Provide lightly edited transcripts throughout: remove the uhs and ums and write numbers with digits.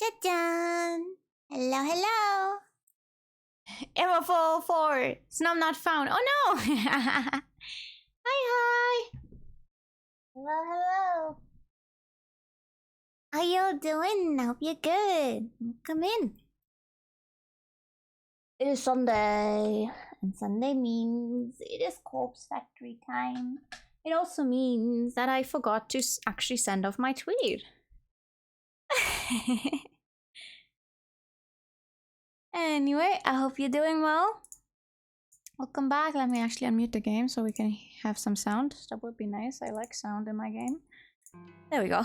Cha-chan! Hello, hello! Emma 4, Snub not found. Oh no! Hi, hi! Hello, hello! How you doing? Hope you're good. Come in. It is Sunday, and Sunday means it is Corpse Factory time. It also means that I forgot to actually send off my tweet. Anyway, I hope you're doing well. Welcome back. Let me actually unmute the game so we can have some sound. That would be nice. I like sound in my game. There we go.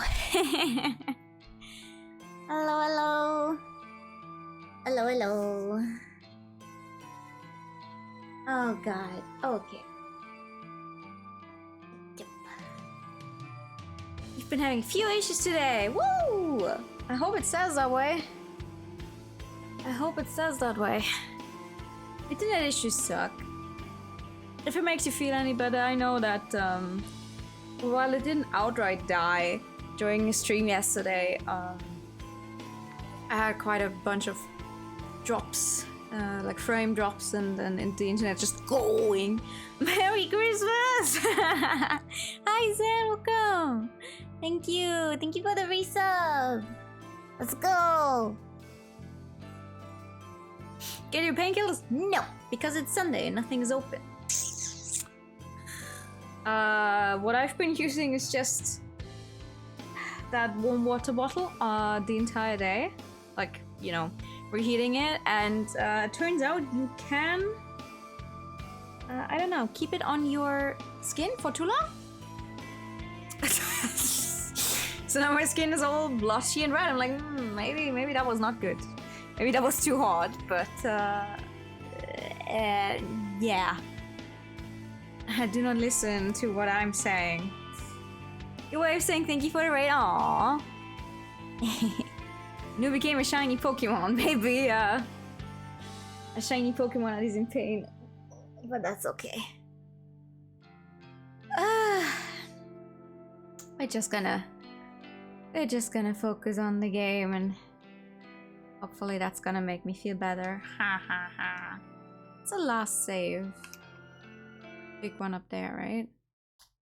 Hello, hello. Hello, hello. Oh god. Okay. Yep. You've been having a few issues today. Woo! I hope it says that way. I hope it says that way. Internet issues suck. If it makes you feel any better, I know that while it didn't outright die during a stream yesterday, I had quite a bunch of drops, like frame drops, and the internet just going. Merry Christmas! Hi Zen, welcome! Thank you for the resub! Let's go! Get your painkillers? No, because it's Sunday and nothing is open. What I've been using is just that warm water bottle the entire day. Like, you know, reheating it, and it turns out you can, I don't know, keep it on your skin for too long? So now my skin is all blotchy and red. I'm like, maybe that was not good. Maybe that was too hot, but yeah. Do not listen to what I'm saying. Your way of saying thank you for the raid. Aww. New became a shiny Pokemon. Maybe a shiny Pokemon that is in pain. But that's okay. We're just gonna focus on the game, and hopefully that's gonna make me feel better. Ha ha ha. It's a last save. Big one up there, right?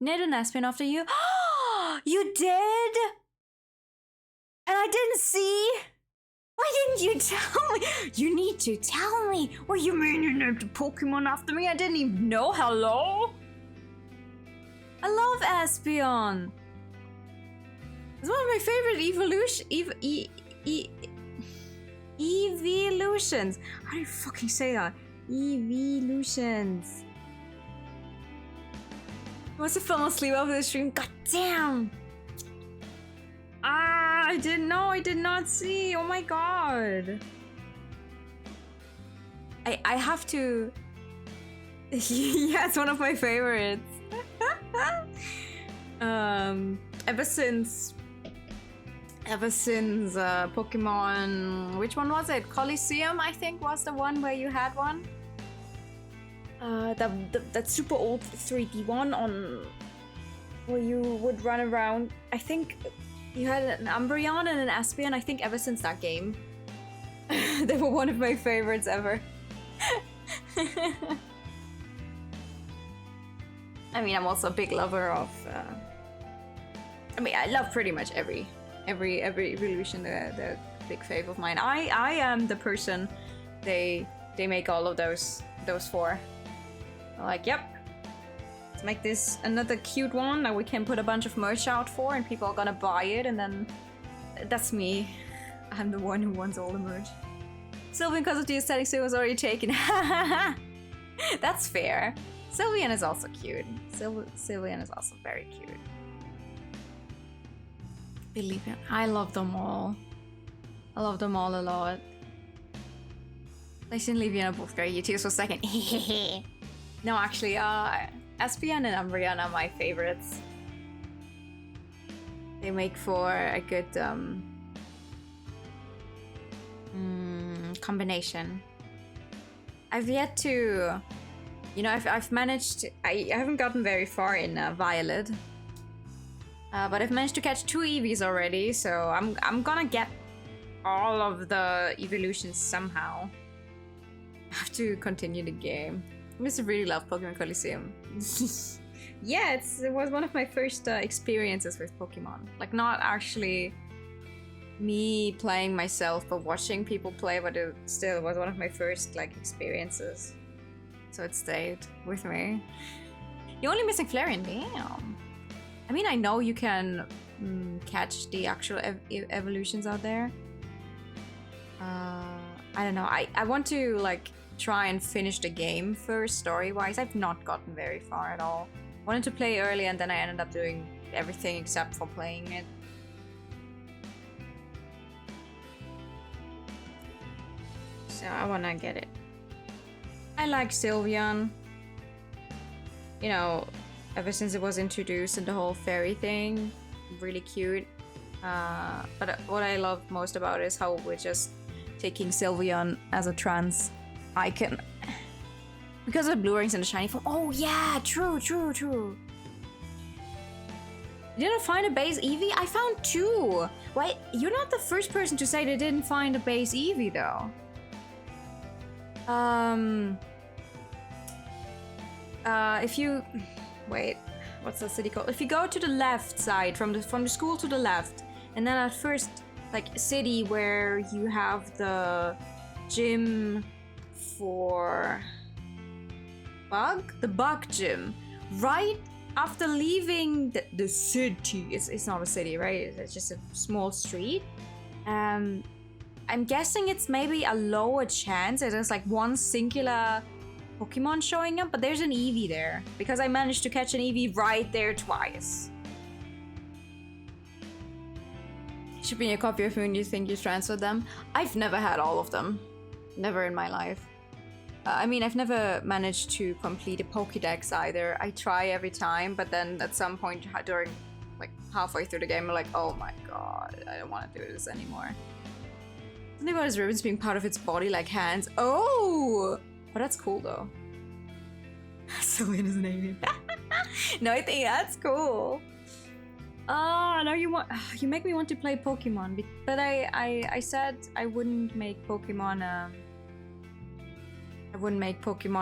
Need an Aspen after you. You did? And I didn't see? Why didn't you tell me? You need to tell me. What do you mean you named a Pokemon after me? I didn't even know. Hello? I love Aspeon. It's one of my favorite evolutions. How do you fucking say that? Evolutions. I must have fallen asleep after the stream. God damn! I didn't know. I did not see. Oh my god. I have to. Yeah, it's one of my favorites. Ever since Pokemon, which one was it? Coliseum, I think, was the one where you had one. That super old 3D one on where you would run around. I think you had an Umbreon and an Aspeon. I think ever since that game, they were one of my favorites ever. I mean, I'm also a big lover of. I mean, I love pretty much every evolution. The big fave of mine. I am the person they make all of those for. Like, yep, let's make this another cute one that we can put a bunch of merch out for, and people are gonna buy it, and then that's me. I'm the one who wants all the merch. Sylveon, because of the aesthetics, it was already taken. That's fair. Sylveon is also cute. Sylveon is also very cute. Believe it, I love them all. I love them all a lot. Lacey and Levian are both great. YouTubes for second. No, actually, Aspeon and Umbreon are my favorites. They make for a good combination. I've yet to, you know, I've managed. I haven't gotten very far in Violet, but I've managed to catch 2 Eevees already. So I'm gonna get all of the evolutions somehow. I have to continue the game. I just really love Pokemon Coliseum. Yeah, it was one of my first experiences with Pokemon. Like, not actually me playing myself, but watching people play, but it still was one of my first, like, experiences. So it stayed with me. You're only missing Flareon, damn. I mean, I know you can catch the actual evolutions out there. I don't know. I want to, like, try and finish the game first, story-wise. I've not gotten very far at all. Wanted to play early, and then I ended up doing everything except for playing it. So I wanna get it. I like Sylveon. You know, ever since it was introduced and the whole fairy thing, really cute. But what I love most about it is how we're just taking Sylveon as a trans icon. Because of the blue rings and the shiny form. Oh yeah, true. You didn't find a base Eevee? I found 2. Why? You're not the first person to say they didn't find a base Eevee though. If you wait, what's the city called? If you go to the left side from the school to the left, and then at first like city where you have the gym for the bug gym, right after leaving the city. It's not a city, right? It's just a small street. I'm guessing it's maybe a lower chance that there's like one singular Pokemon showing up, but there's an Eevee there because I managed to catch an Eevee right there twice. Should be a copy of Moon. You think you transferred them? I've never had all of them. Never in my life. I mean, I've never managed to complete a Pokédex either. I try every time, but then at some point during, like, halfway through the game, I'm like, oh my god, I don't want to do this anymore. Something about his ribbons being part of its body, like hands. Oh! But that's cool, though. Sylveon is an alien. No, I think that's cool. Oh, now you make me want to play Pokemon. But I said I wouldn't make Pokemon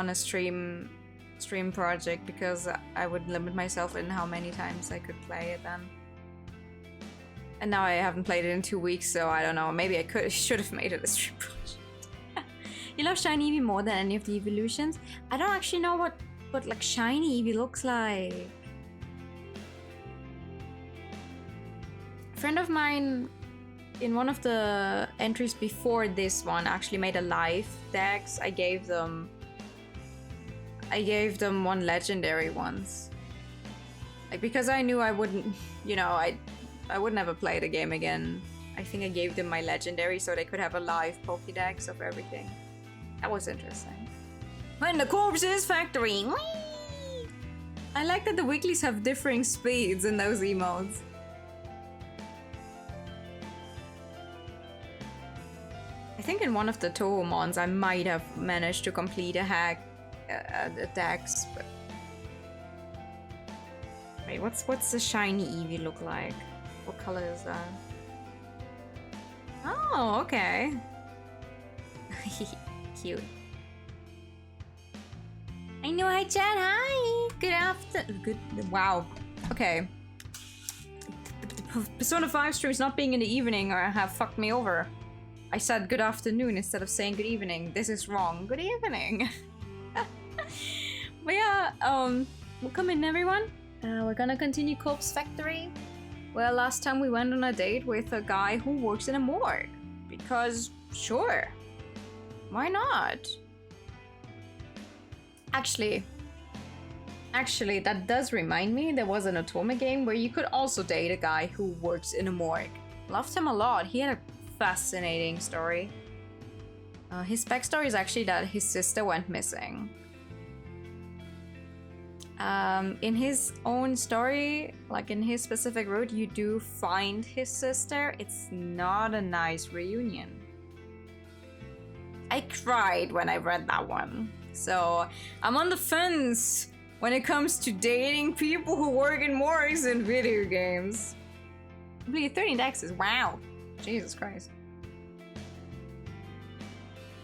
a stream project because I would limit myself in how many times I could play it then. And now I haven't played it in 2 weeks, so I don't know. Maybe I should have made it a stream project. You love Shiny Eevee more than any of the evolutions? I don't actually know what like Shiny Eevee looks like. A friend of mine in one of the entries before this one actually made a live dex. I gave them one legendary once. Like, because I knew I wouldn't, you know, I would never play the game again. I think I gave them my legendary so they could have a live Pokédex of everything. That was interesting. When the corpses factory. Whee! I like that the weeklies have differing speeds in those emotes. I think in one of the Touhoumons I might have managed to complete a dex, but... Wait, what's the shiny Eevee look like? What color is that? Oh, okay. Cute. I know, hi chat, hi! Good afternoon. Wow. Okay. The Persona 5 streams not being in the evening or have fucked me over. I said good afternoon instead of saying good evening. This is wrong. Good evening. But yeah, welcome in everyone. We're gonna continue Corpse Factory. Well, last time we went on a date with a guy who works in a morgue. Because, sure. Why not? Actually, that does remind me, there was an Otome game where you could also date a guy who works in a morgue. Loved him a lot. He had a fascinating story. His backstory is actually that his sister went missing. In his own story, like in his specific route, you do find his sister. It's not a nice reunion. I cried when I read that one. So I'm on the fence when it comes to dating people who work in morgues in video games. 13 dexes, wow. Jesus Christ.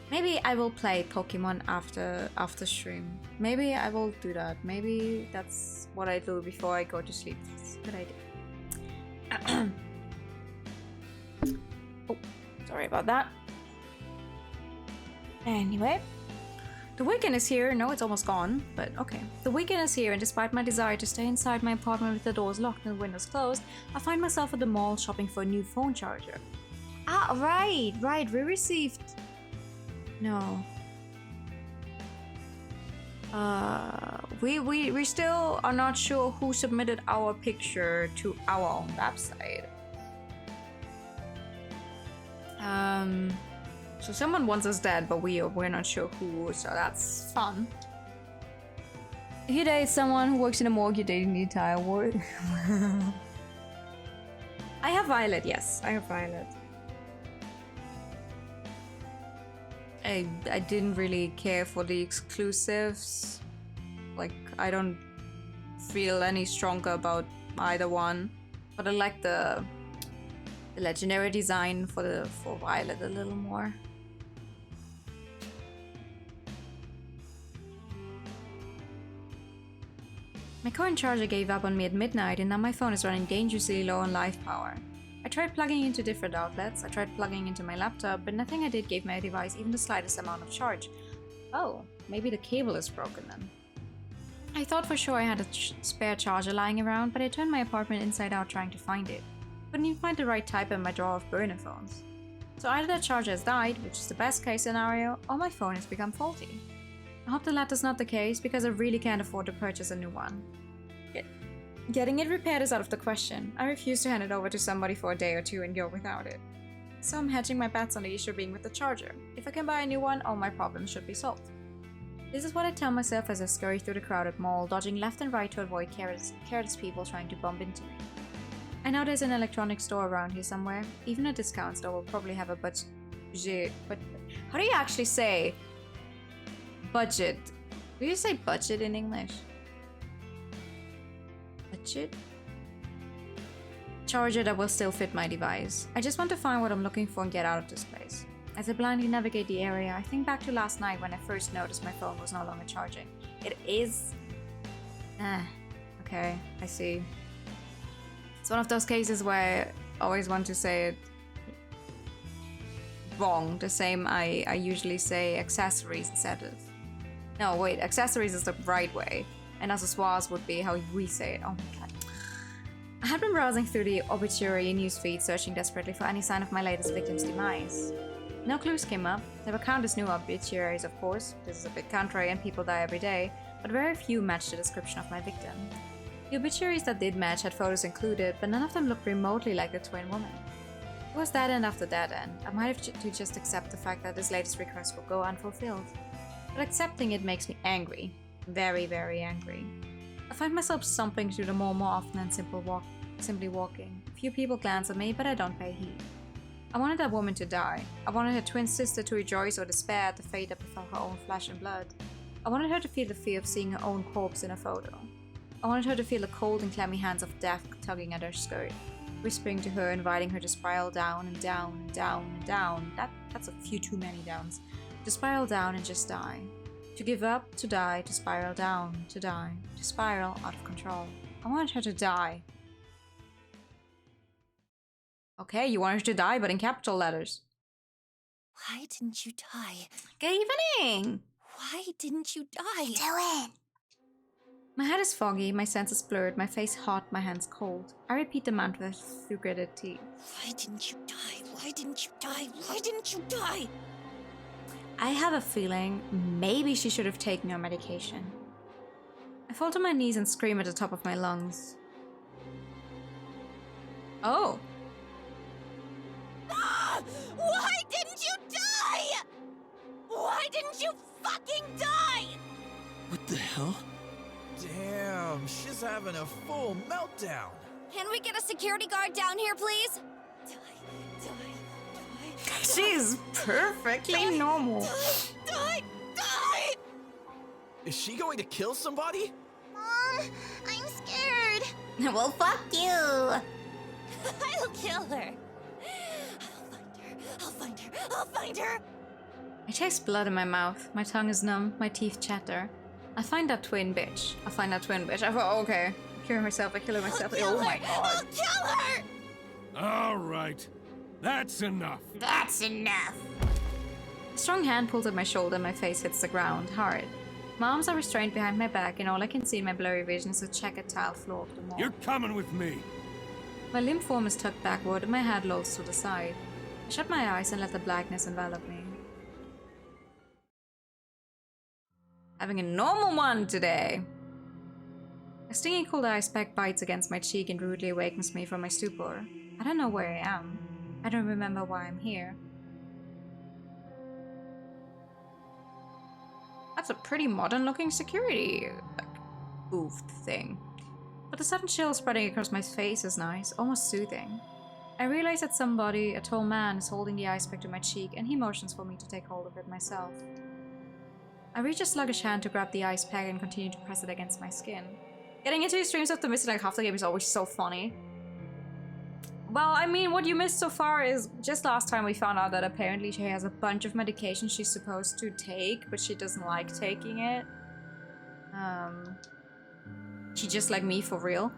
Maybe I will play Pokemon after stream. Maybe I will do that. Maybe that's what I do before I go to sleep. That's a good idea. Oh, sorry about that. Anyway, the weekend is here. No, it's almost gone, but okay. The weekend is here, and despite my desire to stay inside my apartment with the doors locked and the windows closed, I find myself at the mall shopping for a new phone charger. Ah, right. We received... No. We still are not sure who submitted our picture to our own website. So someone wants us dead, but we're not sure who, so that's fun. If you date someone who works in a morgue, you're dating the entire world. I have Violet, yes, I have Violet. I didn't really care for the exclusives. Like, I don't feel any stronger about either one. But I like the legendary design for Violet a little more. My current charger gave up on me at midnight, and now my phone is running dangerously low on life power. I tried plugging into different outlets, I tried plugging into my laptop, but nothing I did gave my device even the slightest amount of charge. Oh, maybe the cable is broken then. I thought for sure I had a spare charger lying around, but I turned my apartment inside out trying to find it. Couldn't even find the right type in my drawer of burner phones. So either that charger has died, which is the best case scenario, or my phone has become faulty. I hope the latter's not the case, because I really can't afford to purchase a new one. Getting it repaired is out of the question. I refuse to hand it over to somebody for a day or two and go without it. So I'm hedging my bets on the issue being with the charger. If I can buy a new one, all my problems should be solved. This is what I tell myself as I scurry through the crowded mall, dodging left and right to avoid careless people trying to bump into me. I know there's an electronics store around here somewhere. Even a discount store will probably have a budget. But how do you actually say budget? Do you say budget in English? Budget? Charger that will still fit my device. I just want to find what I'm looking for and get out of this place. As I blindly navigate the area, I think back to last night when I first noticed my phone was no longer charging. It is... okay, I see. It's one of those cases where I always want to say it wrong. The same I usually say accessories instead of... No, wait, accessories is the right way. And accessoires would be how we say it. Oh my god. I had been browsing through the obituary newsfeed, searching desperately for any sign of my latest victim's demise. No clues came up. There were countless new obituaries, of course. This is a big country and people die every day, but very few matched the description of my victim. The obituaries that did match had photos included, but none of them looked remotely like the twin woman. It was that end after that end. I might have to just accept the fact that this latest request will go unfulfilled. But accepting it makes me angry. Very, very angry. I find myself stomping through the mall more often than simply walking. Few people glance at me, but I don't pay heed. I wanted that woman to die. I wanted her twin sister to rejoice or despair at the fate that befell her own flesh and blood. I wanted her to feel the fear of seeing her own corpse in a photo. I wanted her to feel the cold and clammy hands of death tugging at her skirt, whispering to her, inviting her to spiral down and down and down and down. That's a few too many downs. To spiral down and just die. To give up, to die, to spiral down, to die, to spiral out of control. I wanted her to die. Okay, you wanted her to die, but in capital letters. Why didn't you die? Good evening! Why didn't you die? Doing? My head is foggy, my senses blurred, my face hot, my hands cold. I repeat the mantra through gritted teeth. Why didn't you die? Why didn't you die? Why didn't you die? I have a feeling maybe she should have taken her medication. I fall to my knees and scream at the top of my lungs. Oh. Why didn't you die? Why didn't you fucking die? What the hell? Damn, she's having a full meltdown. Can we get a security guard down here, please? Die. She's perfectly normal. Die! Is she going to kill somebody? Mom, I'm scared. Well, fuck you. I'll kill her. I'll find her. I taste blood in my mouth. My tongue is numb. My teeth chatter. I find that twin bitch. I thought, okay. I kill myself. Oh my god. I'll kill her! All right. That's enough. That's enough. A strong hand pulls at my shoulder and my face hits the ground, hard. My arms are restrained behind my back and all I can see in my blurry vision is a checkered tile floor of the mall. You're coming with me. My limp form is tucked backward and my head lolls to the side. I shut my eyes and let the blackness envelop me. Having a normal one today. A stinging cold ice pack bites against my cheek and rudely awakens me from my stupor. I don't know where I am. I don't remember why I'm here. That's a pretty modern looking security booth thing. But the sudden chill spreading across my face is nice, almost soothing. I realize that somebody, a tall man, is holding the ice pack to my cheek and he motions for me to take hold of it myself. I reach a sluggish hand to grab the ice pack and continue to press it against my skin. Getting into streams of the mist like half the game is always so funny. Well, I mean, what you missed so far is just last time we found out that apparently she has a bunch of medication she's supposed to take, but she doesn't like taking it. She just like me for real.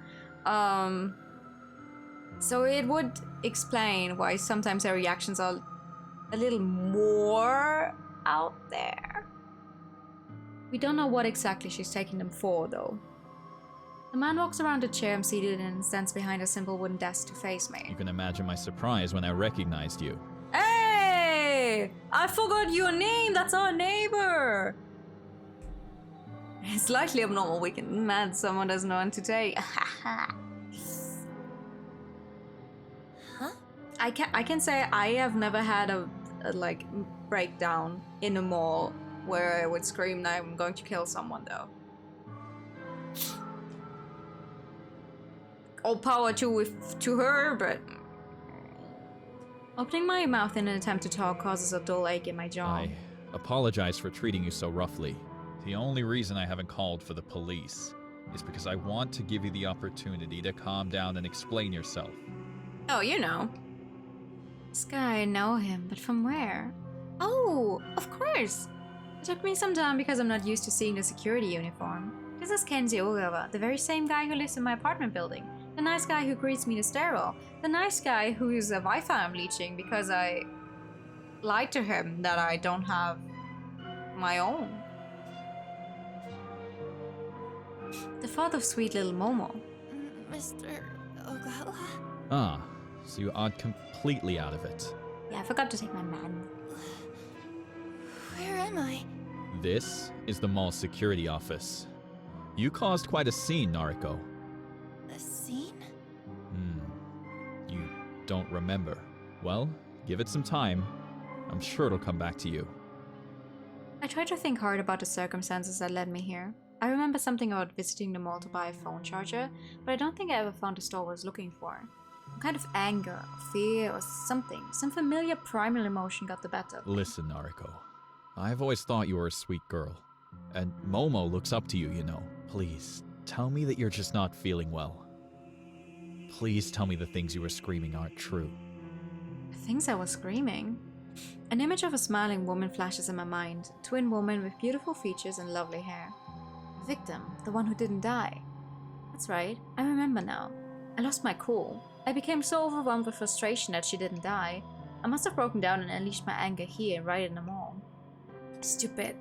So it would explain why sometimes her reactions are a little more out there. We don't know what exactly she's taking them for, though. The man walks around the chair I'm seated in and stands behind a simple wooden desk to face me. You can imagine my surprise when I recognized you. Hey! I forgot your name! That's our neighbor! It's slightly abnormal we can mad someone doesn't know one today. Huh? I can say I have never had a like breakdown in a mall where I would scream, I'm going to kill someone, though. All power to her, but... Opening my mouth in an attempt to talk causes a dull ache in my jaw. I apologize for treating you so roughly. The only reason I haven't called for the police is because I want to give you the opportunity to calm down and explain yourself. Oh, you know. This guy, I know him, but from where? Oh, of course! It took me some time because I'm not used to seeing the security uniform. This is Kenji Ogawa, the very same guy who lives in my apartment building. The nice guy who greets me in the stairwell. The nice guy whose Wi-Fi I'm leeching because I lied to him that I don't have my own. The father of sweet little Momo. Mr. Ogawa? Ah, so you are completely out of it. Yeah, I forgot to take my man. Where am I? This is the mall security office. You caused quite a scene, Nariko. A scene? You don't remember. Well, give it some time. I'm sure it'll come back to you. I tried to think hard about the circumstances that led me here. I remember something about visiting the mall to buy a phone charger, but I don't think I ever found the store I was looking for. Some kind of anger, or fear, or something. Some familiar primal emotion got the better. Listen, Nariko. I've always thought you were a sweet girl. And Momo looks up to you, you know. Please, tell me that you're just not feeling well. Please tell me the things you were screaming aren't true. The things I was screaming? An image of a smiling woman flashes in my mind. A twin woman with beautiful features and lovely hair. The victim, the one who didn't die. That's right, I remember now. I lost my cool. I became so overwhelmed with frustration that she didn't die. I must have broken down and unleashed my anger here, right in the mall. Stupid.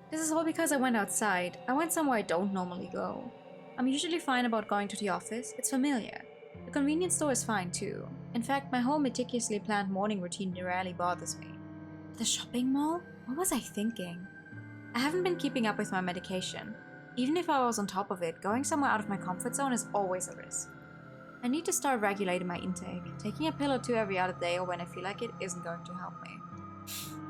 This is all because I went outside. I went somewhere I don't normally go. I'm usually fine about going to the office. It's familiar. The convenience store is fine too. In fact, my whole meticulously planned morning routine rarely bothers me. The shopping mall? What was I thinking? I haven't been keeping up with my medication. Even if I was on top of it, going somewhere out of my comfort zone is always a risk. I need to start regulating my intake. Taking a pill or two every other day or when I feel like it isn't going to help me.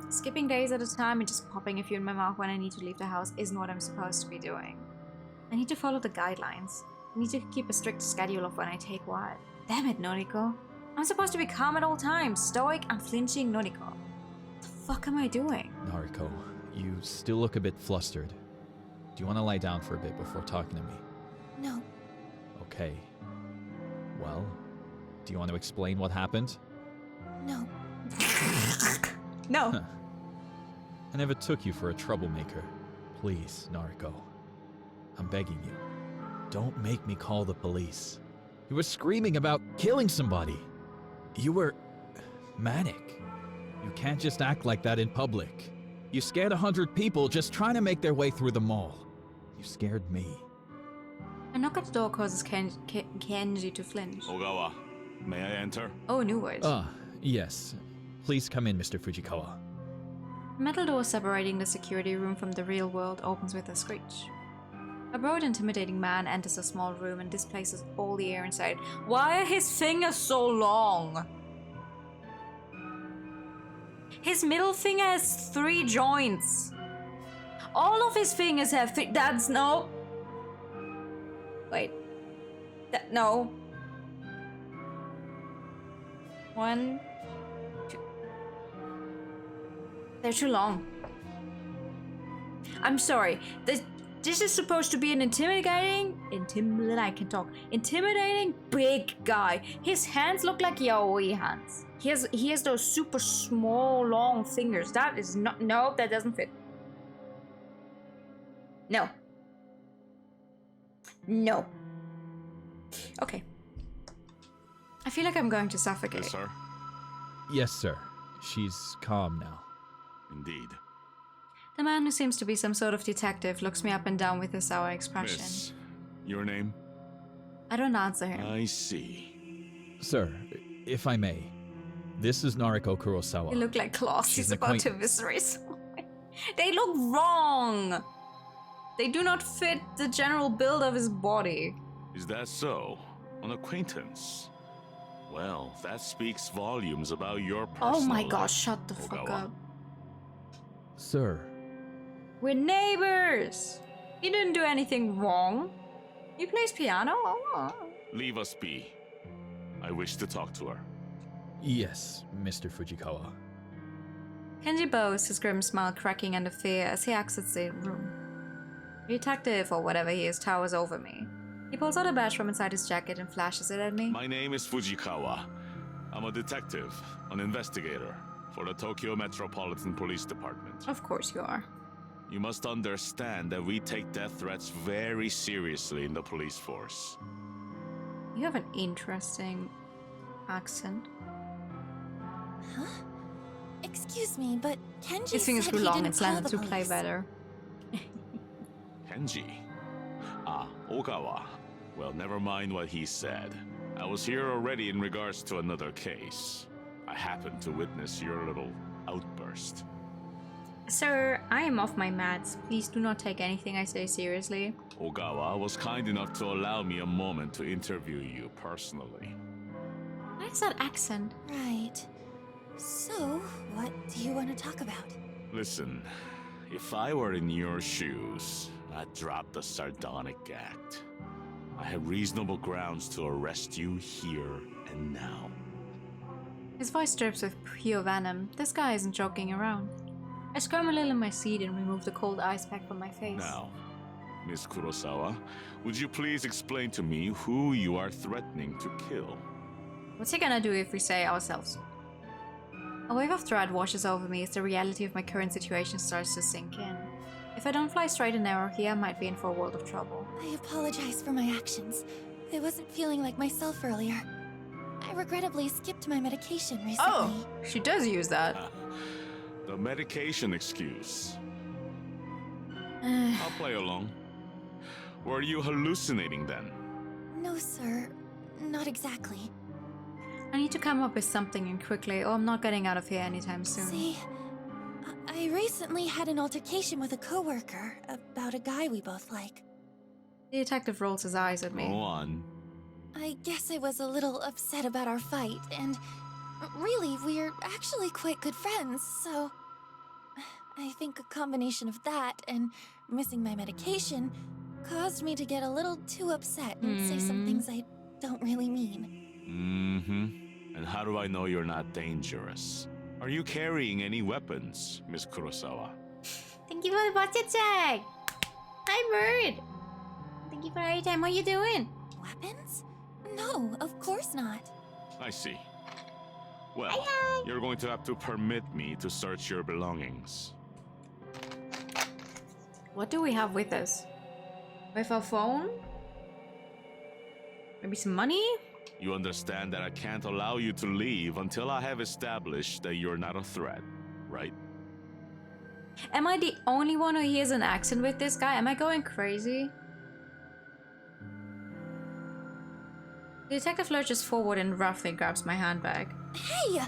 Skipping days at a time and just popping a few in my mouth when I need to leave the house isn't what I'm supposed to be doing. I need to follow the guidelines. I need to keep a strict schedule of when I take what. Damn it, Noriko. I'm supposed to be calm at all times, stoic, unflinching Noriko. What the fuck am I doing? Nariko, you still look a bit flustered. Do you want to lie down for a bit before talking to me? No. Okay. Well, do you want to explain what happened? No. No. I never took you for a troublemaker. Please, Nariko. I'm begging you. Don't make me call the police. You were screaming about killing somebody. You were manic. You can't just act like that in public. You scared 100 people just trying to make their way through the mall. You scared me. A knock at the door causes Kenji to flinch. Ogawa, may I enter? Oh, new words. Yes. Please come in, Mr. Fujikawa. The metal door separating the security room from the real world opens with a screech. A broad, intimidating man enters a small room and displaces all the air inside. Why are his fingers so long? His middle finger has 3 joints. All of his fingers have that's no. Wait. No. 1, 2. They're too long. I'm sorry. This is supposed to be an intimidating big guy. His hands look like yaoi hands. He has those super small, long fingers. That is not. No, that doesn't fit. No. No. Okay. I feel like I'm going to suffocate. Yes, sir. Yes, sir. She's calm now. Indeed. The man, who seems to be some sort of detective, looks me up and down with a sour expression. Miss, your name? I don't answer him. I see. Sir, if I may, this is Nariko Kurosawa. They look like claws. She's He's an about to eviscerate someone. They look wrong. They do not fit the general build of his body. Is that so? An acquaintance? Well, that speaks volumes about your personal Oh my life, gosh, shut the fuck Ogawa. up. Sir. We're neighbors. He didn't do anything wrong. He plays piano. Oh. Leave us be. I wish to talk to her. Yes, Mr. Fujikawa. Kenji bows, his grim smile cracking under fear as he exits the room. The detective, or whatever he is, towers over me. He pulls out a badge from inside his jacket and flashes it at me. My name is Fujikawa. I'm a detective, an investigator for the Tokyo Metropolitan Police Department. Of course you are. You must understand that we take death threats very seriously in the police force. You have an interesting accent. Huh? Excuse me, but Kenji His fingers said grew he long didn't and call slanted the to play police. better. Kenji? Ah, Ogawa. Well, never mind what he said. I was here already in regards to another case. I happened to witness your little outburst. Sir, I am off my meds. Please do not take anything I say seriously. Ogawa was kind enough to allow me a moment to interview you personally. What is that accent? Right. So, what do you want to talk about? Listen, if I were in your shoes, I'd drop the sardonic act. I have reasonable grounds to arrest you here and now. His voice drips with pure venom. This guy isn't joking around. I squirm a little in my seat and remove the cold ice pack from my face. Now, Miss Kurosawa, would you please explain to me who you are threatening to kill? What's he gonna do if we say ourselves? A wave of dread washes over me as the reality of my current situation starts to sink in. If I don't fly straight and narrow here, I might be in for a world of trouble. I apologize for my actions. I wasn't feeling like myself earlier. I regrettably skipped my medication recently. Oh, she does use that. The medication excuse. I'll play along. Were you hallucinating then? No, sir. Not exactly. I need to come up with something and quickly, or I'm not getting out of here anytime soon. See, I recently had an altercation with a coworker about a guy we both like. The detective rolls his eyes at me. Go on. I guess I was a little upset about our fight, and really, we're actually quite good friends, so I think a combination of that and missing my medication caused me to get a little too upset and say some things I don't really mean. Mm-hmm. And how do I know you're not dangerous? Are you carrying any weapons, Miss Kurosawa? Thank you for the budget check! Hi, Bird! Thank you for your time. What are you doing? Weapons? No, of course not. I see. Well, you're going to have to permit me to search your belongings. What do we have with us? With our phone? Maybe some money? You understand that I can't allow you to leave until I have established that you're not a threat, right? Am I the only one who hears an accent with this guy? Am I going crazy? The detective lurches forward and roughly grabs my handbag. Hey!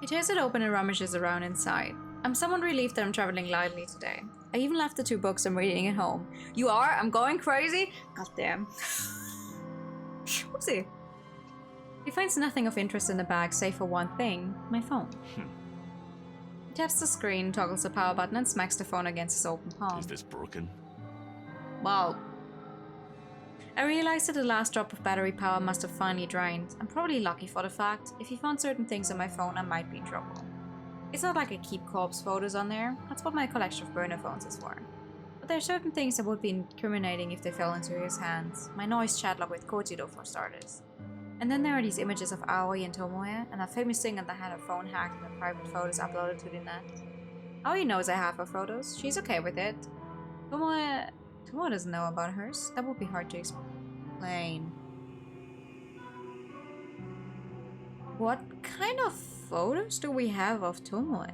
He tears it open and rummages around inside. I'm somewhat relieved that I'm traveling lightly today. I even left the 2 books I'm reading at home. You are? I'm going crazy? Goddamn. Whoopsie. He finds nothing of interest in the bag save for one thing, my phone. He taps the screen, toggles the power button, and smacks the phone against his open palm. Is this broken? Wow. I realized that the last drop of battery power must have finally drained. I'm probably lucky for the fact. If he found certain things on my phone, I might be in trouble. It's not like I keep corpse photos on there. That's what my collection of burner phones is for. But there are certain things that would be incriminating if they fell into his hands. My noise chat log with Kojido for starters. And then there are these images of Aoi and Tomoe, and that famous thing that had her phone hacked and the private photos uploaded to the net. Aoi knows I have her photos. She's okay with it. Tomoe doesn't know about hers. That would be hard to explain. What kind of photos do we have of Tomoe?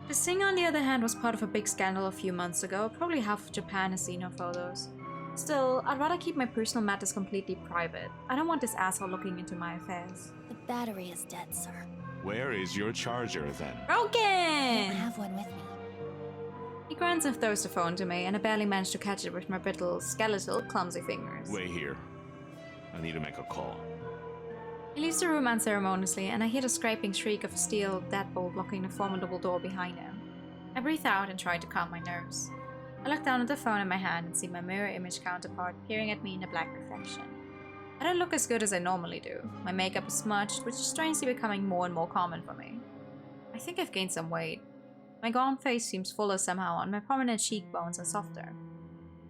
The thing, on the other hand, was part of a big scandal a few months ago. Probably half of Japan has seen her photos. Still, I'd rather keep my personal matters completely private. I don't want this asshole looking into my affairs. The battery is dead, sir. Where is your charger then? I don't Broken! have one with me. He grunts and throws the phone to me, and I barely manage to catch it with my brittle, skeletal, clumsy fingers. Wait here. I need to make a call. He leaves the room unceremoniously, and I hear the scraping shriek of a steel deadbolt locking the formidable door behind him. I breathe out and try to calm my nerves. I look down at the phone in my hand and see my mirror image counterpart peering at me in a black reflection. I don't look as good as I normally do. My makeup is smudged, which is strangely becoming more and more common for me. I think I've gained some weight. My gaunt face seems fuller somehow, and my prominent cheekbones are softer.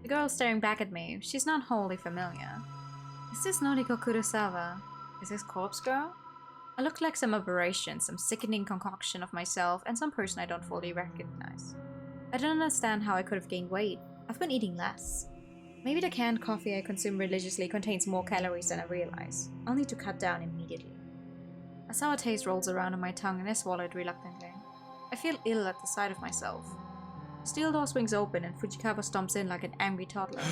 The girl staring back at me, she's not wholly familiar. Is this Noriko Kurosawa? Is this Corpse Girl? I look like some aberration, some sickening concoction of myself and some person I don't fully recognize. I don't understand how I could have gained weight. I've been eating less. Maybe the canned coffee I consume religiously contains more calories than I realize. I'll need to cut down immediately. A sour taste rolls around on my tongue and I swallow it reluctantly. I feel ill at the sight of myself. The steel door swings open and Fujikawa stomps in like an angry toddler.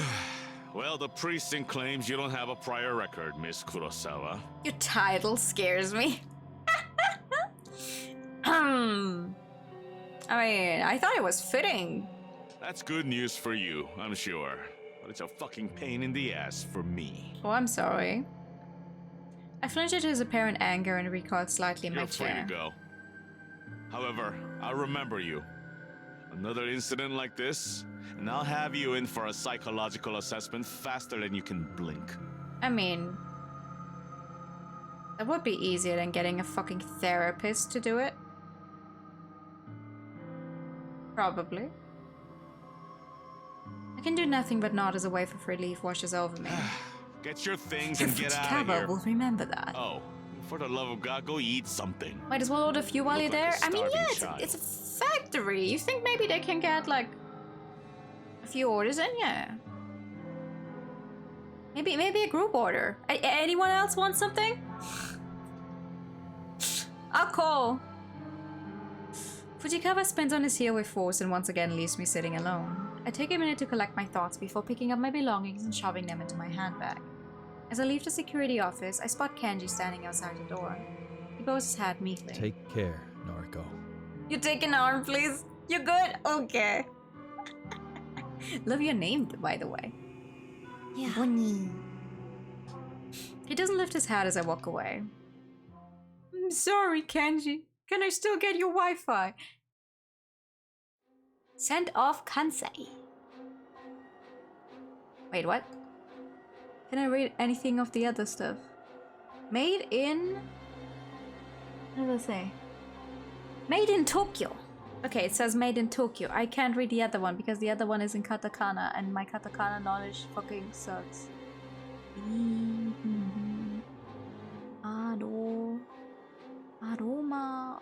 Well, the precinct claims you don't have a prior record, Miss Kurosawa. Your title scares me. I mean, I thought it was fitting. That's good news for you, I'm sure. But it's a fucking pain in the ass for me. Oh, I'm sorry. I flinch at his apparent anger and recoil slightly in my You're free chair. to go. However, I'll remember you. Another incident like this, and I'll have you in for a psychological assessment faster than you can blink. I mean, that would be easier than getting a fucking therapist to do it. Probably. I can do nothing but nod as a wave of relief washes over me. Get your things and get out of Fujikawa here. will remember that. Oh, for the love of God, go eat something. Might as well order fuel while Look you're like there. a I mean, yeah, starving it's a factory. You think maybe they can get like a few orders in? Yeah. Maybe a group order. Anyone else want something? I'll call. Fujikawa spins on his heel with force and once again leaves me sitting alone. I take a minute to collect my thoughts before picking up my belongings and shoving them into my handbag. As I leave the security office, I spot Kenji standing outside the door. He bows his head meekly. Take care, Noriko. You take an arm, please? You good? Okay. Love your name, by the way. Yeah. Bonnie. He doesn't lift his hat as I walk away. I'm sorry, Kenji. Can I still get your Wi-Fi? Send off Kansai. Wait, what? Can I read anything of the other stuff? Made in... What does it say? Made in Tokyo. Okay, it says made in Tokyo. I can't read the other one because the other one is in katakana and my katakana knowledge fucking sucks. Aroma.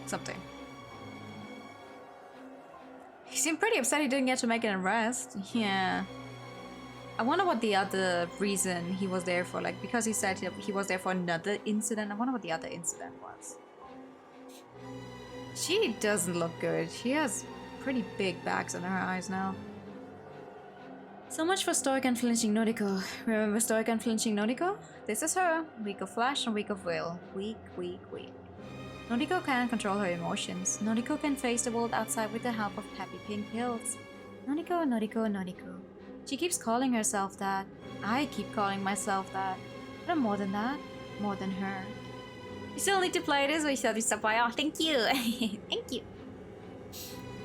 something. He seemed pretty upset he didn't get to make an arrest. Yeah. I wonder what the other reason he was there for. Like, because he said he was there for another incident. I wonder what the other incident was. She doesn't look good. She has pretty big bags under her eyes now. So much for stoic and flinching Noriko. Remember stoic and flinching Noriko? This is her. Weak of flesh and weak of will. Weak, weak, weak. Noriko can't control her emotions. Noriko can face the world outside with the help of happy pink pills. Noriko, Noriko, Noriko. She keeps calling herself that. I keep calling myself that. But I'm more than that. More than her. You still need to play this with Sapai. Oh, thank you. Thank you.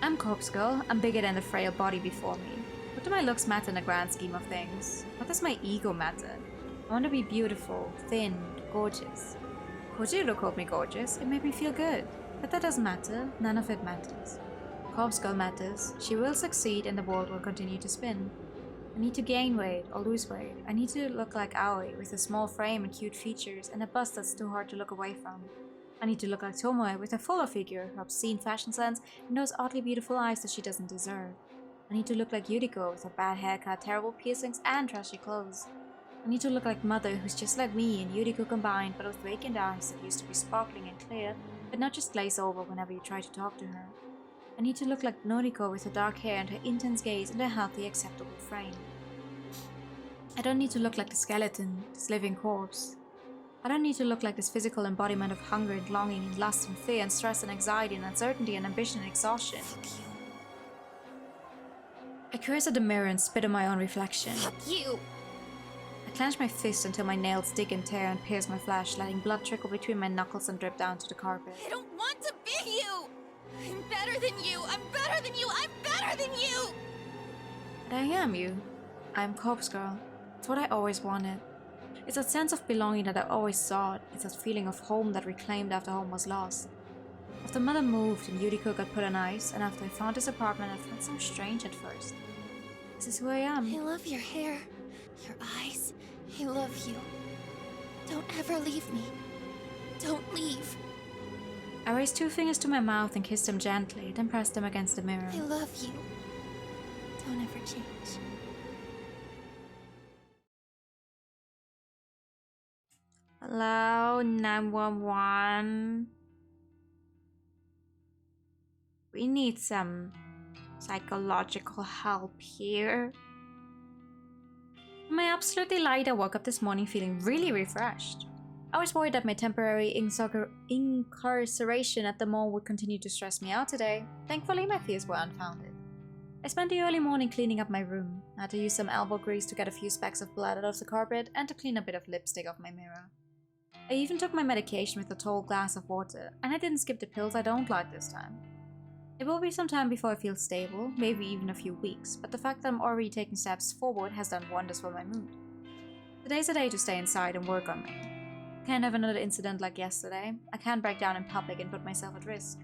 I'm Corpse Girl. I'm bigger than the frail body before me. What do my looks matter in the grand scheme of things? What does my ego matter? I want to be beautiful, thin, gorgeous. Kojiro called me gorgeous. It made me feel good. But that doesn't matter. None of it matters. Corpse Girl matters. She will succeed and the world will continue to spin. I need to gain weight or lose weight. I need to look like Aoi with a small frame and cute features and a bust that's too hard to look away from. I need to look like Tomoe with a fuller figure, her obscene fashion sense, and those oddly beautiful eyes that she doesn't deserve. I need to look like Yuriko with her bad haircut, terrible piercings, and trashy clothes. I need to look like Mother, who's just like me and Yuriko combined, but with vacant eyes that used to be sparkling and clear, but not just glaze over whenever you try to talk to her. I need to look like Noriko with her dark hair and her intense gaze and a healthy, acceptable frame. I don't need to look like the skeleton, this living corpse. I don't need to look like this physical embodiment of hunger and longing and lust and fear and stress and anxiety and uncertainty and ambition and exhaustion. Fuck you. I curse at the mirror and spit on my own reflection. Fuck you. I clench my fist until my nails dig and tear and pierce my flesh, letting blood trickle between my knuckles and drip down to the carpet. I don't want to be you! I'm better than you! I'm better than you! I'm better than you! But I am you. I'm Corpse Girl. It's what I always wanted. It's that sense of belonging that I always sought. It's that feeling of home that reclaimed after home was lost. After Mother moved and Yuriko got put on ice, and after I found this apartment, I felt so strange at first. This is who I am. I love your hair, your eyes. I love you. Don't ever leave me. Don't leave. I raised 2 fingers to my mouth and kissed them gently, then pressed them against the mirror. I love you. Don't ever change. Hello, 911. We need some psychological help here. Am I absolutely light? I woke up this morning feeling really refreshed. I was worried that my temporary incarceration at the mall would continue to stress me out today. Thankfully, my fears were unfounded. I spent the early morning cleaning up my room. I had to use some elbow grease to get a few specks of blood out of the carpet and to clean a bit of lipstick off my mirror. I even took my medication with a tall glass of water, and I didn't skip the pills I don't like this time. It will be some time before I feel stable, maybe even a few weeks, but the fact that I'm already taking steps forward has done wonders for my mood. Today's a day to stay inside and work on me. I can't have another incident like yesterday. I can't break down in public and put myself at risk.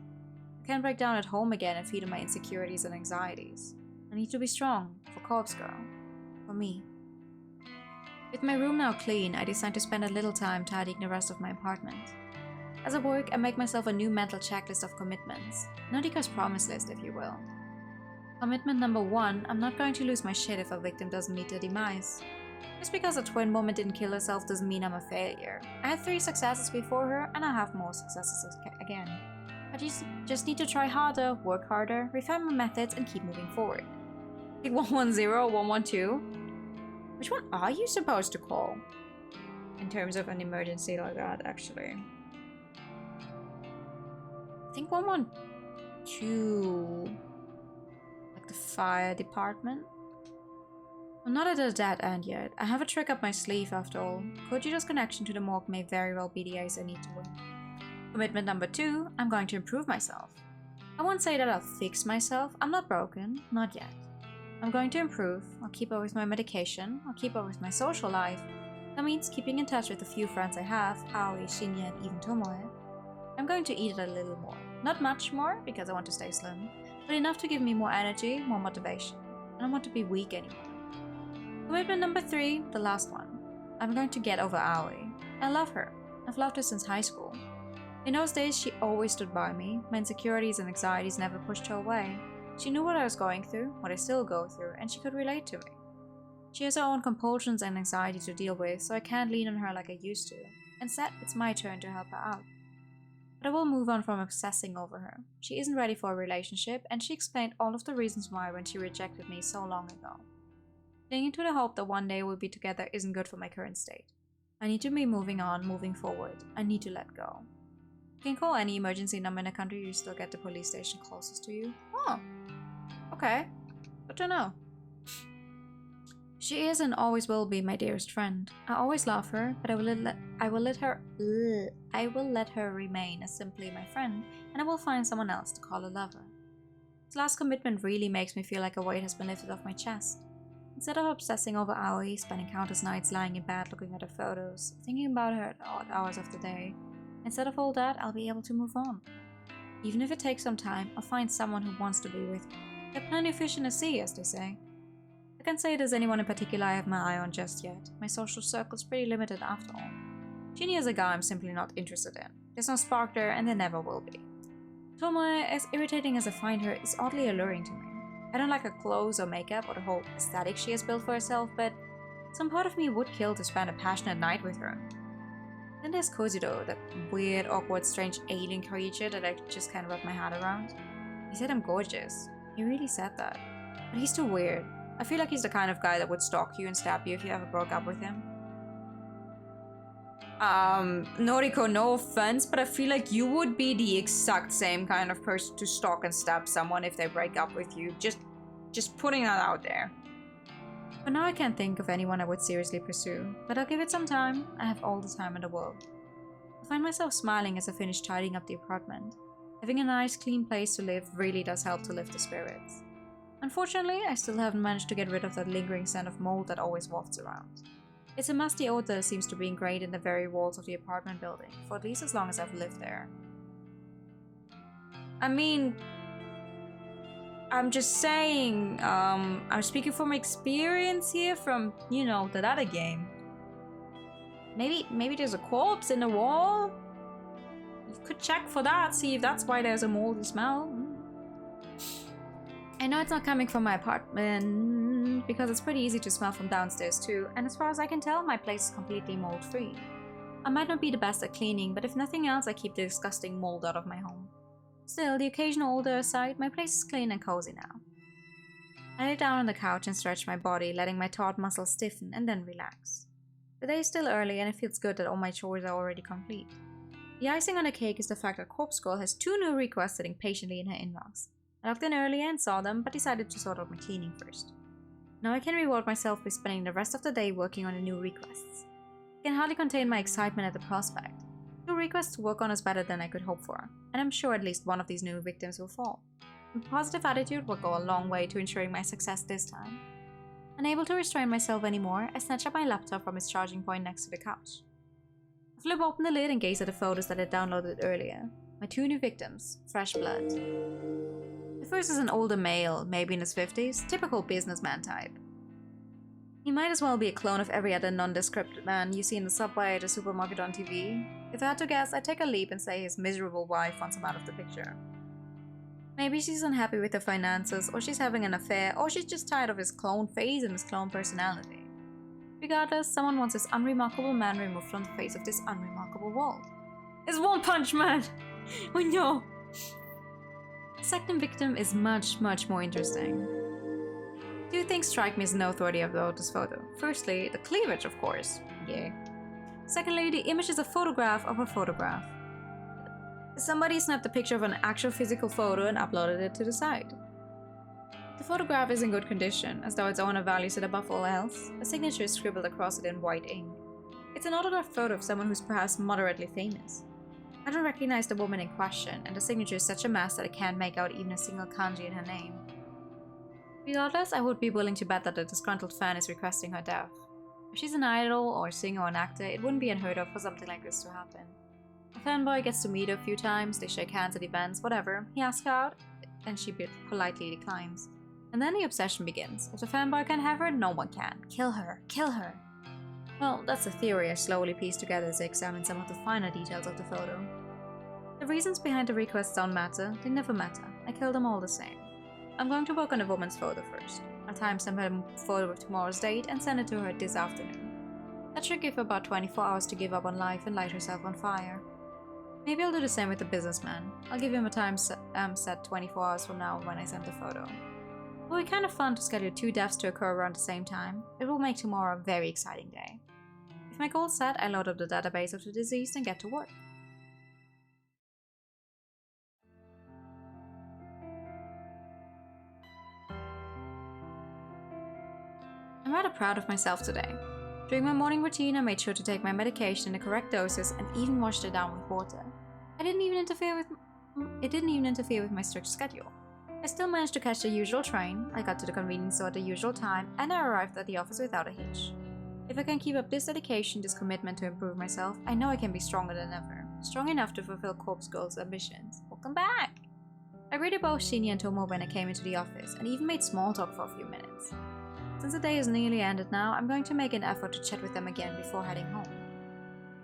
I can't break down at home again and feed on my insecurities and anxieties. I need to be strong, for Corpse Girl. For me. With my room now clean, I decide to spend a little time tidying the rest of my apartment. As I work, I make myself a new mental checklist of commitments. Noriko's promise list, if you will. Commitment number 1, I'm not going to lose my shit if a victim doesn't meet their demise. Just because a twin woman didn't kill herself doesn't mean I'm a failure. I had 3 successes before her, and I have more successes again. I just need to try harder, work harder, refine my methods, and keep moving forward. Like 110 or 112? Which one are you supposed to call? In terms of an emergency like that, actually. I think 112... like the fire department? I'm not at a dead end yet. I have a trick up my sleeve after all. Kojiro's connection to the morgue may very well be the ace I need to win. Commitment number 2, I'm going to improve myself. I won't say that I'll fix myself. I'm not broken. Not yet. I'm going to improve. I'll keep up with my medication. I'll keep up with my social life. That means keeping in touch with the few friends I have, Aoi, Shinya, and even Tomoe. I'm going to eat it a little more. Not much more, because I want to stay slim, but enough to give me more energy, more motivation. I don't want to be weak anymore. Commitment number 3, the last one. I'm going to get over Aoi. I love her. I've loved her since high school. In those days, she always stood by me. My insecurities and anxieties never pushed her away. She knew what I was going through, what I still go through, and she could relate to me. She has her own compulsions and anxiety to deal with, so I can't lean on her like I used to. Instead, it's my turn to help her out. But I will move on from obsessing over her. She isn't ready for a relationship, and she explained all of the reasons why when she rejected me so long ago. Clinging to the hope that one day we'll be together isn't good for my current state. I need to be moving on, moving forward. I need to let go. You can call any emergency number in the country, you still get the police station closest to you. Oh, okay. Good to know. She is and always will be my dearest friend. I always love her, but I will let her remain as simply my friend, and I will find someone else to call a lover. This last commitment really makes me feel like a weight has been lifted off my chest. Instead of obsessing over Aoi, spending countless nights lying in bed looking at her photos, thinking about her at odd hours of the day, instead of all that, I'll be able to move on. Even if it takes some time, I'll find someone who wants to be with me. There are plenty of fish in the sea, as they say. I can't say there's anyone in particular I have my eye on just yet. My social circle's pretty limited after all. Shinny is a guy I'm simply not interested in. There's no spark there, and there never will be. Tomoe, as irritating as I find her, is oddly alluring to me. I don't like her clothes or makeup or the whole aesthetic she has built for herself, but some part of me would kill to spend a passionate night with her. Then there's Kozido, that weird, awkward, strange alien creature that I just can't wrap my head around. He said I'm gorgeous. He really said that. But he's too weird. I feel like he's the kind of guy that would stalk you and stab you if you ever broke up with him. Noriko, no offense, but I feel like you would be the exact same kind of person to stalk and stab someone if they break up with you. Just putting that out there. For now I can't think of anyone I would seriously pursue, but I'll give it some time. I have all the time in the world. I find myself smiling as I finish tidying up the apartment. Having a nice, clean place to live really does help to lift the spirits. Unfortunately, I still haven't managed to get rid of that lingering scent of mold that always wafts around. It's a musty odor that seems to be ingrained in the very walls of the apartment building, for at least as long as I've lived there. I mean, I'm just saying, I'm speaking from experience here from, you know, that other game. Maybe there's a corpse in the wall? You could check for that, see if that's why there's a moldy smell. I know it's not coming from my apartment, because it's pretty easy to smell from downstairs too, and as far as I can tell, my place is completely mold-free. I might not be the best at cleaning, but if nothing else, I keep the disgusting mold out of my home. Still, the occasional odor aside, my place is clean and cozy now. I lay down on the couch and stretch my body, letting my taut muscles stiffen and then relax. The day is still early and it feels good that all my chores are already complete. The icing on the cake is the fact that Corpse Girl has 2 new requests sitting patiently in her inbox. I logged in earlier and saw them, but decided to sort out my cleaning first. Now I can reward myself by spending the rest of the day working on the new requests. I can hardly contain my excitement at the prospect. 2 requests to work on is better than I could hope for, and I'm sure at least one of these new victims will fall. A positive attitude will go a long way to ensuring my success this time. Unable to restrain myself anymore, I snatch up my laptop from its charging point next to the couch. I flip open the lid and gaze at the photos that I downloaded earlier. My 2 new victims, fresh blood. The first is an older male, maybe in his 50s, typical businessman type. He might as well be a clone of every other nondescript man you see in the subway or the supermarket on TV. If I had to guess, I'd take a leap and say his miserable wife wants him out of the picture. Maybe she's unhappy with her finances, or she's having an affair, or she's just tired of his clone face and his clone personality. Regardless, someone wants this unremarkable man removed from the face of this unremarkable world. It's One Punch Man! Oh no! The second victim is much more interesting. 2 things strike me as noteworthy about this photo. Firstly, the cleavage, of course. Yeah. Secondly, the image is a photograph of a photograph. Somebody snapped a picture of an actual physical photo and uploaded it to the site. The photograph is in good condition, as though its owner values it above all else. A signature is scribbled across it in white ink. It's an autographed photo of someone who's perhaps moderately famous. I don't recognize the woman in question, and the signature is such a mess that I can't make out even a single kanji in her name. Regardless, I would be willing to bet that a disgruntled fan is requesting her death. If she's an idol, or a singer, or an actor, it wouldn't be unheard of for something like this to happen. A fanboy gets to meet her a few times, they shake hands at events, whatever. He asks her out, and she politely declines. And then the obsession begins. If the fanboy can't have her, no one can. Kill her, kill her. Well, that's a theory I slowly piece together as I examine some of the finer details of the photo. reasons behind the requests don't matter, they never matter. I kill them all the same. I'm going to work on a woman's photo first. I'll timestamp her photo with tomorrow's date and send it to her this afternoon. That should give her about 24 hours to give up on life and light herself on fire. Maybe I'll do the same with the businessman. I'll give him a time set 24 hours from now when I send the photo. It will be kind of fun to schedule 2 deaths to occur around the same time. It will make tomorrow a very exciting day. With my goal set, I load up the database of the deceased and get to work. I'm rather proud of myself today. During my morning routine, I made sure to take my medication in the correct doses and even washed it down with water. It didn't even interfere with my strict schedule. I still managed to catch the usual train, I got to the convenience store at the usual time, and I arrived at the office without a hitch. If I can keep up this dedication, this commitment to improve myself, I know I can be stronger than ever. Strong enough to fulfill Corp's Girl's ambitions. Welcome back! I greeted both Shinya and Tomo when I came into the office, and even made small talk for a few minutes. Since the day is nearly ended now, I'm going to make an effort to chat with them again before heading home.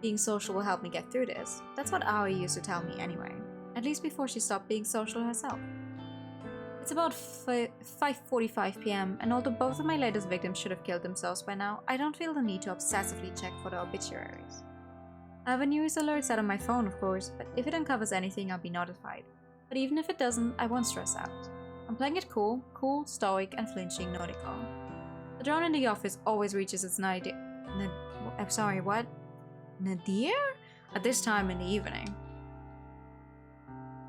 Being social will help me get through this. That's what Aoi used to tell me anyway. At least before she stopped being social herself. It's about 5:45 PM, and although both of my latest victims should have killed themselves by now, I don't feel the need to obsessively check for the obituaries. I have a news alert set on my phone, of course, but if it uncovers anything, I'll be notified. But even if it doesn't, I won't stress out. I'm playing it cool, stoic, and flinching nautical. The drone in the office always reaches its nadir at this time in the evening.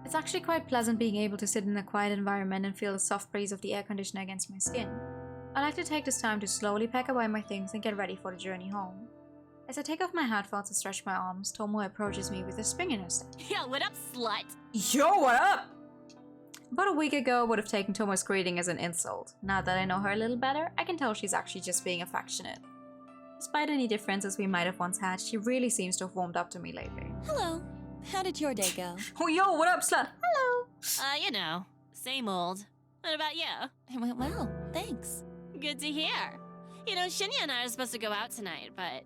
It's actually quite pleasant being able to sit in a quiet environment and feel the soft breeze of the air conditioner against my skin. I like to take this time to slowly pack away my things and get ready for the journey home. As I take off my headphones and stretch my arms, Tomo approaches me with a spring in her step. Yo, what up, slut? Yo, what up? About a week ago, I would have taken Tomo's greeting as an insult. Now that I know her a little better, I can tell she's actually just being affectionate. Despite any differences we might have once had, she really seems to have warmed up to me lately. Hello. How did your day go? Oh, yo, what up, slut? Hello. You know, same old. What about you? It went well, thanks. Good to hear. You know, Shinya and I are supposed to go out tonight, but...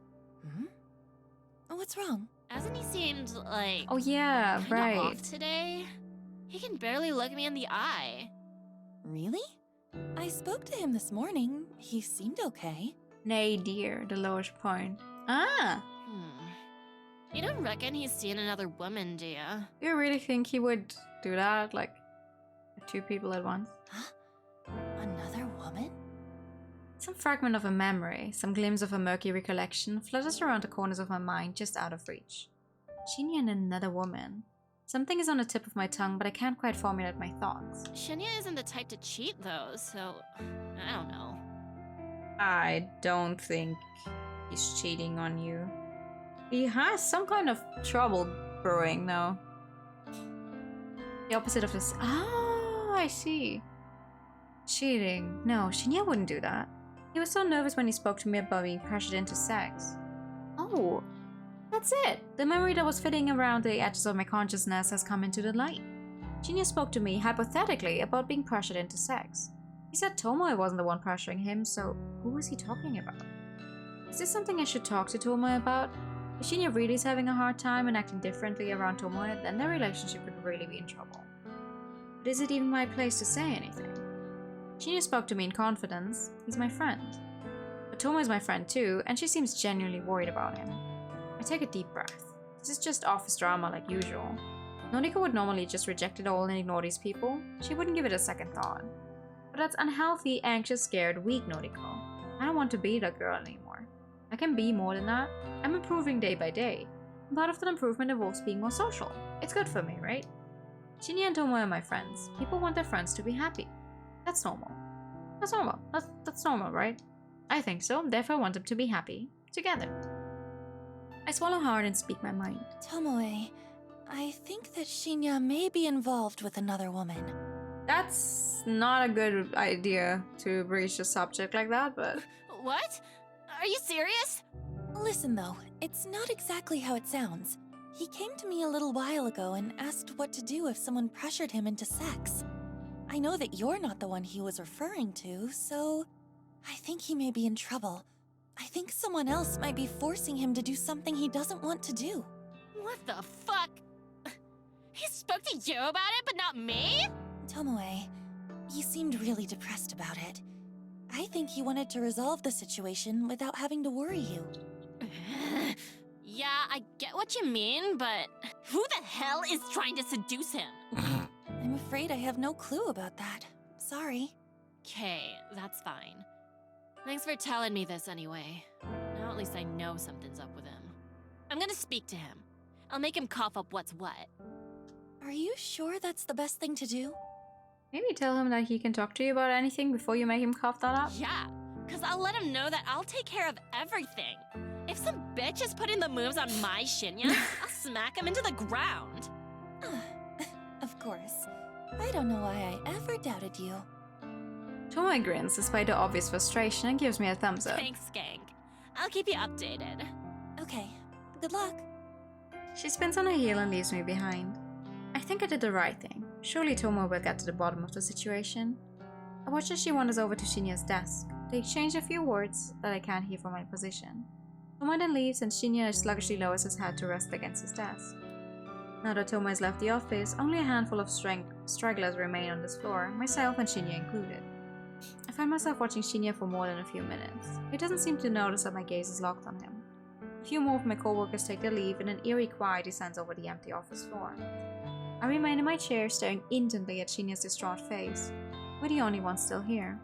What's wrong? Hasn't he seemed, like... Oh, yeah, kinda right. off today? He can barely look me in the eye. Really? I spoke to him this morning. He seemed okay. Nay, dear, the lowest point. Ah! You don't reckon he's seen another woman, do ya? You really think he would do that? Like, 2 people at once? Huh? Another woman? Some fragment of a memory, some glimpse of a murky recollection flutters around the corners of my mind just out of reach. Shinya and another woman. Something is on the tip of my tongue, but I can't quite formulate my thoughts. Shinya isn't the type to cheat, though, so... I don't know. I don't think he's cheating on you. He has some kind of trouble brewing, though. The opposite of this. Oh, I see. Cheating. No, Shinya wouldn't do that. He was so nervous when he spoke to me about being pressured into sex. Oh, that's it. The memory that was fitting around the edges of my consciousness has come into the light. Shinya spoke to me, hypothetically, about being pressured into sex. He said Tomoe wasn't the one pressuring him, so who was he talking about? Is this something I should talk to Tomoe about? If Shinya really is having a hard time and acting differently around Tomoe, then their relationship could really be in trouble. But is it even my place to say anything? Shinya spoke to me in confidence. He's my friend. But Tomoe is my friend too, and she seems genuinely worried about him. I take a deep breath. This is just office drama like usual. Noriko would normally just reject it all and ignore these people. She wouldn't give it a second thought. But that's unhealthy, anxious, scared, weak Noriko. I don't want to be that girl anymore. I can be more than that. I'm improving day by day. And part of that improvement involves being more social. It's good for me, right? Shinya and Tomoe are my friends. People want their friends to be happy. That's normal. That's normal. That's normal, right? I think so, therefore I want them to be happy. Together. I swallow hard and speak my mind. Tomoe, I think that Shinya may be involved with another woman. That's not a good idea to breach a subject like that, but... What? Are you serious? Listen though, it's not exactly how it sounds. He came to me a little while ago and asked what to do if someone pressured him into sex. I know that you're not the one he was referring to, so... I think he may be in trouble. I think someone else might be forcing him to do something he doesn't want to do. What the fuck? He spoke to you about it, but not me? Tomoe, you seemed really depressed about it. I think he wanted to resolve the situation without having to worry you. Yeah, I get what you mean, but who the hell is trying to seduce him? I'm afraid I have no clue about that. Sorry. Okay, that's fine. Thanks for telling me this anyway. Now at least I know something's up with him. I'm gonna speak to him. I'll make him cough up what's what. Are you sure that's the best thing to do? Maybe tell him that he can talk to you about anything before you make him cough that up. Yeah, cause I'll let him know that I'll take care of everything. If some bitch is putting the moves on my Shinya, I'll smack him into the ground. Of course. I don't know why I ever doubted you. Tomoe grins despite the obvious frustration and gives me a thumbs up. Thanks, gang. I'll keep you updated. Okay, good luck. She spins on her heel and leaves me behind. I think I did the right thing. Surely Tomoe will get to the bottom of the situation. I watch as she wanders over to Shinya's desk. They exchange a few words that I can't hear from my position. Tomoe then leaves and Shinya sluggishly lowers his head to rest against his desk. Now that Tomoe has left the office, only a handful of stragglers remain on this floor, myself and Shinya included. I find myself watching Shinya for more than a few minutes. He doesn't seem to notice that my gaze is locked on him. A few more of my coworkers take their leave and an eerie quiet descends over the empty office floor. I remain in my chair staring intently at Shinya's distraught face. We're the only ones still here.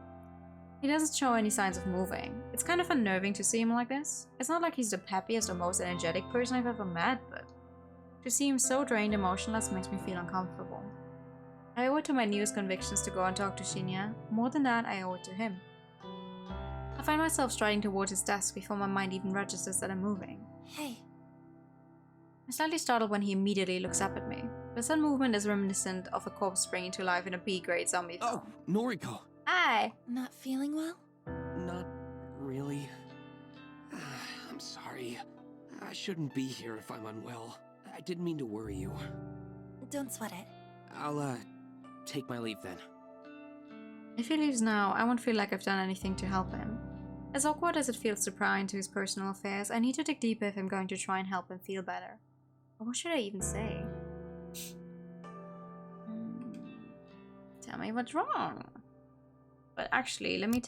He doesn't show any signs of moving. It's kind of unnerving to see him like this. It's not like he's the peppiest or most energetic person I've ever met, but to see him so drained and emotionless makes me feel uncomfortable. I owe it to my newest convictions to go and talk to Shinya. More than that, I owe it to him. I find myself striding towards his desk before my mind even registers that I'm moving. Hey. I'm slightly startled when he immediately looks up at me. The sudden movement is reminiscent of a corpse springing to life in a B-grade zombie film. Oh, Noriko. Hi! Not feeling well? Not really. I'm sorry. I shouldn't be here if I'm unwell. I didn't mean to worry you. Don't sweat it. I'll, take my leave then. If he leaves now, I won't feel like I've done anything to help him. As awkward as it feels to pry into his personal affairs, I need to dig deeper if I'm going to try and help him feel better. But what should I even say? Tell me what's wrong. But actually, let me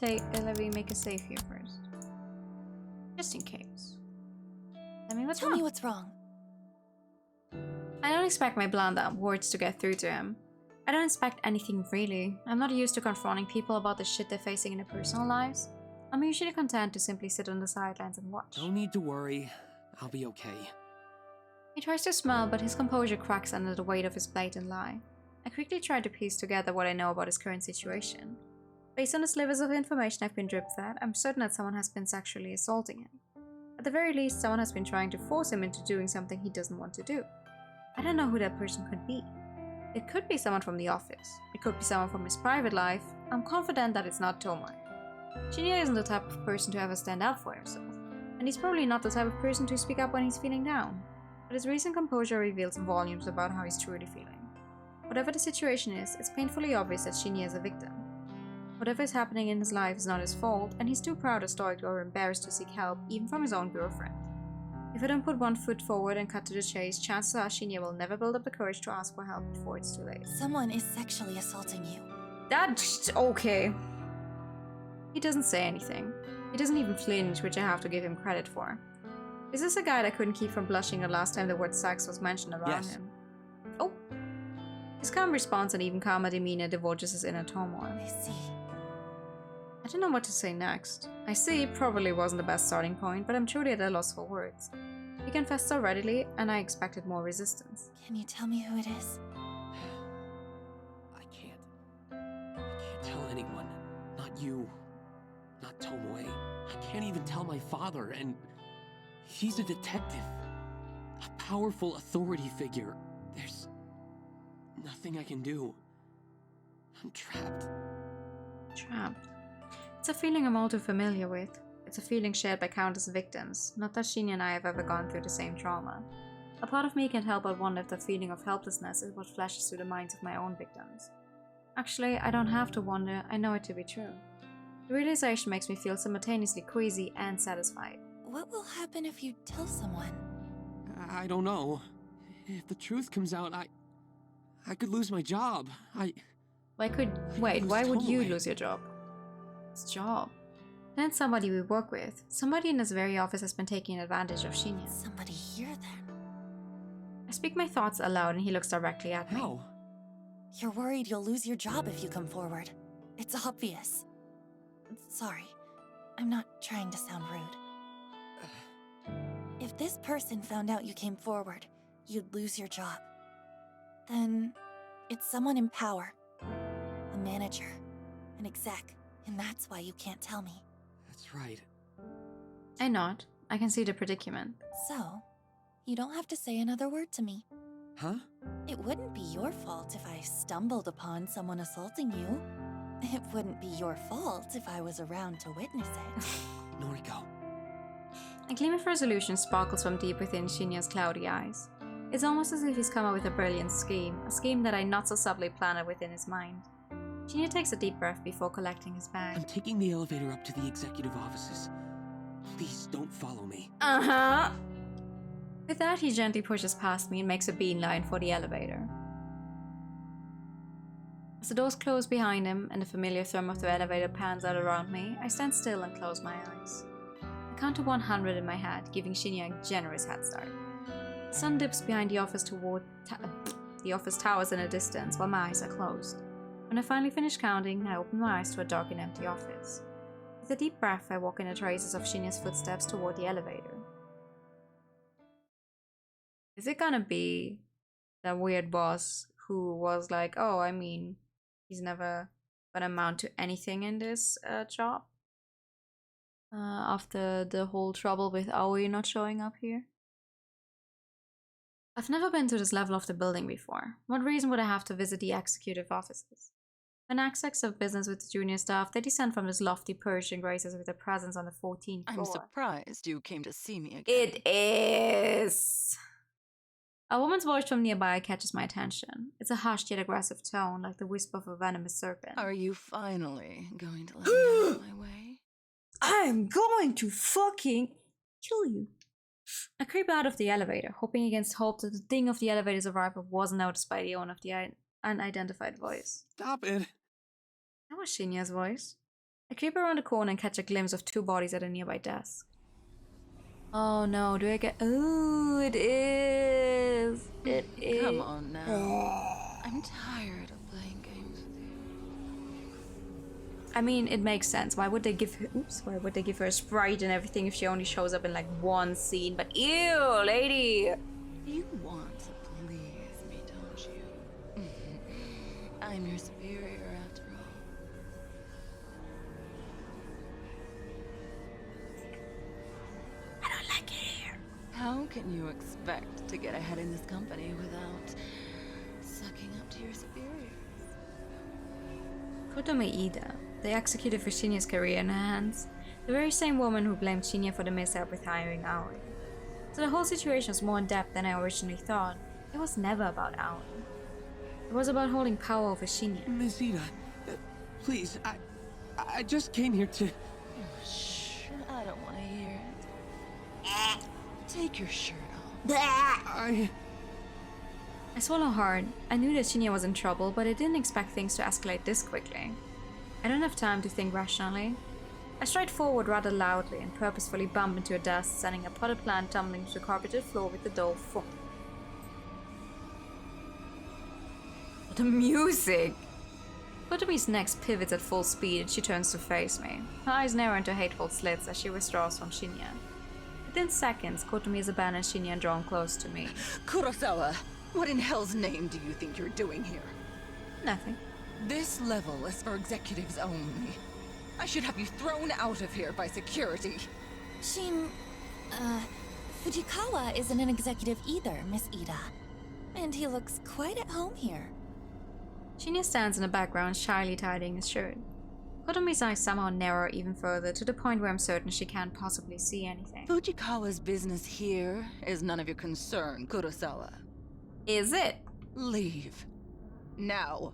make a save here first. Just in case. Tell me what's wrong. I don't expect my bland words to get through to him. I don't expect anything really. I'm not used to confronting people about the shit they're facing in their personal lives. I'm usually content to simply sit on the sidelines and watch. Don't need to worry. I'll be okay. He tries to smile, but his composure cracks under the weight of his blatant lie. I quickly try to piece together what I know about his current situation. Based on the slivers of information I've been drip-fed, I'm certain that someone has been sexually assaulting him. At the very least, someone has been trying to force him into doing something he doesn't want to do. I don't know who that person could be. It could be someone from the office. It could be someone from his private life. I'm confident that it's not Tomoe. Shinya isn't the type of person to ever stand up for himself, and he's probably not the type of person to speak up when he's feeling down. But his recent composure reveals volumes about how he's truly feeling. Whatever the situation is, it's painfully obvious that Shinya is a victim. Whatever is happening in his life is not his fault, and he's too proud or stoic or embarrassed to seek help, even from his own girlfriend. If I don't put one foot forward and cut to the chase, chances are Shinya will never build up the courage to ask for help before it's too late. Someone is sexually assaulting you. That's okay. He doesn't say anything. He doesn't even flinch, which I have to give him credit for. Is this a guy that couldn't keep from blushing the last time the word sex was mentioned around him? Oh. His calm response and even calmer demeanor divulges his inner turmoil. I see. I don't know what to say next. I see probably wasn't the best starting point, but I'm truly at a loss for words. He confessed so readily, and I expected more resistance. Can you tell me who it is? I can't tell anyone. Not you. Not Tomoe. I can't even tell my father, and he's a detective. A powerful authority figure. There's nothing I can do. I'm trapped. Trapped. It's a feeling I'm all too familiar with. It's a feeling shared by countless victims, not that Shinya and I have ever gone through the same trauma. A part of me can't help but wonder if the feeling of helplessness is what flashes through the minds of my own victims. Actually, I don't have to wonder, I know it to be true. The realization makes me feel simultaneously queasy and satisfied. What will happen if you tell someone? I don't know. If the truth comes out, I could lose my job. Wait, lose why would you Tomoe. lose your job? His job? Then somebody we work with. Somebody in this very office has been taking advantage of Shinya. Somebody here then. I speak my thoughts aloud and he looks directly at me. How? You're worried you'll lose your job if you come forward. It's obvious. Sorry, I'm not trying to sound rude. If this person found out you came forward, you'd lose your job. Then it's someone in power. A manager, an exec, and that's why you can't tell me. That's right. I nod. I can see the predicament. So, you don't have to say another word to me. Huh? It wouldn't be your fault if I stumbled upon someone assaulting you. It wouldn't be your fault if I was around to witness it. Noriko. A gleam of resolution sparkles from deep within Shinya's cloudy eyes. It's almost as if he's come up with a brilliant scheme, a scheme that I not so subtly planted within his mind. Shinya takes a deep breath before collecting his bag. I'm taking the elevator up to the executive offices. Please don't follow me. Uh-huh! With that, he gently pushes past me and makes a beeline for the elevator. As the doors close behind him and the familiar thrum of the elevator pans out around me, I stand still and close my eyes. I count to 100 in my head, giving Shinya a generous head start. The sun dips behind the office the office towers in the distance while my eyes are closed. When I finally finish counting, I open my eyes to a dark and empty office. With a deep breath, I walk in the traces of Shinya's footsteps toward the elevator. Is it gonna be that weird boss who was like, oh, I mean, he's never gonna amount to anything in this job? After the whole trouble with Aoi not showing up here? I've never been to this level of the building before. What reason would I have to visit the executive offices? When execs have business with the junior staff, they descend from this lofty perch and grace us with their presence on the 14th floor. I'm surprised you came to see me again. It is. A woman's voice from nearby catches my attention. It's a hushed yet aggressive tone, like the whisper of a venomous serpent. Are you finally going to let me out of my way? I'm going to fucking kill you. I creep out of the elevator, hoping against hope that the ding of the elevator's arrival wasn't noticed by the owner of the unidentified voice. Stop it. That was Shinya's voice. I creep around the corner and catch a glimpse of two bodies at a nearby desk. Oh no, do I get... Oh, it is. It is. Come on now. I'm tired of playing games with you. I mean, it makes sense. Why would they give her... Oops, why would they give her a sprite and everything if she only shows up in like one scene? But ew, lady! You want to please me, don't you? I'm your superior after all. I don't like it here. How can you expect to get ahead in this company without sucking up to your superiors? Kotome Ida, the executive for Shinya's career in her hands, the very same woman who blamed Shinya for the mishap with hiring Aoi. So the whole situation was more in depth than I originally thought. It was never about Aoi. It was about holding power over Shinya. Miss Ida, please, I just came here to... Shh, I don't want to hear it. Take your shirt off. I swallow hard. I knew that Shinya was in trouble, but I didn't expect things to escalate this quickly. I don't have time to think rationally. I stride forward rather loudly and purposefully bump into a desk, sending a potted plant tumbling to the carpeted floor with the door full. The music! Kotomi's next pivots at full speed and she turns to face me. Her eyes narrow into hateful slits as she withdraws from Shinya. Within seconds, Kotomi has abandoned Shinya and drawn close to me. Kurosawa, what in hell's name do you think you're doing here? Nothing. This level is for executives only. I should have you thrown out of here by security. Fujikawa isn't an executive either, Miss Ida. And he looks quite at home here. Shinya stands in the background, shyly tidying his shirt. Kotomi's eyes somehow narrow even further, to the point where I'm certain she can't possibly see anything. Fujikawa's business here is none of your concern, Kurosawa. Is it? Leave. Now,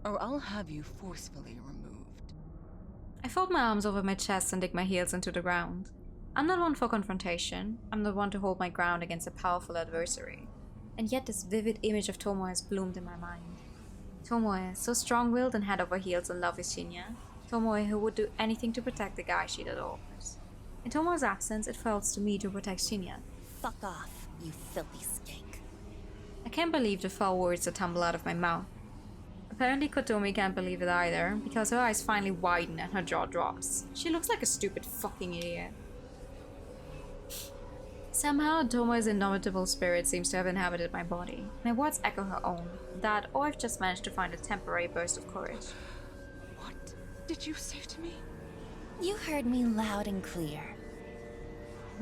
or I'll have you forcefully removed. I fold my arms over my chest and dig my heels into the ground. I'm not one for confrontation. I'm not one to hold my ground against a powerful adversary. And yet this vivid image of Tomoe has bloomed in my mind. Tomoe, so strong-willed and head over heels in love with Shinya. Tomoe, who would do anything to protect the guy she adores. In Tomoe's absence, it falls to me to protect Shinya. Fuck off, you filthy skank. I can't believe the foul words that tumble out of my mouth. Apparently Kotomi can't believe it either, because her eyes finally widen and her jaw drops. She looks like a stupid fucking idiot. Somehow, Tomoe's indomitable spirit seems to have inhabited my body. My words echo her own. That, or I've just managed to find a temporary burst of courage. What did you say to me? You heard me loud and clear.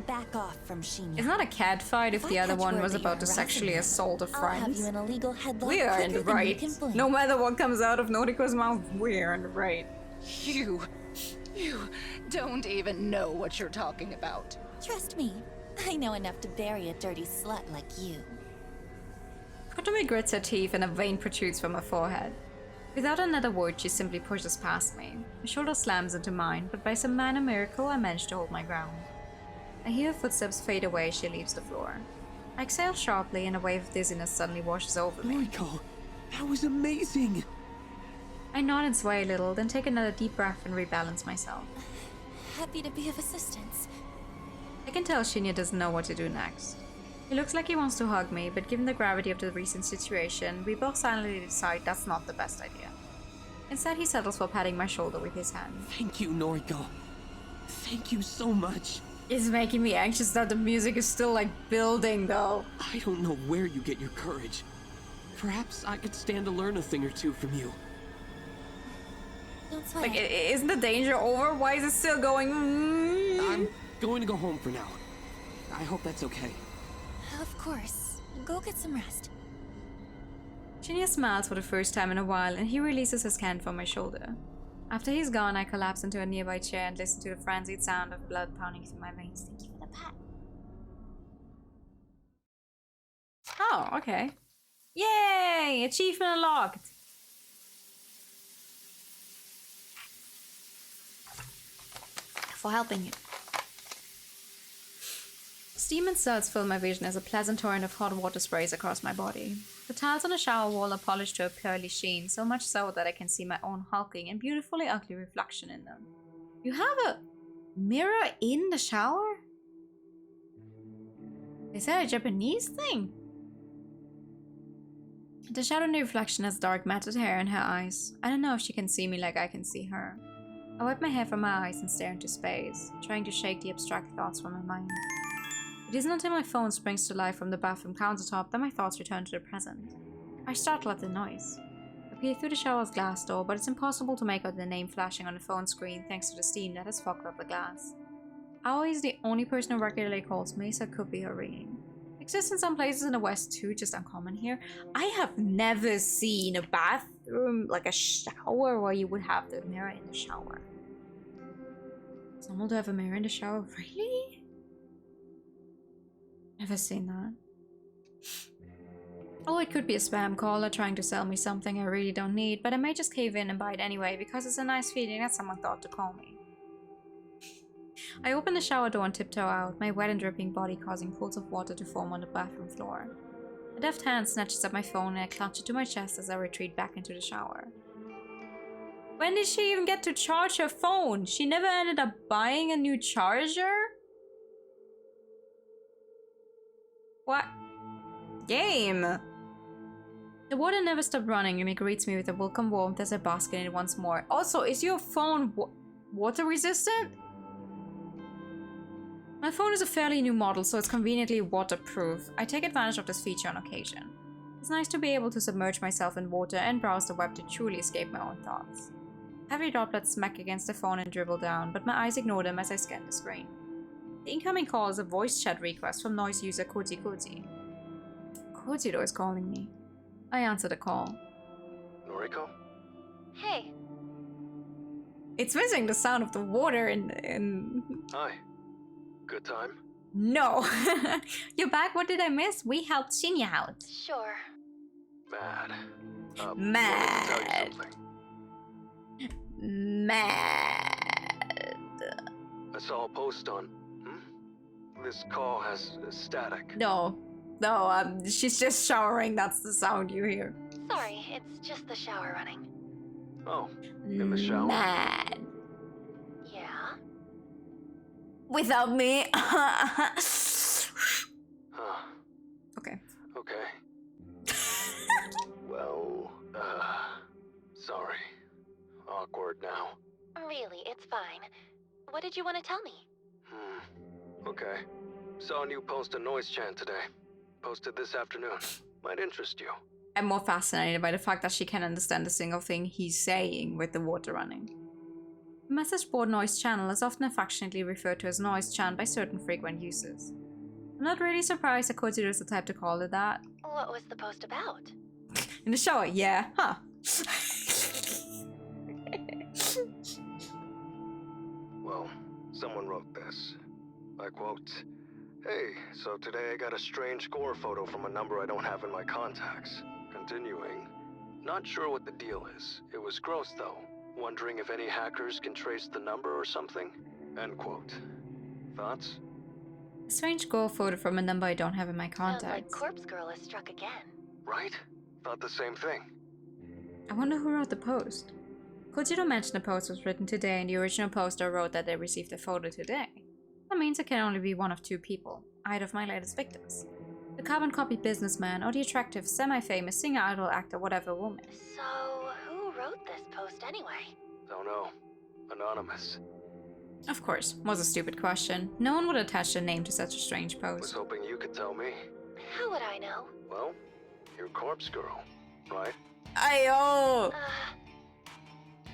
Back off from Shinya. It's not a cat fight if the other catch one word was that about you're to sexually harassing assault a I'll have friend. you in a legal headlock We are in the quicker than you right. can blink. No matter what comes out of Noriko's mouth, we're in the right. You don't even know what you're talking about. Trust me, I know enough to bury a dirty slut like you. Kotomi grits her teeth and a vein protrudes from her forehead. Without another word, she simply pushes past me. My shoulder slams into mine, but by some minor miracle, I manage to hold my ground. I hear her footsteps fade away as she leaves the floor. I exhale sharply and a wave of dizziness suddenly washes over me. Noriko, that was amazing! I nod and sway a little, then take another deep breath and rebalance myself. Happy to be of assistance. I can tell Shinya doesn't know what to do next. He looks like he wants to hug me, but given the gravity of the recent situation, we both silently decide that's not the best idea. Instead, he settles for patting my shoulder with his hand. Thank you, Noriko. Thank you so much. It's making me anxious that the music is still like building though. I don't know where you get your courage. Perhaps I could stand to learn a thing or two from you. Don't sweat. Like, isn't the danger over? Why is it still going? I'm going to go home for now. I hope that's okay. Of course. Go get some rest. Shinya smiles for the first time in a while and he releases his hand from my shoulder. After he's gone, I collapse into a nearby chair and listen to the frenzied sound of blood pounding through my veins. Thank you for the pat. Oh, okay. Yay! Achievement unlocked! For helping you. Steam and suds fill my vision as a pleasant torrent of hot water sprays across my body. The tiles on the shower wall are polished to a pearly sheen, so much so that I can see my own hulking and beautifully ugly reflection in them. You have a mirror in the shower? Is that a Japanese thing? The shadow in the reflection has dark matted hair and her eyes. I don't know if she can see me like I can see her. I wipe my hair from my eyes and stare into space, trying to shake the abstract thoughts from my mind. It isn't until my phone springs to life from the bathroom countertop that my thoughts return to the present. I startle at the noise. I peer through the shower's glass door, but it's impossible to make out the name flashing on the phone screen thanks to the steam that has fogged up the glass. Aoi is the only person who regularly calls me, so it could be her ringing. Exists in some places in the West too, just uncommon here. I have never seen a bathroom, like a shower, where you would have the mirror in the shower. Someone to have a mirror in the shower? Really? Never seen that. Oh, it could be a spam caller trying to sell me something I really don't need, but I may just cave in and buy it anyway because it's a nice feeling that someone thought to call me. I open the shower door and tiptoe out, my wet and dripping body causing pools of water to form on the bathroom floor. A deft hand snatches up my phone and I clutch it to my chest as I retreat back into the shower. When did she even get to charge her phone? She never ended up buying a new charger? What? Game! The water never stopped running and it greets me with a welcome warmth as I bask in it once more. Also, is your phone water resistant? My phone is a fairly new model, so it's conveniently waterproof. I take advantage of this feature on occasion. It's nice to be able to submerge myself in water and browse the web to truly escape my own thoughts. Heavy droplets smack against the phone and dribble down, but my eyes ignore them as I scan the screen. The incoming call is a voice chat request from noise user Koji Koji. Kojiro is calling me. I answer the call. Noriko? Hey. It's missing the sound of the water in... Hi. Good time? No! You're back? What did I miss? We helped Shinya out. Sure. Mad. Mad. Let me tell you something. Mad. I saw a post on... This call has static. No. No, she's just showering. That's the sound you hear. Sorry, it's just the shower running. Oh, in the shower? Mad. Yeah? Without me. Huh. Okay. Okay. Well, sorry. Awkward now. Really, it's fine. What did you want to tell me? Okay. Saw a new post on Noise Chan today. Posted this afternoon. Might interest you. I'm more fascinated by the fact that she can understand a single thing he's saying with the water running. The message board Noise Channel is often affectionately referred to as Noise Chan by certain frequent users. I'm not really surprised that Kojiro is the type to call it that. What was the post about? In the shower, yeah, huh. Well, someone wrote this. I quote, "Hey, so today I got a strange gore photo from a number I don't have in my contacts." Continuing, "Not sure what the deal is. It was gross though. Wondering if any hackers can trace the number or something." End quote. Thoughts? A strange gore photo from a number I don't have in my Sounds like contacts. Corpse Girl is struck again. Right? Thought the same thing. I wonder who wrote the post. Kojiro mentioned the post was written today, and the original poster wrote that they received the photo today. That means it can only be one of two people, either of my latest victims. The carbon copy businessman or the attractive, semi-famous singer, idol, actor, whatever woman. So, who wrote this post anyway? Don't know. Anonymous. Of course, was a stupid question. No one would attach their name to such a strange Was post. hoping you could tell me. How would I know? Well, you're Corpse Girl, right? Ayo! Uh,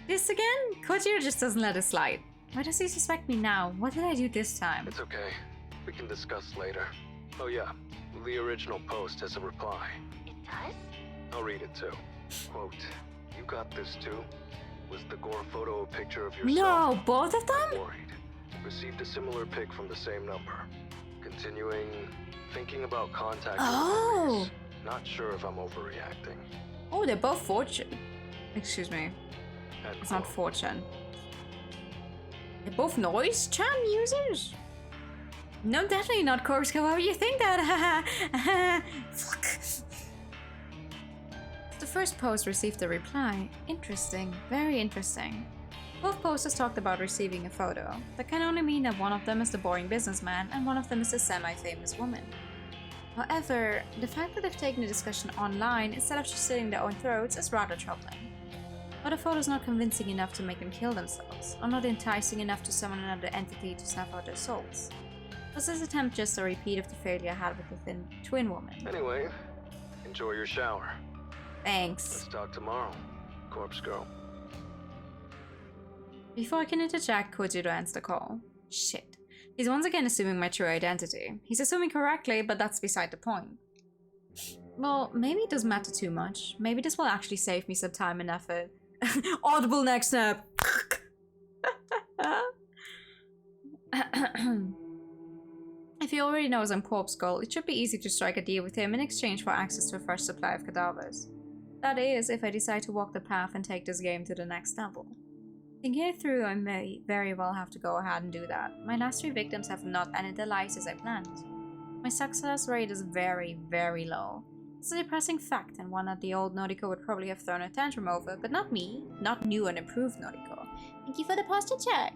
This again? Kojiro just doesn't let it slide. Why does he suspect me now? What did I do this time? It's okay. We can discuss later. Oh yeah, the original post has a reply. it does? I'll read it too. Quote, "You got this too? Was the gore photo a picture of yourself?" No, both of them? Worried. Received a similar pic from the same number. Continuing, thinking about contacting Oh. memories. Not sure if I'm overreacting. Oh, they're both Fortune. Excuse me. End It's not quote. Fortune. They're both Noise Chan users? No, definitely not Corpse Girl. Why would you think that? Fuck. The first post received a reply. Interesting. Very interesting. Both posters talked about receiving a photo. That can only mean that one of them is the boring businessman and one of them is a semi-famous woman. However, the fact that they've taken the discussion online instead of just sitting their own throats is rather troubling. But the photo's not convincing enough to make them kill themselves, or not enticing enough to summon another entity to snuff out their souls. Was this attempt just a repeat of the failure I had with the twin woman? Anyway, enjoy your shower. Thanks. Let's talk tomorrow, Corpse Girl. Before I can interject, Kojiro ends the call. Shit. He's once again assuming my true identity. He's assuming correctly, but that's beside the point. Well, maybe it doesn't matter too much. Maybe this will actually save me some time and effort. Audible next snap! If he already knows I'm Corpse Girl, it should be easy to strike a deal with him in exchange for access to a fresh supply of cadavers. That is, if I decide to walk the path and take this game to the next level. Thinking it through, I may very well have to go ahead and do that. My last 3 victims have not ended their lives as I planned. My success rate is very, very low. It's a depressing fact, and one that the old Noriko would probably have thrown a tantrum over, but not me. Not new and improved Noriko. Thank you for the posture check!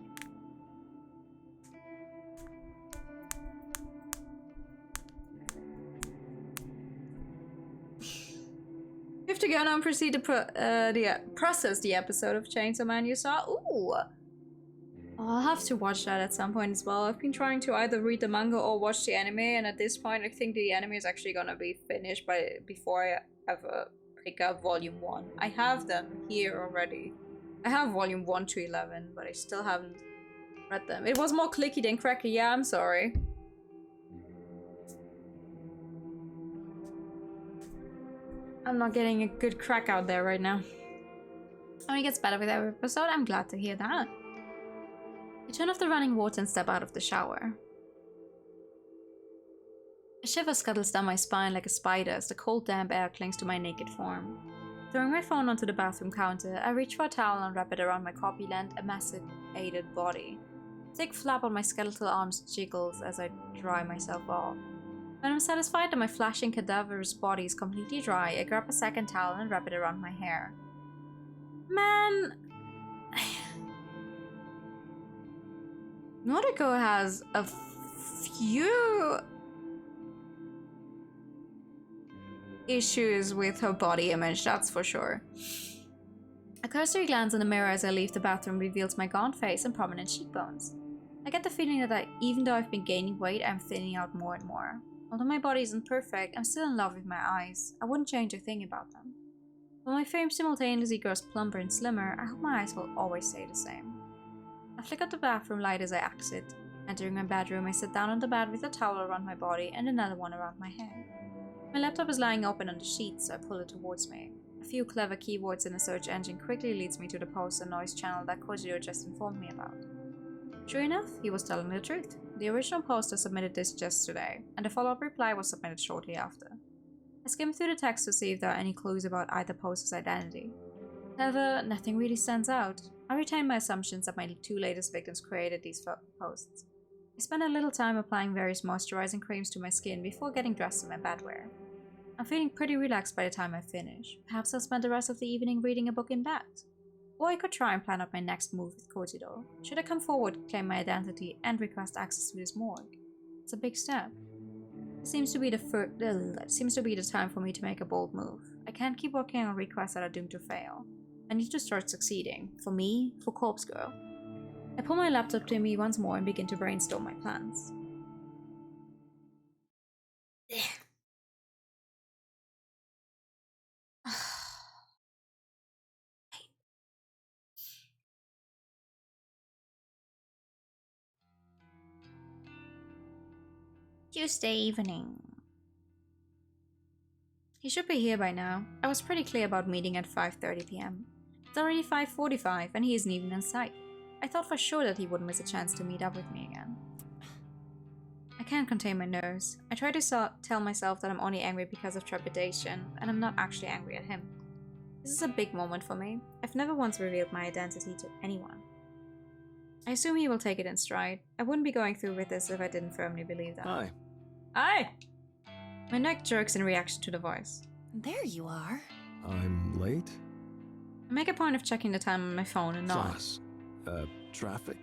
We have to go now and proceed to process the episode of Chainsaw Man you saw. Ooh! I'll have to watch that at some point as well. I've been trying to either read the manga or watch the anime, and at this point I think the anime is actually gonna be finished before I ever pick up volume 1. I have them here already. I have volume 1 to 11, but I still haven't read them. It was more clicky than cracky, yeah, I'm sorry. I'm not getting a good crack out there right now. Only gets better with every episode, I'm glad to hear that. I turn off the running water and step out of the shower. A shiver scuttles down my spine like a spider as the cold damp air clings to my naked form. Throwing my phone onto the bathroom counter, I reach for a towel and wrap it around my corpulent, emaciated body. A thick flap on my skeletal arms jiggles as I dry myself off. When I'm satisfied that my flashing cadaverous body is completely dry, I grab a second towel and wrap it around my hair. Man... Noriko has a few issues with her body image, that's for sure. A cursory glance in the mirror as I leave the bathroom reveals my gaunt face and prominent cheekbones. I get the feeling that even though I've been gaining weight, I'm thinning out more and more. Although my body isn't perfect, I'm still in love with my eyes. I wouldn't change a thing about them. While my frame simultaneously grows plumper and slimmer, I hope my eyes will always stay the same. I flick out the bathroom light as I exit. Entering my bedroom, I sit down on the bed with a towel around my body and another one around my head. My laptop is lying open on the sheets, so I pull it towards me. A few clever keywords in the search engine quickly leads me to the post and noise channel that Kojiro just informed me about. Sure enough, he was telling the truth. The original poster submitted this just today, and the follow-up reply was submitted shortly after. I skimmed through the text to see if there are any clues about either poster's identity. However, nothing really stands out. I retain my assumptions that my two latest victims created these posts. I spend a little time applying various moisturizing creams to my skin before getting dressed in my bedwear. I'm feeling pretty relaxed by the time I finish. Perhaps I'll spend the rest of the evening reading a book in bed. Or I could try and plan out my next move with Kojiro. Should I come forward, claim my identity, and request access to this morgue? It's a big step. It seems to be the time for me to make a bold move. I can't keep working on requests that are doomed to fail. I need to start succeeding. For me, for Corpse Girl. I pull my laptop to me once more and begin to brainstorm my plans. Tuesday evening. He should be here by now. I was pretty clear about meeting at 5:30 p.m. It's already 5:45 and he isn't even in sight. I thought for sure that he wouldn't miss a chance to meet up with me again. I can't contain my nerves. I try to tell myself that I'm only angry because of trepidation, and I'm not actually angry at him. This is a big moment for me. I've never once revealed my identity to anyone. I assume he will take it in stride. I wouldn't be going through with this if I didn't firmly believe that. Hi. Hi! My neck jerks in reaction to the voice. There you are. I'm late? I make a point of checking the time on my phone and nod. Sauce. Traffic?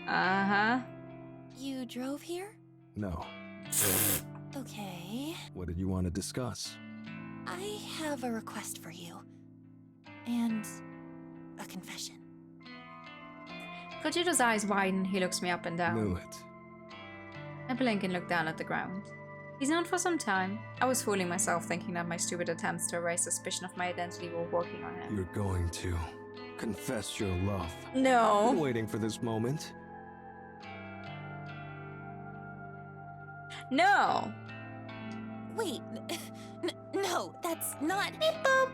Uh-huh. You drove here? No. Okay. What did you want to discuss? I have a request for you. And a confession. Kojiro's eyes widen, he looks me up and down. Knew it. I blink and look down at the ground. He's known for some time. I was fooling myself thinking that my stupid attempts to erase suspicion of my identity were working on him. You're going to confess your love. No. I've been waiting for this moment. No. Wait, no, that's not... Beep boop.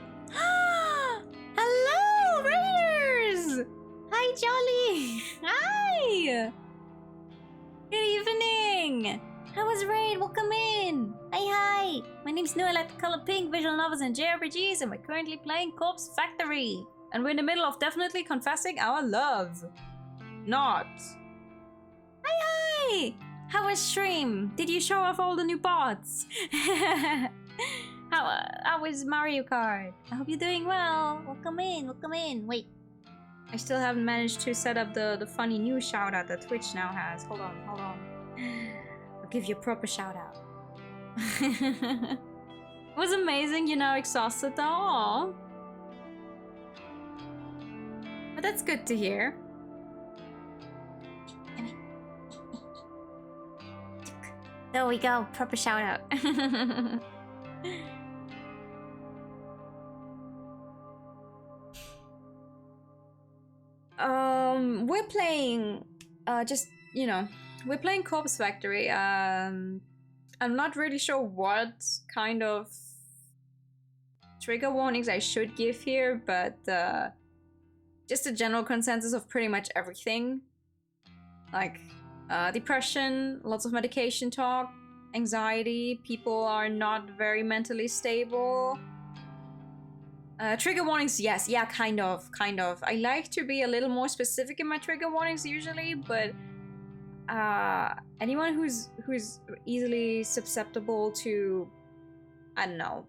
Hello, Raiders! Hi, Jolly! Hi! Good evening! How was Raid? Welcome in! Hi! My name's Noah, I like the color pink, visual novels, and JRPGs, and we're currently playing Corpse Factory. And we're in the middle of definitely confessing our love. Not. Hi! How was stream? Did you show off all the new bots? How was Mario Kart? I hope you're doing well. Welcome in. Wait. I still haven't managed to set up the funny new shout out that Twitch now has. Hold on. I'll give you a proper shout out. It was amazing, you're now exhausted though. Aww. But that's good to hear. There we go, proper shout out. We're playing, we're playing Corpse Factory. I'm not really sure what kind of trigger warnings I should give here, but just a general consensus of pretty much everything. Like, depression, lots of medication talk, anxiety, people are not very mentally stable. Trigger warnings, yes, yeah, kind of. I like to be a little more specific in my trigger warnings usually, but anyone who's easily susceptible to, I don't know,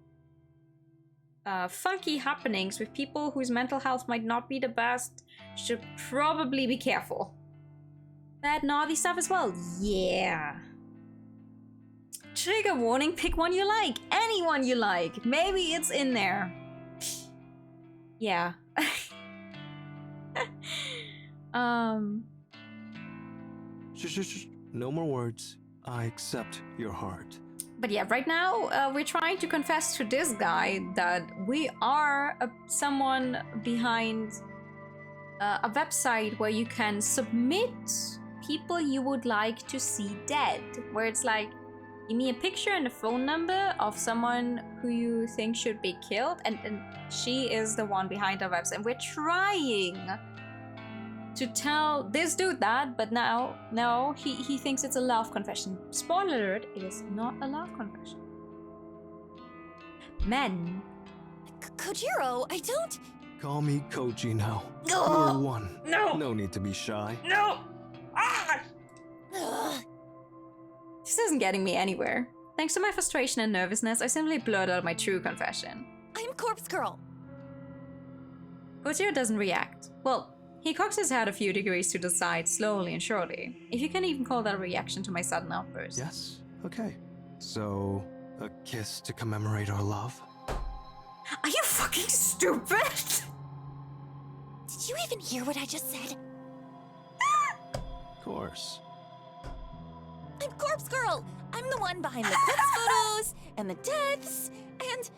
funky happenings with people whose mental health might not be the best should probably be careful. That naughty stuff as well. Yeah. Trigger warning, pick one you like. Anyone you like. Maybe it's in there. Yeah. Shh. No more words. I accept your heart. But yeah, right now we're trying to confess to this guy that we are someone behind a website where you can submit people you would like to see dead. Where it's like, give me a picture and a phone number of someone who you think should be killed, and she is the one behind our website. We're trying to tell this dude that, but now, no, he thinks it's a love confession. Spoiler alert, it is not a love confession. Men. Kojiro, I don't... Call me Koji now. Oh, You're one. no. No need to be shy. No! Ah! This isn't getting me anywhere. Thanks to my frustration and nervousness, I simply blurted out my true confession. I'm Corpse Girl. Kojiro doesn't react. Well, he cocks his head a few degrees to the side, slowly and surely. If you can even call that a reaction to my sudden outburst. Yes? Okay. So, a kiss to commemorate our love? Are you fucking stupid? Did you even hear what I just said? Of course. I'm Corpse Girl! I'm the one behind the corpse photos, and the deaths, and...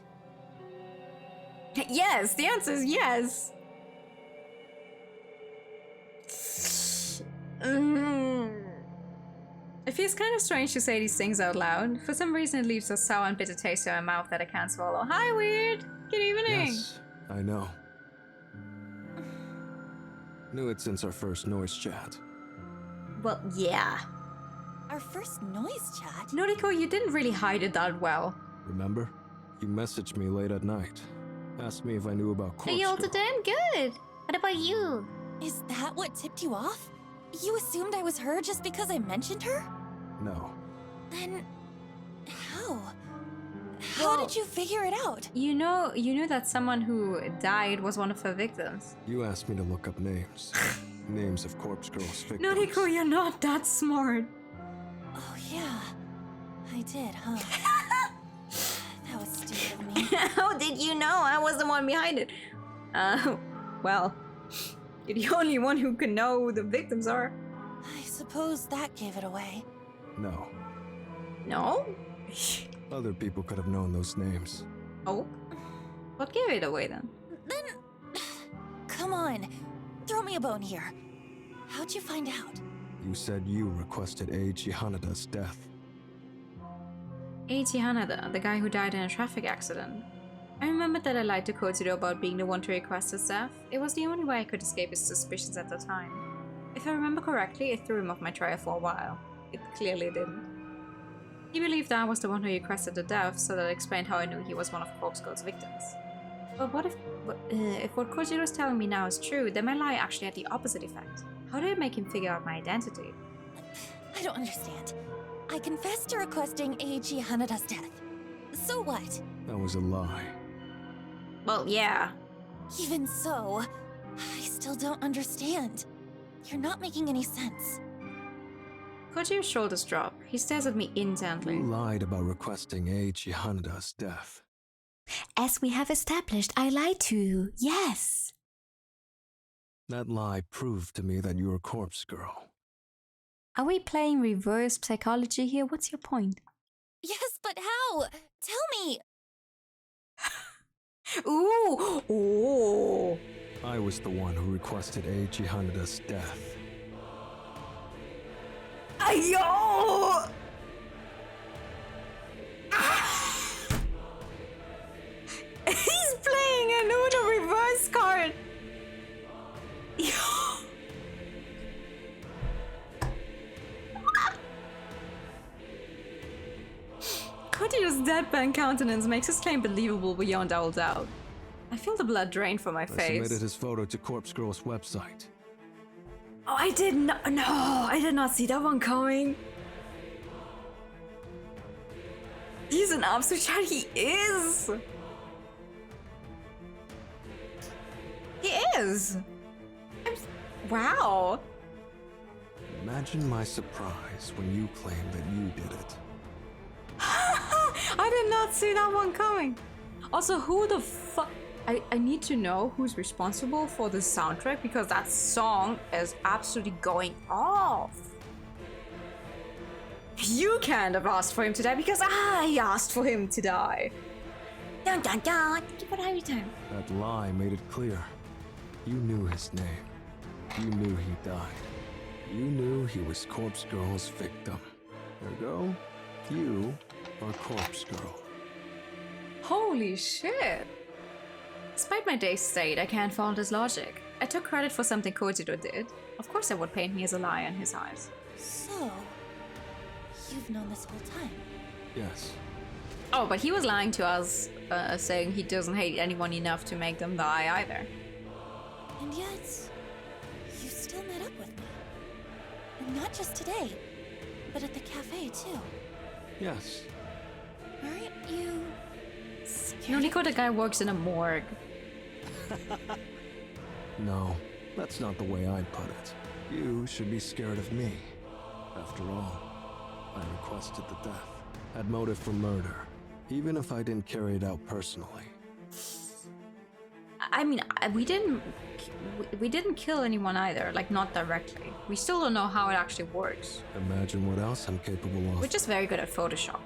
Yes, the answer is yes. It feels kind of strange to say these things out loud. For some reason it leaves a sour and bitter taste in my mouth that I can't swallow. Hi, Weird! Good evening! Yes, I know. Knew it since our first noise chat. Well, yeah. Our first noise chat? Noriko, you didn't really hide it that well. Remember? You messaged me late at night. Asked me if I knew about Corpse Hey, all Girl. damn good! What about you? Is that what tipped you off? You assumed I was her just because I mentioned her? No. Then... how? How did you figure it out? You knew that someone who died was one of her victims. You asked me to look up names. Names of Corpse Girl's victims. Noriko, you're not that smart. Oh, yeah. I did, huh? That was stupid of me. How did you know I was the one behind it? Well, you're the only one who can know who the victims are. I suppose that gave it away. No. No? Other people could have known those names. Oh? What gave it away then? Then... come on. Throw me a bone here. How'd you find out? You said you requested Eiichi Hanada's death. Eiichi Hanada, the guy who died in a traffic accident. I remembered that I lied to Kojiro about being the one to request his death. It was the only way I could escape his suspicions at the time. If I remember correctly, it threw him off my trail for a while. It clearly didn't. He believed I was the one who requested the death, so that explained how I knew he was one of Corpse Girl's victims. But what if what Kojiro's telling me now is true, then my lie actually had the opposite effect. How did it make him figure out my identity? I don't understand. I confessed to requesting Eiichi Hanada's death. So what? That was a lie. Well, yeah. Even so, I still don't understand. You're not making any sense. Kojiro's shoulders drop. He stares at me intently. You lied about requesting Eiichi Hanada's death. As we have established, I lied to you, yes. That lie proved to me that you're a Corpse Girl. Are we playing reverse psychology here? What's your point? Yes, but how? Tell me! Ooh! Ooh! I was the one who requested Eiichi Hanada's death. Ayo! He's playing an Uno reverse card! Yo! Kojiro's deadpan countenance makes his claim believable beyond all doubt. I feel the blood drain from my I face. submitted his photo to Corpse Girl's website. Oh, I did not. No, I did not see that one coming. He's an absolute child. He is. He is. Wow. Imagine my surprise when you claimed that you did it. I did not see that one coming. Also, who the fuck? I need to know who's responsible for the soundtrack because that song is absolutely going off. You can't have asked for him to die because I asked for him to die. Dun dun dun. Give it every time. That lie made it clear. You knew his name. You knew he died. You knew he was Corpse Girl's victim. Ergo, you are Corpse Girl. Holy shit. Despite my dazed state, I can't fault his logic. I took credit for something Kojiro did. Of course I would paint me as a liar in his eyes. So, you've known this whole time? Yes. Oh, but he was lying to us, saying he doesn't hate anyone enough to make them die either. And yet, you still met up with me. And not just today, but at the cafe too. Yes. Aren't you scared? No, Nico, the guy works in a morgue. No, that's not the way I'd put it. You should be scared of me. After all, I requested the death. Had motive for murder, even if I didn't carry it out personally. I mean, we didn't kill anyone either, like not directly. We still don't know how it actually works. Imagine what else I'm capable of. We're just very good at Photoshop.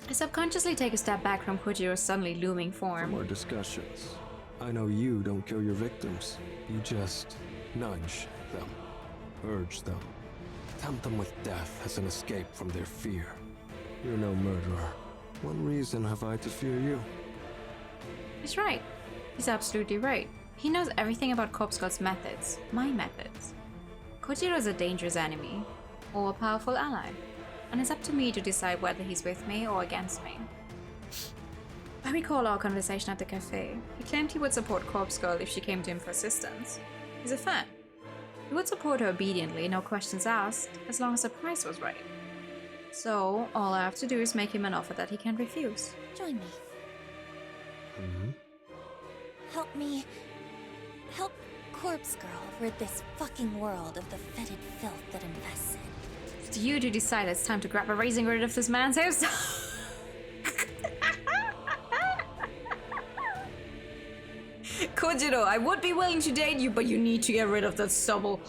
I subconsciously take a step back from Kojiro's suddenly looming For form. more discussions. I know you don't kill your victims. You just nudge them, urge them, tempt them with death as an escape from their fear. You're no murderer. What reason have I to fear you? He's right. He's absolutely right. He knows everything about Corpse God's methods, my methods. Kojiro is a dangerous enemy, or a powerful ally, and it's up to me to decide whether he's with me or against me. I recall our conversation at the cafe. He claimed he would support Corpse Girl if she came to him for assistance. He's a fan. He would support her obediently, no questions asked, as long as the price was right. So, all I have to do is make him an offer that he can't refuse. Join me. Mm-hmm. Help me. Help Corpse Girl rid this fucking world of the fetid filth that infests it. It's you to decide it's time to grab a razor and get rid of this man's house. Kojiro, I would be willing to date you, but you need to get rid of that stubble.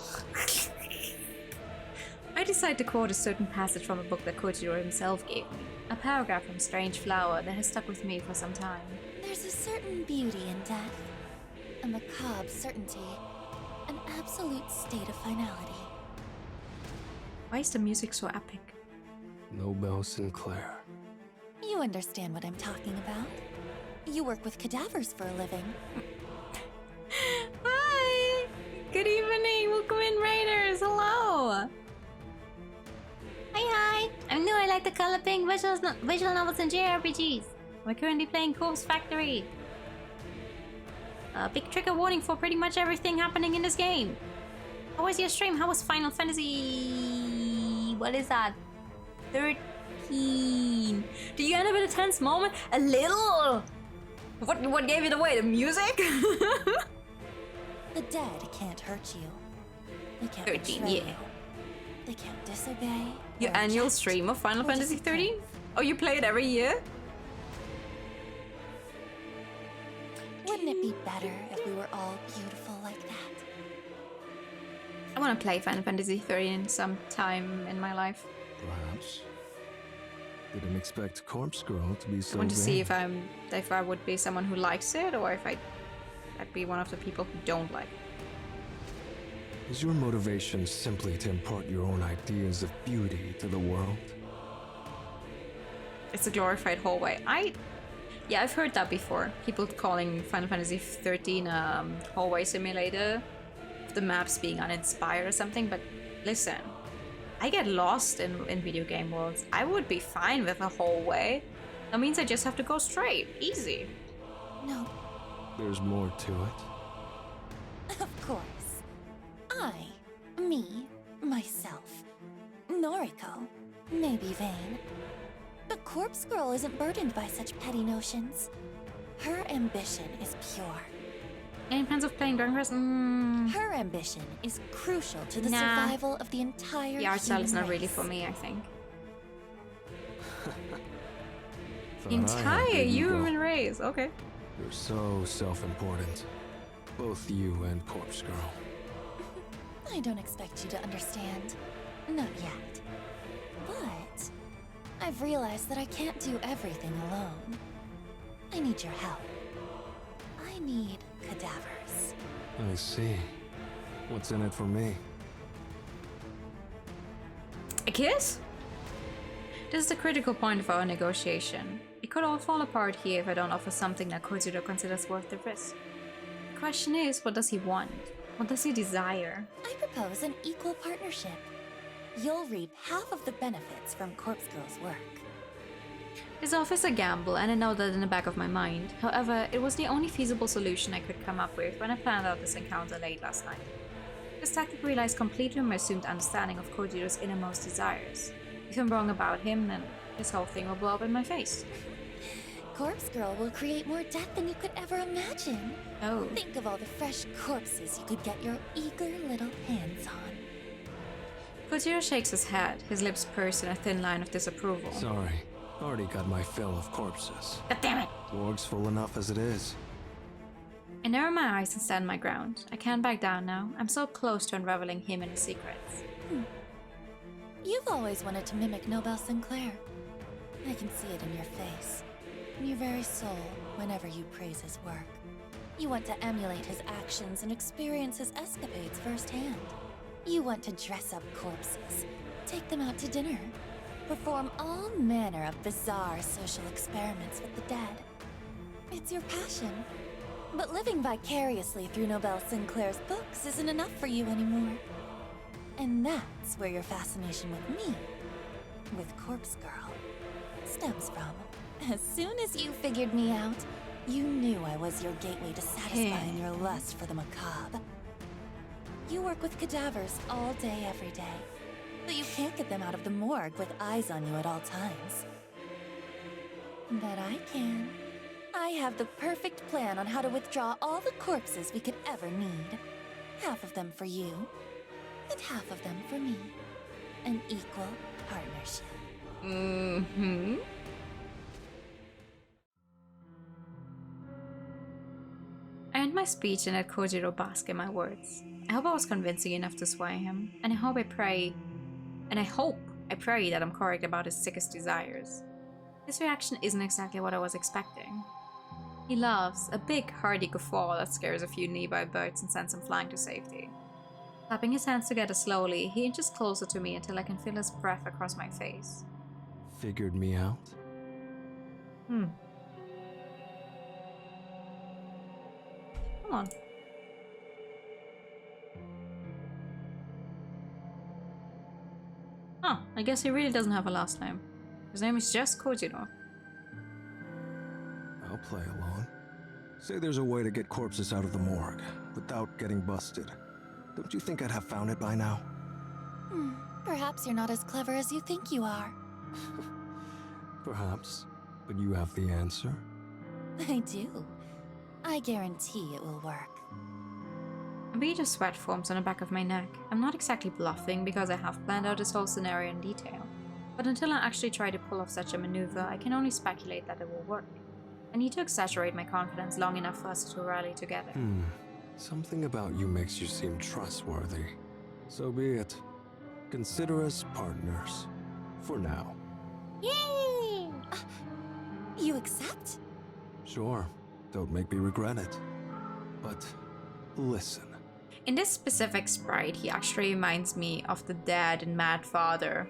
I decide to quote a certain passage from a book that Kojiro himself gave me. A paragraph from Strange Flower that has stuck with me for some time. There's a certain beauty in death, a macabre certainty, an absolute state of finality. Why is the music so epic? Nobel Sinclair. You understand what I'm talking about. You work with cadavers for a living. Hi! Good evening! Welcome in, Raiders! Hello! Hi! I'm new. I like the color pink visual novels and JRPGs. We're currently playing Corpse Factory. Big trigger warning for pretty much everything happening in this game. How was your stream? How was Final Fantasy? What is that? 13. Do you end up in a tense moment? A little? What gave it away? The music? The dead can't hurt you. They can't 13, betray yeah. you. They can't disobey. Your or annual reject stream of Final or Fantasy disapprove. 13? Oh, you play it every year? Wouldn't it be better if we were all beautiful like that? I want to play Final Fantasy 13 sometime in my life. Perhaps. Didn't expect Corpse Girl to be so I want to see vain. if I would be someone who likes it or if I'd be one of the people who don't like it. Is your motivation simply to impart your own ideas of beauty to the world? It's a glorified hallway. Yeah, I've heard that before. People calling Final Fantasy 13 hallway simulator, the maps being uninspired or something, but listen, I get lost in video game worlds. I would be fine with a hallway. That means I just have to go straight. Easy. No, There's more to it. of course. Myself, Noriko, maybe vain, but Corpse Girl isn't burdened by such petty notions. Her ambition is pure. Any plans of playing Dragon Quest? Her ambition is crucial to the survival of the entire The art style is human not really race. for me, I think. Thought Entire I had big human ego. race, okay. You're so self-important. Both you and Corpse Girl. I don't expect you to understand. Not yet. But I've realized that I can't do everything alone. I need your help. I need cadavers. I see. What's in it for me? A kiss? This is the critical point of our negotiation. It could all fall apart here if I don't offer something that Kojiro considers worth the risk. The question is, what does he want? What does he desire? I propose an equal partnership. You'll reap half of the benefits from Corpse Girl's work. This offer is a gamble, and I know that in the back of my mind. However, it was the only feasible solution I could come up with when I planned out this encounter late last night. This tactic relies completely on my assumed understanding of Kojiro's innermost desires. If I'm wrong about him, then this whole thing will blow up in my face. Corpse Girl will create more death than you could ever imagine. Oh. Think of all the fresh corpses you could get your eager little hands on. Kojiro shakes his head, his lips purse in a thin line of disapproval. Sorry. Already got my fill of corpses. God damn it! Morgue's full enough as it is. I narrow my eyes and stand my ground. I can't back down now. I'm so close to unraveling him and his secrets. You've always wanted to mimic Nobel Sinclair. I can see it in your face, in your very soul, whenever you praise his work. You want to emulate his actions and experience his escapades firsthand. You want to dress up corpses, take them out to dinner, perform all manner of bizarre social experiments with the dead. It's your passion. But living vicariously through Nobel Sinclair's books isn't enough for you anymore. And that's where your fascination with me, with Corpse Girl, stems from. As soon as you figured me out, you knew I was your gateway to satisfying your lust for the macabre. You work with cadavers all day, every day, but you can't get them out of the morgue with eyes on you at all times. But I can. I have the perfect plan on how to withdraw all the corpses we could ever need. Half of them for you, and half of them for me. An equal partnership. Mm-hmm. I end my speech and let Kojiro bask in my words. I hope I was convincing enough to sway him, and I hope I pray that I'm correct about his sickest desires. His reaction isn't exactly what I was expecting. He laughs, a big, hearty guffaw that scares a few nearby birds and sends him flying to safety. Clapping his hands together slowly, he inches closer to me until I can feel his breath across my face. Figured me out? Come on. Huh, I guess he really doesn't have a last name. His name is just Kojiro. I'll play along. Say there's a way to get corpses out of the morgue without getting busted. Don't you think I'd have found it by now? Perhaps you're not as clever as you think you are. Perhaps. But you have the answer? I do. I guarantee it will work. A bead of sweat forms on the back of my neck. I'm not exactly bluffing because I have planned out this whole scenario in detail. But until I actually try to pull off such a maneuver, I can only speculate that it will work. I need to exaggerate my confidence long enough for us to rally together. Something about you makes you seem trustworthy. So be it. Consider us partners. For now. Yay! You accept? Sure. Don't make me regret it. But listen. In this specific sprite, he actually reminds me of the dad in Mad Father.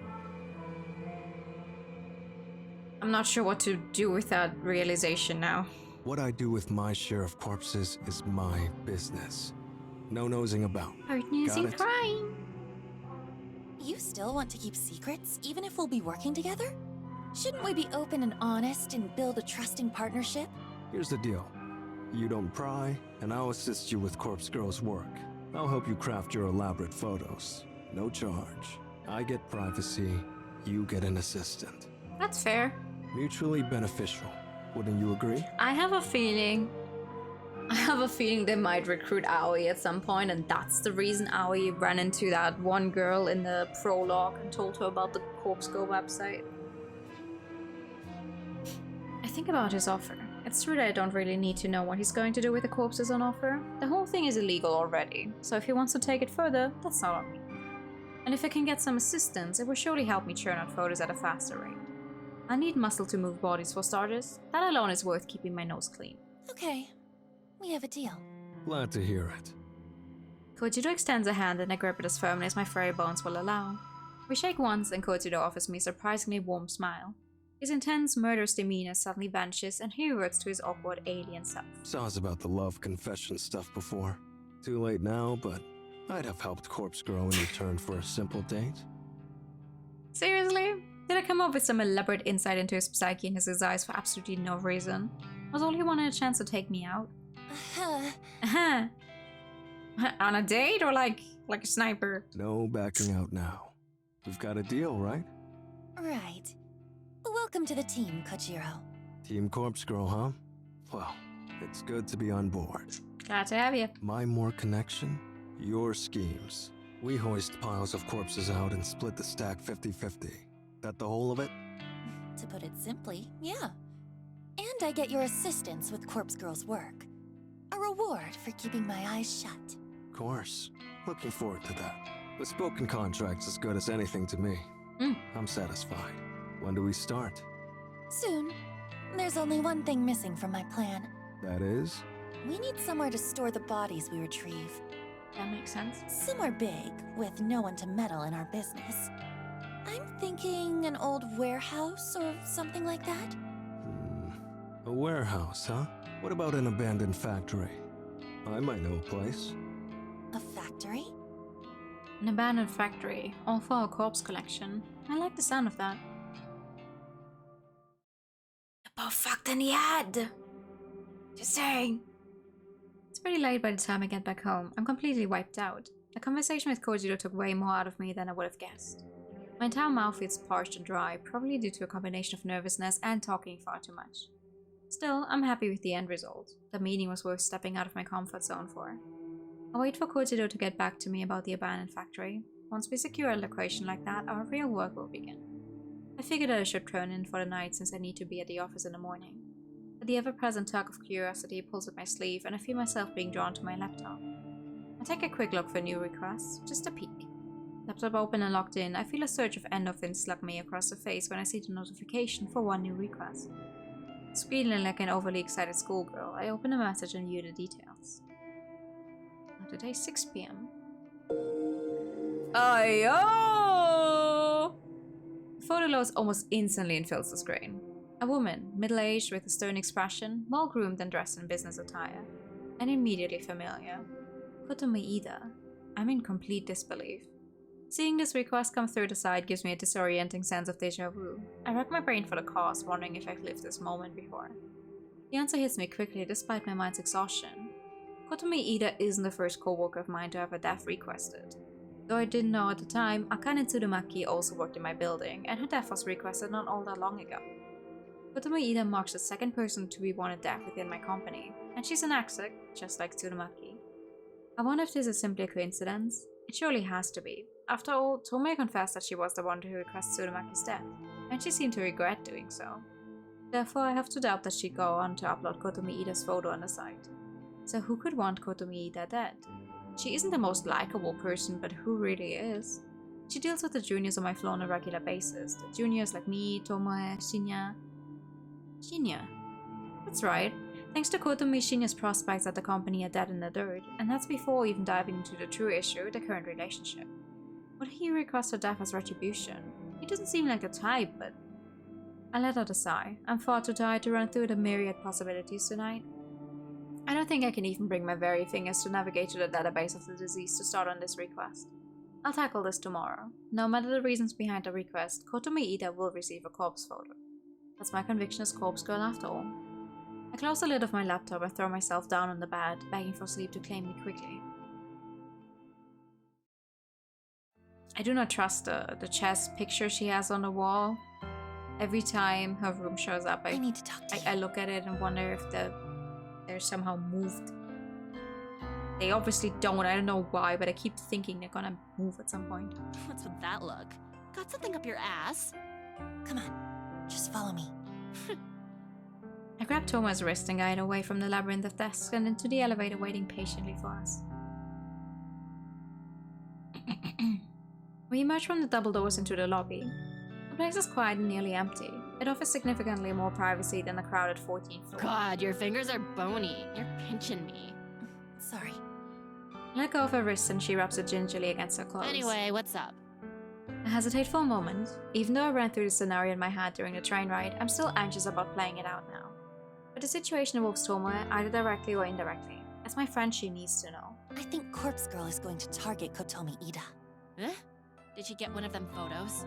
I'm not sure what to do with that realization now. What I do with my share of corpses is my business. No nosing about. Partners in crime. You still want to keep secrets, even if we'll be working together? Shouldn't we be open and honest and build a trusting partnership? Here's the deal. You don't pry, and I'll assist you with Corpse Girl's work. I'll help you craft your elaborate photos. No charge. I get privacy, you get an assistant. That's fair. Mutually beneficial. Wouldn't you agree? I have a feeling they might recruit Aoi at some point, and that's the reason Aoi ran into that one girl in the prologue and told her about the Corpse Go website. I think about his offer. It's true that I don't really need to know what he's going to do with the corpses on offer. The whole thing is illegal already, so if he wants to take it further, that's not on me. And if I can get some assistance, it will surely help me churn out photos at a faster rate. I need muscle to move bodies for starters. That alone is worth keeping my nose clean. Okay, we have a deal. Glad to hear it. Kojiro extends a hand and I grip it as firmly as my furry bones will allow. We shake once and Kojiro offers me a surprisingly warm smile. His intense, murderous demeanor suddenly vanishes and he reverts to his awkward alien self. Saw us about the love confession stuff before. Too late now, but I'd have helped Corpse Grow in return for a simple date. Seriously? Did I come up with some elaborate insight into his psyche and his desires for absolutely no reason? Was all he wanted a chance to take me out? On a date or like a sniper? No backing out now. We've got a deal, right? Right. Welcome to the team, Kojiro. Team Corpse Grow, huh? Well, it's good to be on board. Glad to have you. My more connection, your schemes. We hoist piles of corpses out and split the stack 50-50. That the whole of it? To put it simply, yeah. And I get your assistance with Corpse Girl's work. A reward for keeping my eyes shut. Of course. Looking forward to that. The spoken contract's as good as anything to me. I'm satisfied. When do we start? Soon. There's only one thing missing from my plan. That is? We need somewhere to store the bodies we retrieve. That makes sense. Somewhere big, with no one to meddle in our business. I'm thinking an old warehouse or something like that. A warehouse, huh? What about an abandoned factory? I might know a place. A factory? An abandoned factory, all for a corpse collection. I like the sound of that. You're both fucked in the head! Just saying. It's pretty late by the time I get back home. I'm completely wiped out. The conversation with Kojiro took way more out of me than I would have guessed. My entire mouth feels parched and dry, probably due to a combination of nervousness and talking far too much. Still, I'm happy with the end result. The meeting was worth stepping out of my comfort zone for. I'll wait for Kojiro to get back to me about the abandoned factory. Once we secure a location like that, our real work will begin. I figured that I should turn in for the night since I need to be at the office in the morning. But the ever-present tug of curiosity pulls at my sleeve and I feel myself being drawn to my laptop. I take a quick look for new requests, just a peek. Laptop open and logged in, I feel a surge of endorphins slug me across the face when I see the notification for one new request. Squealing like an overly excited schoolgirl, I open the message and view the details. Now today's 6 PM. Ayo! The photo loads almost instantly and fills the screen. A woman, middle-aged with a stern expression, well-groomed and dressed in business attire. And immediately familiar. Kotomi Ida. I'm in complete disbelief. Seeing this request come through the side gives me a disorienting sense of deja vu. I rack my brain for the cause, wondering if I've lived this moment before. The answer hits me quickly despite my mind's exhaustion. Kotomi Ida isn't the first co-worker of mine to have a death requested. Though I didn't know at the time, Akane Tsurumaki also worked in my building, and her death was requested not all that long ago. Kotomi Ida marks the second person to be wanted death within my company, and she's an exec, just like Tsurumaki. I wonder if this is simply a coincidence. It surely has to be. After all, Tomei confessed that she was the one who requested Tsurumaki's death, and she seemed to regret doing so. Therefore, I have to doubt that she'd go on to upload Kotomi Ida's photo on the site. So who could want Kotomi Ida dead? She isn't the most likable person, but who really is? She deals with the juniors on my floor on a regular basis. The juniors like me, Tomoe, Shinya. Shinya? That's right. Thanks to Kotomi, Shinya's prospects at the company are dead in the dirt, and that's before even diving into the true issue, the current relationship. Would he request her death as retribution? He doesn't seem like the type, but... I let out a sigh. I'm far too tired to run through the myriad possibilities tonight. I don't think I can even bring my very fingers to navigate to the database of the deceased to start on this request. I'll tackle this tomorrow. No matter the reasons behind the request, Kotomi Ida will receive a corpse photo. That's my conviction as Corpse Girl after all. I close the lid of my laptop and throw myself down on the bed, begging for sleep to claim me quickly. I do not trust the chess picture she has on the wall. Every time her room shows up, I need to talk to you. I look at it and wonder if they're somehow moved. They obviously don't. I don't know why, but I keep thinking they're gonna move at some point. What's with that look? Got something up your ass? Come on, just follow me. I grabbed Toma's wrist and guided away from the labyrinth of desks and into the elevator waiting patiently for us. We emerged from the double doors into the lobby. The place is quiet and nearly empty. It offers significantly more privacy than the crowded 14th floor. God, your fingers are bony. You're pinching me. Sorry. I let go of her wrist and she rubs it gingerly against her clothes. Anyway, what's up? I hesitate for a moment. Even though I ran through the scenario in my head during the train ride, I'm still anxious about playing it out now. But the situation involves Tomoe, either directly or indirectly. As my friend, she needs to know. I think Corpse Girl is going to target Kotomi Ida. Huh? Did she get one of them photos?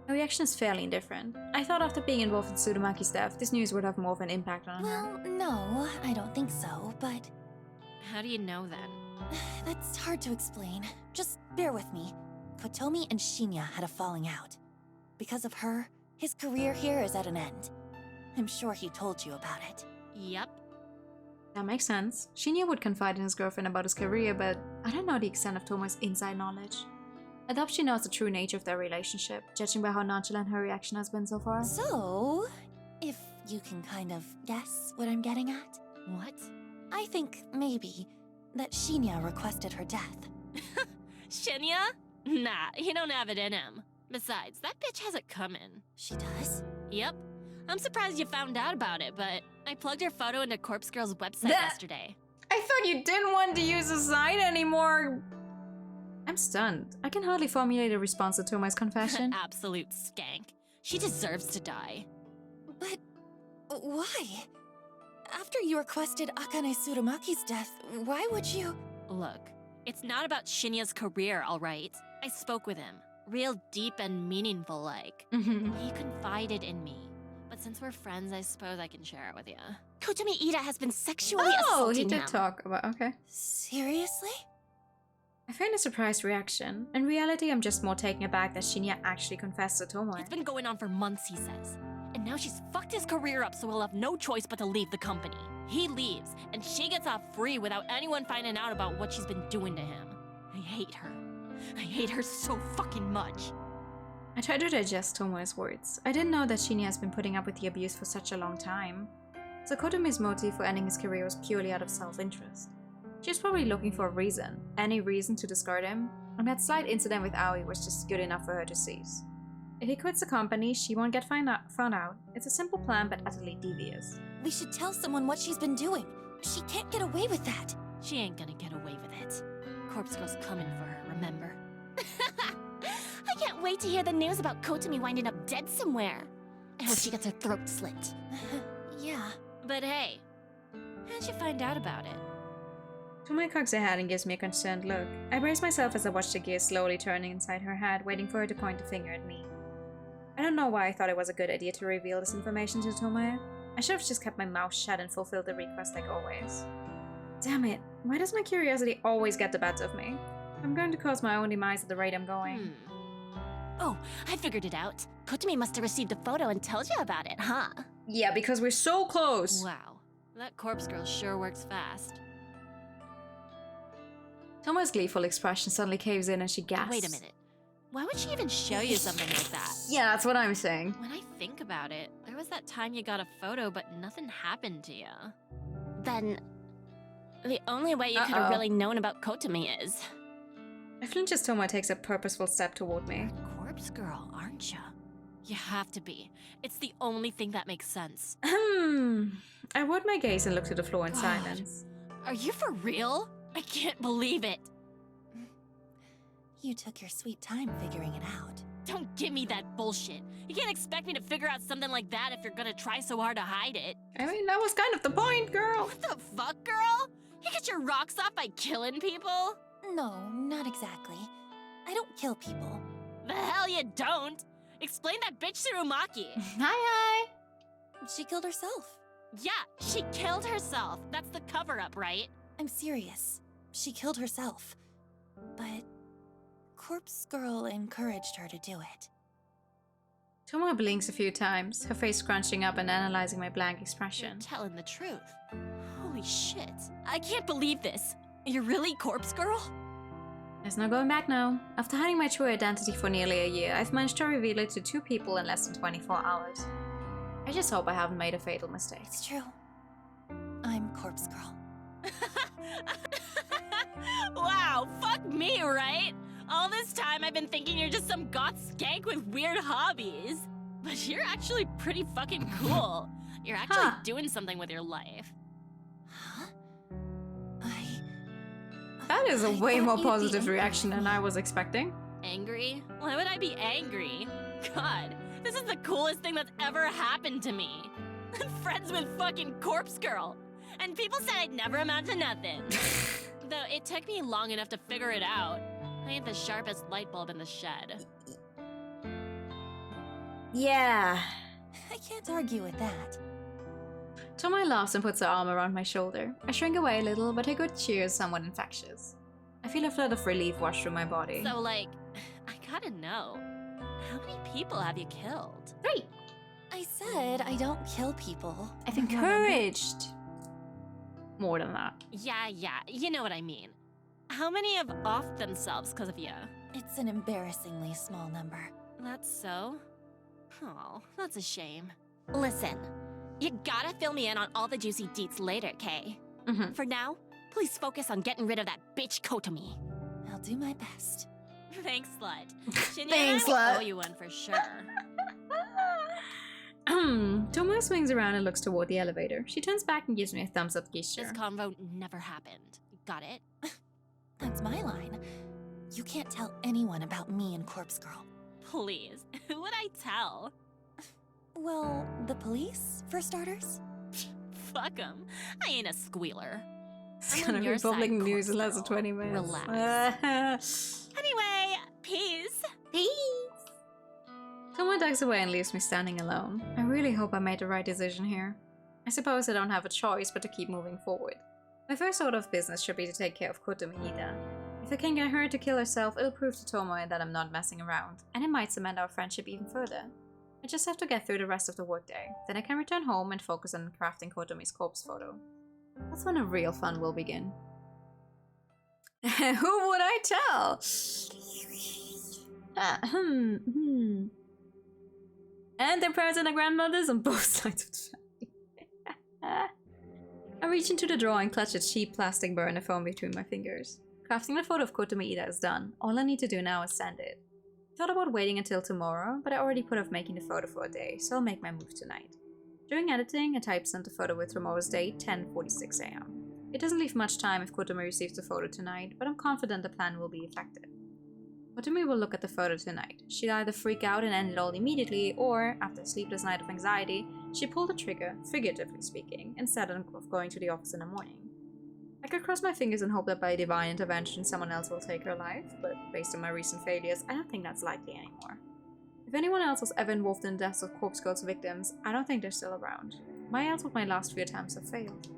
Her reaction is fairly indifferent. I thought after being involved in Tsurumaki's death, this news would have more of an impact on her. Well, no, I don't think so, but... How do you know then? That's hard to explain. Just bear with me. Kotomi and Shinya had a falling out. Because of her, his career here is at an end. I'm sure he told you about it. Yep. That makes sense. Shinya would confide in his girlfriend about his career, but I don't know the extent of Tomoe's inside knowledge. I doubt she knows the true nature of their relationship, judging by how nonchalant her reaction has been so far. So, if you can kind of guess what I'm getting at? What? I think, maybe, that Shinya requested her death. Shinya? Nah, he don't have it in him. Besides, that bitch has it coming. She does? Yep. I'm surprised you found out about it, but I plugged her photo into Corpse Girl's website yesterday. I thought you didn't want to use the site anymore. I'm stunned. I can hardly formulate a response to Tomoe's confession. Absolute skank. She deserves to die. But why? After you requested Akane Tsurumaki's death, why would you... Look, it's not about Shinya's career, alright? I spoke with him. Real deep and meaningful like. He confided in me. But since we're friends, I suppose I can share it with you. Kotomi Ida has been sexually assaulting he did him. talk about, okay. Seriously? I find a surprised reaction. In reality, I'm just more taken aback that Shinya actually confessed to Tomoe. It's been going on for months, he says. And now she's fucked his career up, so he'll have no choice but to leave the company. He leaves, and she gets off free without anyone finding out about what she's been doing to him. I hate her. I hate her so fucking much. I tried to digest Tomoe's words. I didn't know that Shinya has been putting up with the abuse for such a long time. So Kotomi's motive for ending his career was purely out of self-interest. She was probably looking for a reason, any reason to discard him, and that slight incident with Aoi was just good enough for her to seize. If he quits the company, she won't get found out. It's a simple plan, but utterly devious. We should tell someone what she's been doing. She can't get away with that. She ain't gonna get away with it. Corpse Girl's coming for her, remember? I can't wait to hear the news about Kotomi winding up dead somewhere. I hope she gets her throat slit. Yeah. But hey, how'd you find out about it? Tomoe cocks her head and gives me a concerned look. I brace myself as I watch the gears slowly turning inside her head, waiting for her to point a finger at me. I don't know why I thought it was a good idea to reveal this information to Tomoe. I should have just kept my mouth shut and fulfilled the request like always. Damn it, why does my curiosity always get the better of me? I'm going to cause my own demise at the rate I'm going. Oh, I figured it out. Kotomi must have received the photo and told you about it, huh? Yeah, because we're so close! Wow, that Corpse Girl sure works fast. Tomoe's gleeful expression suddenly caves in and she gasps. Wait a minute. Why would she even show you something like that? Yeah, that's what I'm saying. When I think about it, there was that time you got a photo but nothing happened to you. Then, the only way you could have really known about Kotomi is... I flinch as Tomoe takes a purposeful step toward me. Corpse Girl, aren't you? You have to be. It's the only thing that makes sense. I avoid my gaze and look to the floor in silence. Are you for real? I can't believe it. You took your sweet time figuring it out. Don't give me that bullshit. You can't expect me to figure out something like that if you're gonna try so hard to hide it. I mean, that was kind of the point, girl. What the fuck, girl? You get your rocks off by killing people? No, not exactly. I don't kill people. The hell you don't! Explain that bitch Tsurumaki. Hi. She killed herself. Yeah, she killed herself. That's the cover-up, right? I'm serious. She killed herself. But Corpse Girl encouraged her to do it. Tomoe blinks a few times, her face scrunching up and analyzing my blank expression. You're telling the truth. Holy shit. I can't believe this. You're really Corpse Girl? There's no going back now. After hiding my true identity for nearly a year, I've managed to reveal it to 2 people in less than 24 hours. I just hope I haven't made a fatal mistake. It's true. I'm Corpse Girl. Wow, fuck me, right? All this time I've been thinking you're just some goth skank with weird hobbies. But you're actually pretty fucking cool. You're actually doing something with your life. Huh? That is a way more positive reaction than I was expecting. Angry? Why would I be angry? God, this is the coolest thing that's ever happened to me. I'm friends with fucking Corpse Girl. And people said I'd never amount to nothing. Though it took me long enough to figure it out. I ain't the sharpest light bulb in the shed. Yeah. I can't argue with that. Tomoe laughs and puts her arm around my shoulder. I shrink away a little, but her good cheer is somewhat infectious. I feel a flood of relief wash through my body. So, like, I gotta know. How many people have you killed? 3. I said I don't kill people. I've encouraged more than that. Yeah, you know what I mean. How many have offed themselves because of you? It's an embarrassingly small number. That's so? Oh, that's a shame. Listen, you gotta fill me in on all the juicy deets later, Kay. For now, please focus on getting rid of that bitch Kotomi. I'll do my best. Thanks, slut. Thanks, I will slut. owe you one for sure. Tomoe swings around and looks toward the elevator. She turns back and gives me a thumbs up gesture. This convo never happened. Got it? That's my line. You can't tell anyone about me and Corpse Girl. Please, who would I tell? Well, the police, for starters. Fuck them. I ain't a squealer. It's gonna be public news in less than 20 minutes. Relax. Anyway, peace. Peace. Tomoe ducks away and leaves me standing alone. I really hope I made the right decision here. I suppose I don't have a choice but to keep moving forward. My first order of business should be to take care of Kotomi Ida. If I can get her to kill herself, it'll prove to Tomoe that I'm not messing around, and it might cement our friendship even further. I just have to get through the rest of the workday, then I can return home and focus on crafting Kotomi's corpse photo. That's when a real fun will begin. Who would I tell? And their parents and their grandmothers on both sides of the family. I reach into the drawer and clutch a cheap plastic burner phone between my fingers. Crafting the photo of Kotomi Ida is done. All I need to do now is send it. I thought about waiting until tomorrow, but I already put off making the photo for a day, so I'll make my move tonight. During editing, I typestamp the photo with tomorrow's date, 10:46 AM. It doesn't leave much time if Kotomi receives the photo tonight, but I'm confident the plan will be effective. Kotomi will look at the photo tonight. She'd either freak out and end it all immediately, or, after a sleepless night of anxiety, she pulled the trigger, figuratively speaking, instead of going to the office in the morning. I could cross my fingers and hope that by divine intervention someone else will take her life, but based on my recent failures, I don't think that's likely anymore. If anyone else was ever involved in the deaths of Corpse Girl's victims, I don't think they're still around. Why else would my last few attempts have failed?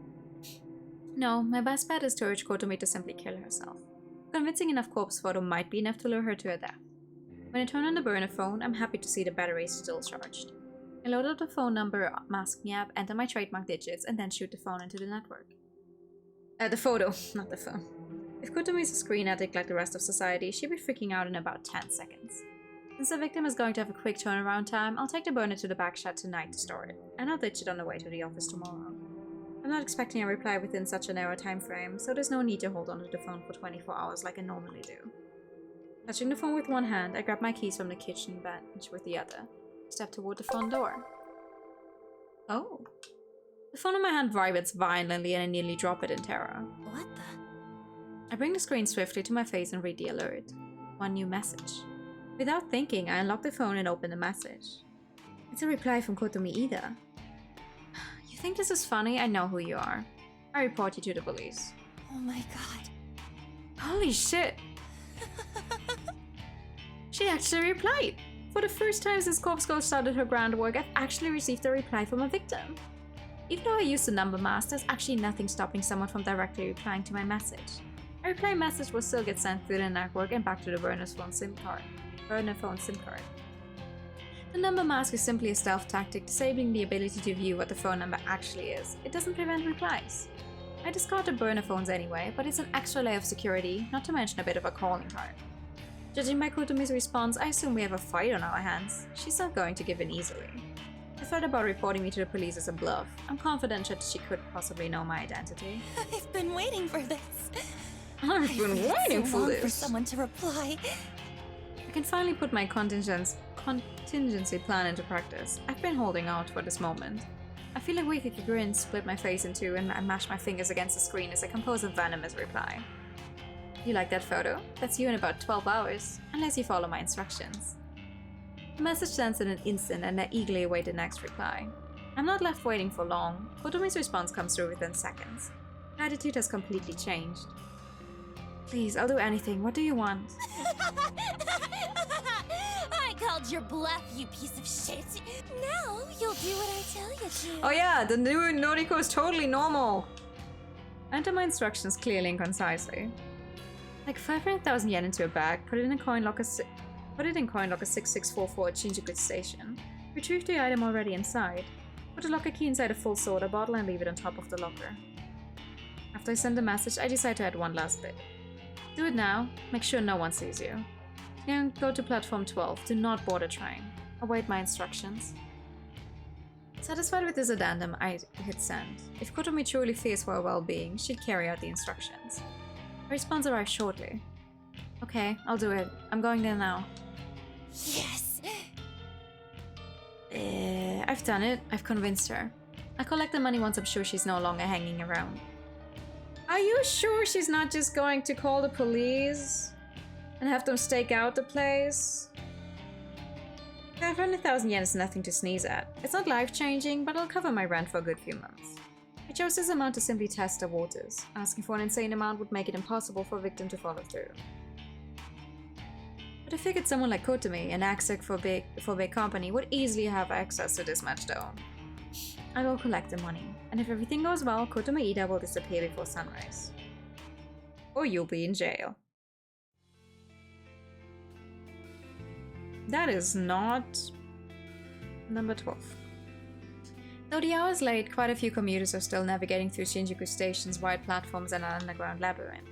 No, my best bet is to urge Kotomi to simply kill herself. A convincing enough corpse photo might be enough to lure her to her death. When I turn on the burner phone, I'm happy to see the battery is still charged. I load up the phone number masking app, enter my trademark digits, and then shoot the phone into the network. The photo, not the phone. If Kotomi is a screen addict like the rest of society, she'd be freaking out in about 10 seconds. Since the victim is going to have a quick turnaround time, I'll take the burner to the back shed tonight to store it, and I'll ditch it on the way to the office tomorrow. I'm not expecting a reply within such a narrow time frame, so there's no need to hold onto the phone for 24 hours like I normally do. Touching the phone with one hand, I grab my keys from the kitchen bench with the other. Step toward the front door. Oh. The phone in my hand vibrates violently and I nearly drop it in terror. What the? I bring the screen swiftly to my face and read the alert. One new message. Without thinking, I unlock the phone and open the message. It's a reply from Kotomi Ida. You think this is funny? I know who you are. I report you to the police. Oh my god. Holy shit! She actually replied! For the first time since Corpse Girl started her groundwork, I've actually received a reply from a victim. Even though I used the number mask, there's actually nothing stopping someone from directly replying to my message. A reply message will still get sent through the network and back to the burner phone SIM card. The number mask is simply a stealth tactic, disabling the ability to view what the phone number actually is. It doesn't prevent replies. I discarded burner phones anyway, but it's an extra layer of security, not to mention a bit of a calling card. Judging by Kotomi's response, I assume we have a fight on our hands. She's not going to give in easily. The threat about reporting me to the police is a bluff. I'm confident that she could possibly know my identity. I've been waiting for this. I've been waiting for this. For someone to reply. I can finally put my contingency plan into practice. I've been holding out for this moment. I feel a weak grin split my face in two, and I mash my fingers against the screen as I compose a venomous reply. You like that photo? That's you in about 12 hours, unless you follow my instructions. The message sends in an instant, and I eagerly await the next reply. I'm not left waiting for long. Kotomi's response comes through within seconds. My attitude has completely changed. Please, I'll do anything. What do you want? I called your bluff, you piece of shit. Now you'll do what I tell you to. Oh yeah, the new Noriko is totally normal. Enter my instructions clearly and concisely. Like 500,000 yen into a bag, put it in coin locker 6644 at Shinjuku Station. Retrieve the item already inside. Put the locker key inside a full soda bottle and leave it on top of the locker. After I send the message, I decide to add one last bit. Do it now. Make sure no one sees you. Then go to platform 12. Do not board a train. Await my instructions. Satisfied with this addendum, I hit send. If Kotomi truly fears for her well-being, she'd carry out the instructions. Her response arrives shortly. Okay, I'll do it. I'm going there now. Yes! I've done it. I've convinced her. I collect the money once I'm sure she's no longer hanging around. Are you sure she's not just going to call the police? And have them stake out the place? 500,000 yen is nothing to sneeze at. It's not life-changing, but it'll cover my rent for a good few months. I chose this amount to simply test the waters. Asking for an insane amount would make it impossible for a victim to follow through. But I figured someone like Kotomi, an exec for big company, would easily have access to this much dough. I will collect the money, and if everything goes well, Kotomi Ida will disappear before sunrise. Or you'll be in jail. That is not number 12. Though the hour is late, quite a few commuters are still navigating through Shinjuku Station's wide platforms and an underground labyrinth.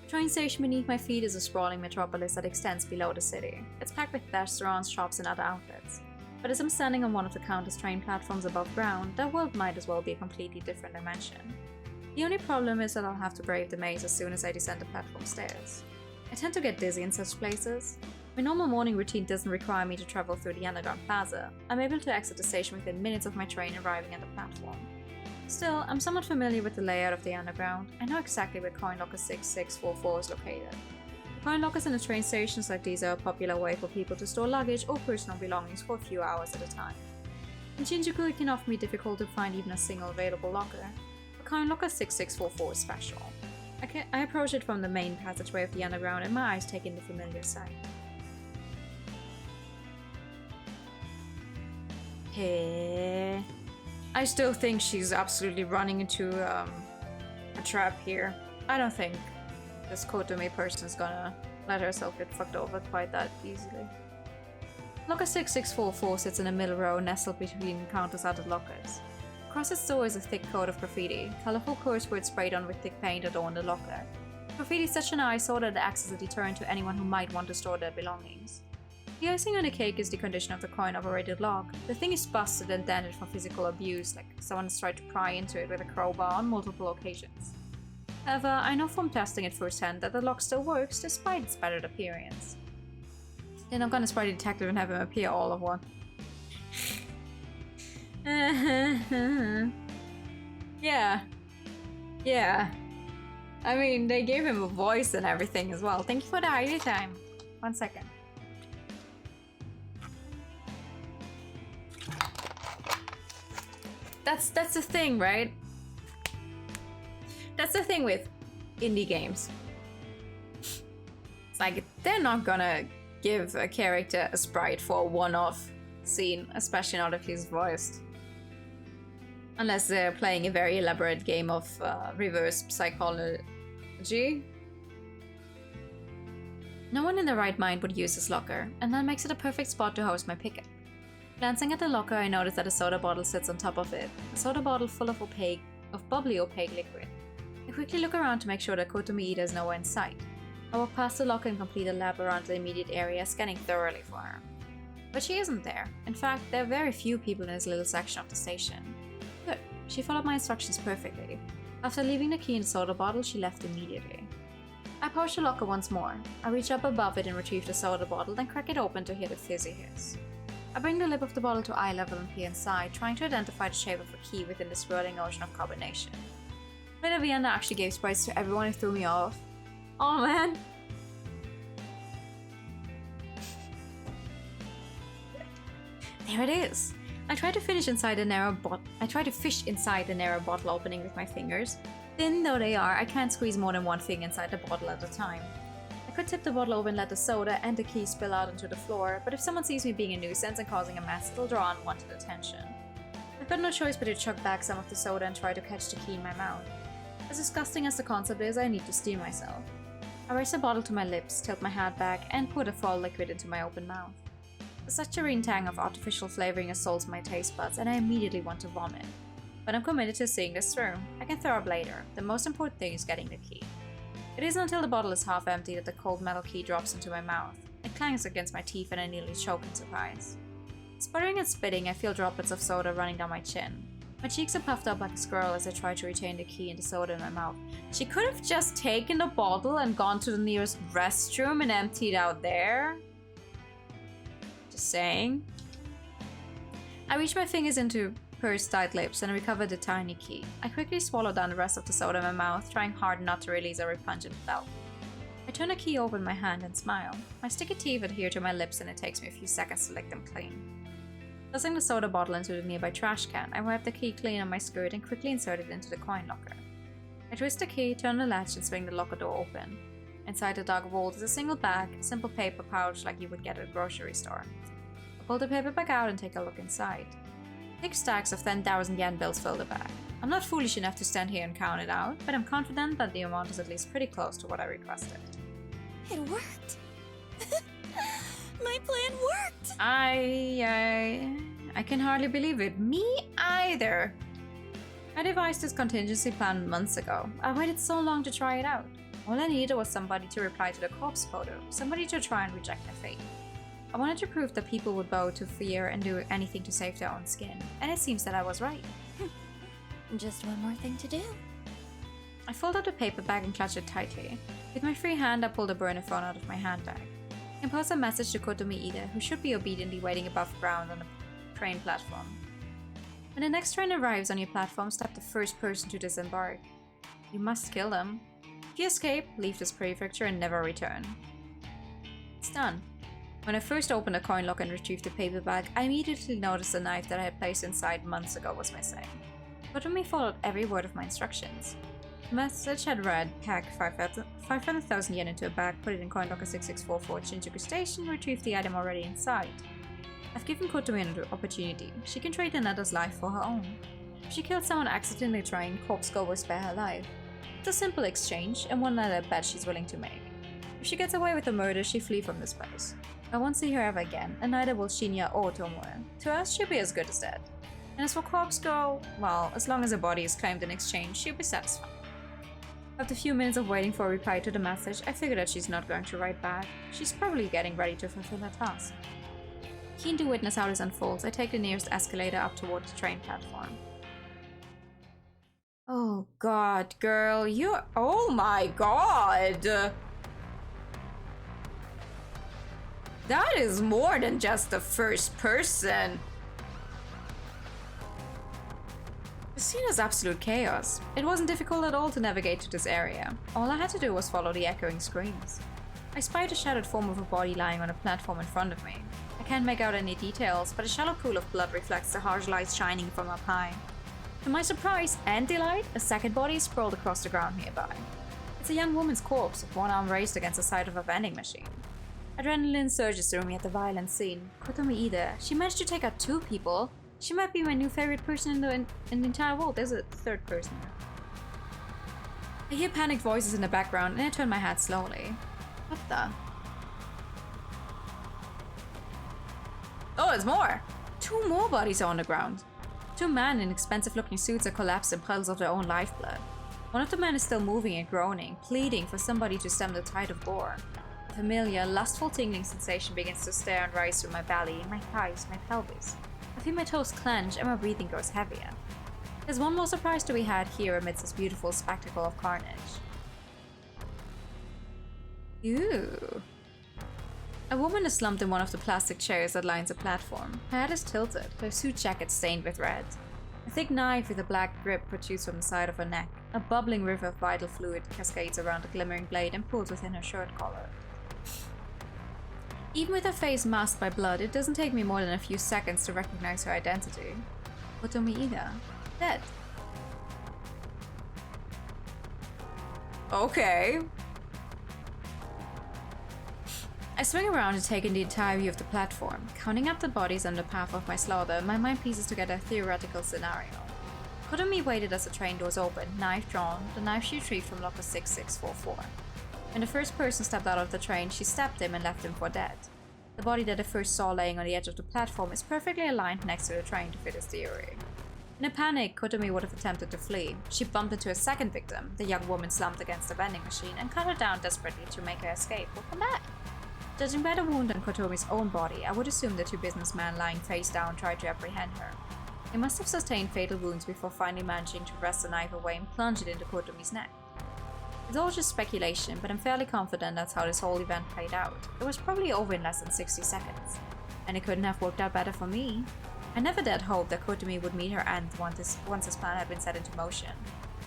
The train station beneath my feet is a sprawling metropolis that extends below the city. It's packed with restaurants, shops, and other outlets. But as I'm standing on one of the countless train platforms above ground, that world might as well be a completely different dimension. The only problem is that I'll have to brave the maze as soon as I descend the platform stairs. I tend to get dizzy in such places. My normal morning routine doesn't require me to travel through the underground plaza. I'm able to exit the station within minutes of my train arriving at the platform. Still, I'm somewhat familiar with the layout of the underground. I know exactly where coin locker 6644 is located. Coin lockers in the train stations like these are a popular way for people to store luggage or personal belongings for a few hours at a time. In Shinjuku, it can often be difficult to find even a single available locker, but coin locker 6644 is special. I approach it from the main passageway of the underground and my eyes take in the familiar sight. Hey. I still think she's absolutely running into a trap here. I don't think this Kotomi person's gonna let herself get fucked over quite that easily. Locker 6644 sits in the middle row, nestled between countless other lockers. Across its door is a thick coat of graffiti, colorful curse words sprayed on with thick paint adorn the locker. Graffiti is such an eyesore that it acts as a deterrent to anyone who might want to store their belongings. The icing on the cake is the condition of the coin-operated lock. The thing is busted and dented from physical abuse, like someone has tried to pry into it with a crowbar on multiple occasions. However, I know from testing it firsthand that the lock still works despite its battered appearance. Then I'm gonna spray the detective and have him appear all of one. Yeah. I mean, they gave him a voice and everything as well. Thank you for the idea time. 1 second. That's the thing, right? That's the thing with indie games. It's like, they're not gonna give a character a sprite for a one-off scene, especially not if he's voiced. Unless they're playing a very elaborate game of reverse psychology. No one in their right mind would use this locker, and that makes it a perfect spot to host my pickup. Glancing at the locker, I notice that a soda bottle sits on top of it. A soda bottle full of bubbly opaque liquid. I quickly look around to make sure that Kotomi Ida is nowhere in sight. I walk past the locker and complete a lap around the immediate area, scanning thoroughly for her. But she isn't there. In fact, there are very few people in this little section of the station. Good. She followed my instructions perfectly. After leaving the key in the soda bottle, she left immediately. I approach the locker once more. I reach up above it and retrieve the soda bottle, then crack it open to hear the fizzy hiss. I bring the lip of the bottle to eye level and peer inside, trying to identify the shape of a key within the swirling ocean of carbonation. But Vienna actually gave sprites to everyone who threw me off. Oh man! There it is! I try to fish inside the narrow bottle opening with my fingers. Thin though they are, I can't squeeze more than one finger inside the bottle at a time. I could tip the bottle over and let the soda and the key spill out onto the floor, but if someone sees me being a nuisance and causing a mess, it'll draw unwanted attention. I've got no choice but to chug back some of the soda and try to catch the key in my mouth. As disgusting as the concept is, I need to steer myself. I raise the bottle to my lips, tilt my head back, and pour the foul liquid into my open mouth. The saturating tang of artificial flavoring assaults my taste buds, and I immediately want to vomit. But I'm committed to seeing this through. I can throw up later. The most important thing is getting the key. It isn't until the bottle is half empty that the cold metal key drops into my mouth. It clangs against my teeth and I nearly choke in surprise. Sputtering and spitting, I feel droplets of soda running down my chin. My cheeks are puffed up like a squirrel as I try to retain the key and the soda in my mouth. She could have just taken the bottle and gone to the nearest restroom and emptied out there. Just saying. I reach my fingers into pursed tight lips and recover the tiny key. I quickly swallow down the rest of the soda in my mouth, trying hard not to release a repugnant felt. I turn the key over in my hand and smile. My sticky teeth adhere to my lips and it takes me a few seconds to lick them clean. Tossing the soda bottle into the nearby trash can, I wipe the key clean on my skirt and quickly insert it into the coin locker. I twist the key, turn the latch and swing the locker door open. Inside the dark vault is a single bag, a simple paper pouch like you would get at a grocery store. I pull the paper bag out and take a look inside. Thick stacks of 10,000 yen bills fill the bag. I'm not foolish enough to stand here and count it out, but I'm confident that the amount is at least pretty close to what I requested. It worked! My plan worked! I can hardly believe it. Me either! I devised this contingency plan months ago. I waited so long to try it out. All I needed was somebody to reply to the corpse photo, somebody to try and reject my fate. I wanted to prove that people would bow to fear and do anything to save their own skin, and it seems that I was right. Just one more thing to do. I fold out the paper bag and clutch it tightly. With my free hand, I pull the burner phone out of my handbag. I compose a message to Kotomi Ida, who should be obediently waiting above ground on the train platform. When the next train arrives on your platform, stop the first person to disembark. You must kill them. If you escape, leave this prefecture and never return. It's done. When I first opened the coin lock and retrieved the paper bag, I immediately noticed the knife that I had placed inside months ago was missing. Kotomi followed every word of my instructions. The message had read, pack 500,000 yen into a bag, put it in coin locker 6644 at Shinjuku Station, retrieve the item already inside. I've given Kotomi an opportunity. She can trade another's life for her own. If she killed someone accidentally trying, corpse go will spare her life. It's a simple exchange, and one that I bet she's willing to make. If she gets away with the murder, she flee from this place. I won't see her ever again, and neither will Shinya or Tomoe. To us, she'll be as good as dead. And as for corpse go, well, as long as her body is claimed in exchange, she'll be satisfied. After a few minutes of waiting for a reply to the message, I figure that she's not going to write back. She's probably getting ready to fulfill her task. Keen to witness how this unfolds, I take the nearest escalator up toward the train platform. Oh god, girl, you're— oh my god! That is more than just the first person. The scene is absolute chaos. It wasn't difficult at all to navigate to this area. All I had to do was follow the echoing screams. I spied a shattered form of a body lying on a platform in front of me. I can't make out any details, but a shallow pool of blood reflects the harsh light shining from up high. To my surprise and delight, a second body sprawled across the ground nearby. It's a young woman's corpse with one arm raised against the side of a vending machine. Adrenaline surges through me at the violent scene. Kotomi Ida, she managed to take out 2 people. She might be my new favorite person in the entire world. There's a third person. I hear panicked voices in the background and I turn my head slowly. What the? Oh, there's more! 2 more bodies are on the ground. 2 men in expensive-looking suits are collapsed in puddles of their own lifeblood. One of the men is still moving and groaning, pleading for somebody to stem the tide of gore. A familiar, lustful tingling sensation begins to stir and rise through my belly, my thighs, my pelvis. I feel my toes clench and my breathing grows heavier. There's one more surprise to be had here amidst this beautiful spectacle of carnage. Ew. A woman is slumped in one of the plastic chairs that lines the platform. Her head is tilted, her suit jacket stained with red. A thick knife with a black grip protrudes from the side of her neck. A bubbling river of vital fluid cascades around the glimmering blade and pools within her shirt collar. Even with her face masked by blood, it doesn't take me more than a few seconds to recognize her identity. Otomi Ida. Dead. Okay. I swing around and take in the entire view of the platform. Counting up the bodies on the path of my slaughter, my mind pieces together a theoretical scenario. Kotomi waited as the train doors opened, knife drawn, the knife she retrieved from locker 6644. When the first person stepped out of the train, she stabbed him and left him for dead. The body that I first saw laying on the edge of the platform is perfectly aligned next to the train to fit his theory. In a panic, Kotomi would have attempted to flee. She bumped into a second victim, the young woman slumped against the vending machine, and cut her down desperately to make her escape or come back. Judging by the wound on Kotomi's own body, I would assume the 2 businessmen lying face down tried to apprehend her. They must have sustained fatal wounds before finally managing to wrest the knife away and plunge it into Kotomi's neck. It's all just speculation, but I'm fairly confident that's how this whole event played out. It was probably over in less than 60 seconds. And it couldn't have worked out better for me. I never dared hope that Kotomi would meet her end once his plan had been set into motion.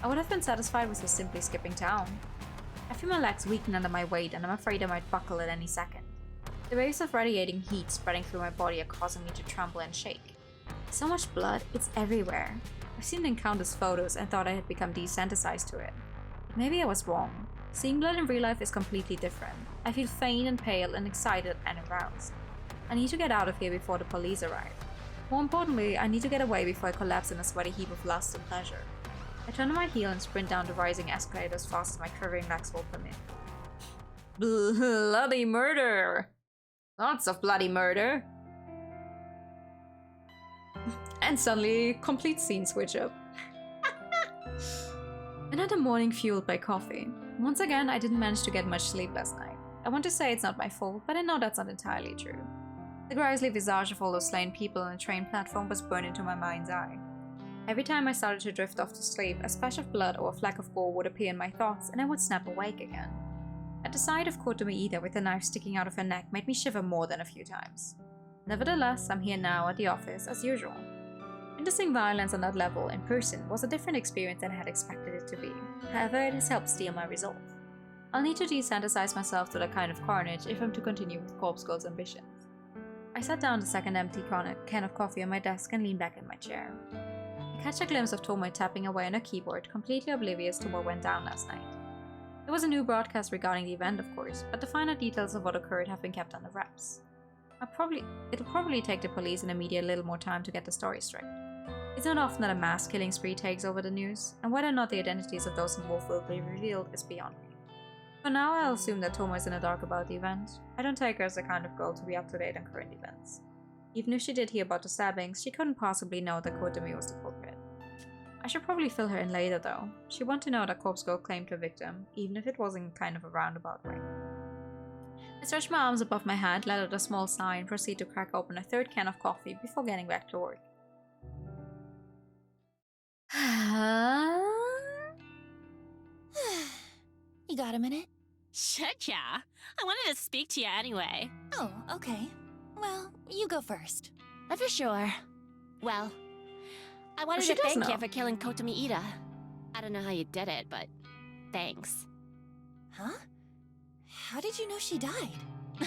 I would have been satisfied with her simply skipping town. I feel my legs weaken under my weight and I'm afraid I might buckle at any second. The waves of radiating heat spreading through my body are causing me to tremble and shake. So much blood, it's everywhere. I've seen it in countless photos and thought I had become desensitized to it. But maybe I was wrong. Seeing blood in real life is completely different. I feel faint and pale and excited and aroused. I need to get out of here before the police arrive. More importantly, I need to get away before I collapse in a sweaty heap of lust and pleasure. I turn on my heel and sprint down the rising escalator as fast as my quivering legs will permit. Bloody murder! Lots of bloody murder! And suddenly, complete scene switch up. Another morning fueled by coffee. Once again, I didn't manage to get much sleep last night. I want to say it's not my fault, but I know that's not entirely true. The grisly visage of all those slain people on the train platform was burned into my mind's eye. Every time I started to drift off to sleep, a splash of blood or a fleck of gore would appear in my thoughts and I would snap awake again. At the sight of Kotomi Ida with a knife sticking out of her neck made me shiver more than a few times. Nevertheless, I'm here now at the office as usual. Witnessing violence on that level in person was a different experience than I had expected it to be. However, it has helped steel my resolve. I'll need to desensitize myself to that kind of carnage if I'm to continue with Corpse Girl's ambitions. I sat down the second empty can of coffee on my desk and leaned back in my chair. I catch a glimpse of Tomoe tapping away on her keyboard, completely oblivious to what went down last night. There was a new broadcast regarding the event, of course, but the finer details of what occurred have been kept under wraps. It'll probably take the police and the media a little more time to get the story straight. It's not often that a mass killing spree takes over the news, and whether or not the identities of those involved will be revealed is beyond me. For now, I'll assume that Tomoe is in the dark about the event. I don't take her as the kind of girl to be up to date on current events. Even if she did hear about the stabbings, she couldn't possibly know that Kotomi was the culprit. I should probably fill her in later though. She wants to know that Corpse Girl claimed her victim, even if it was in kind of a roundabout way. I stretch my arms above my head, let out a small sigh, and proceed to crack open a third can of coffee before getting back to work. You got a minute? Shit, yeah. I wanted to speak to you anyway. Oh, okay. Well, you go first. For sure. Well, I wanted to thank you for killing Kotomi Ida. I don't know how you did it, but thanks. Huh? How did you know she died?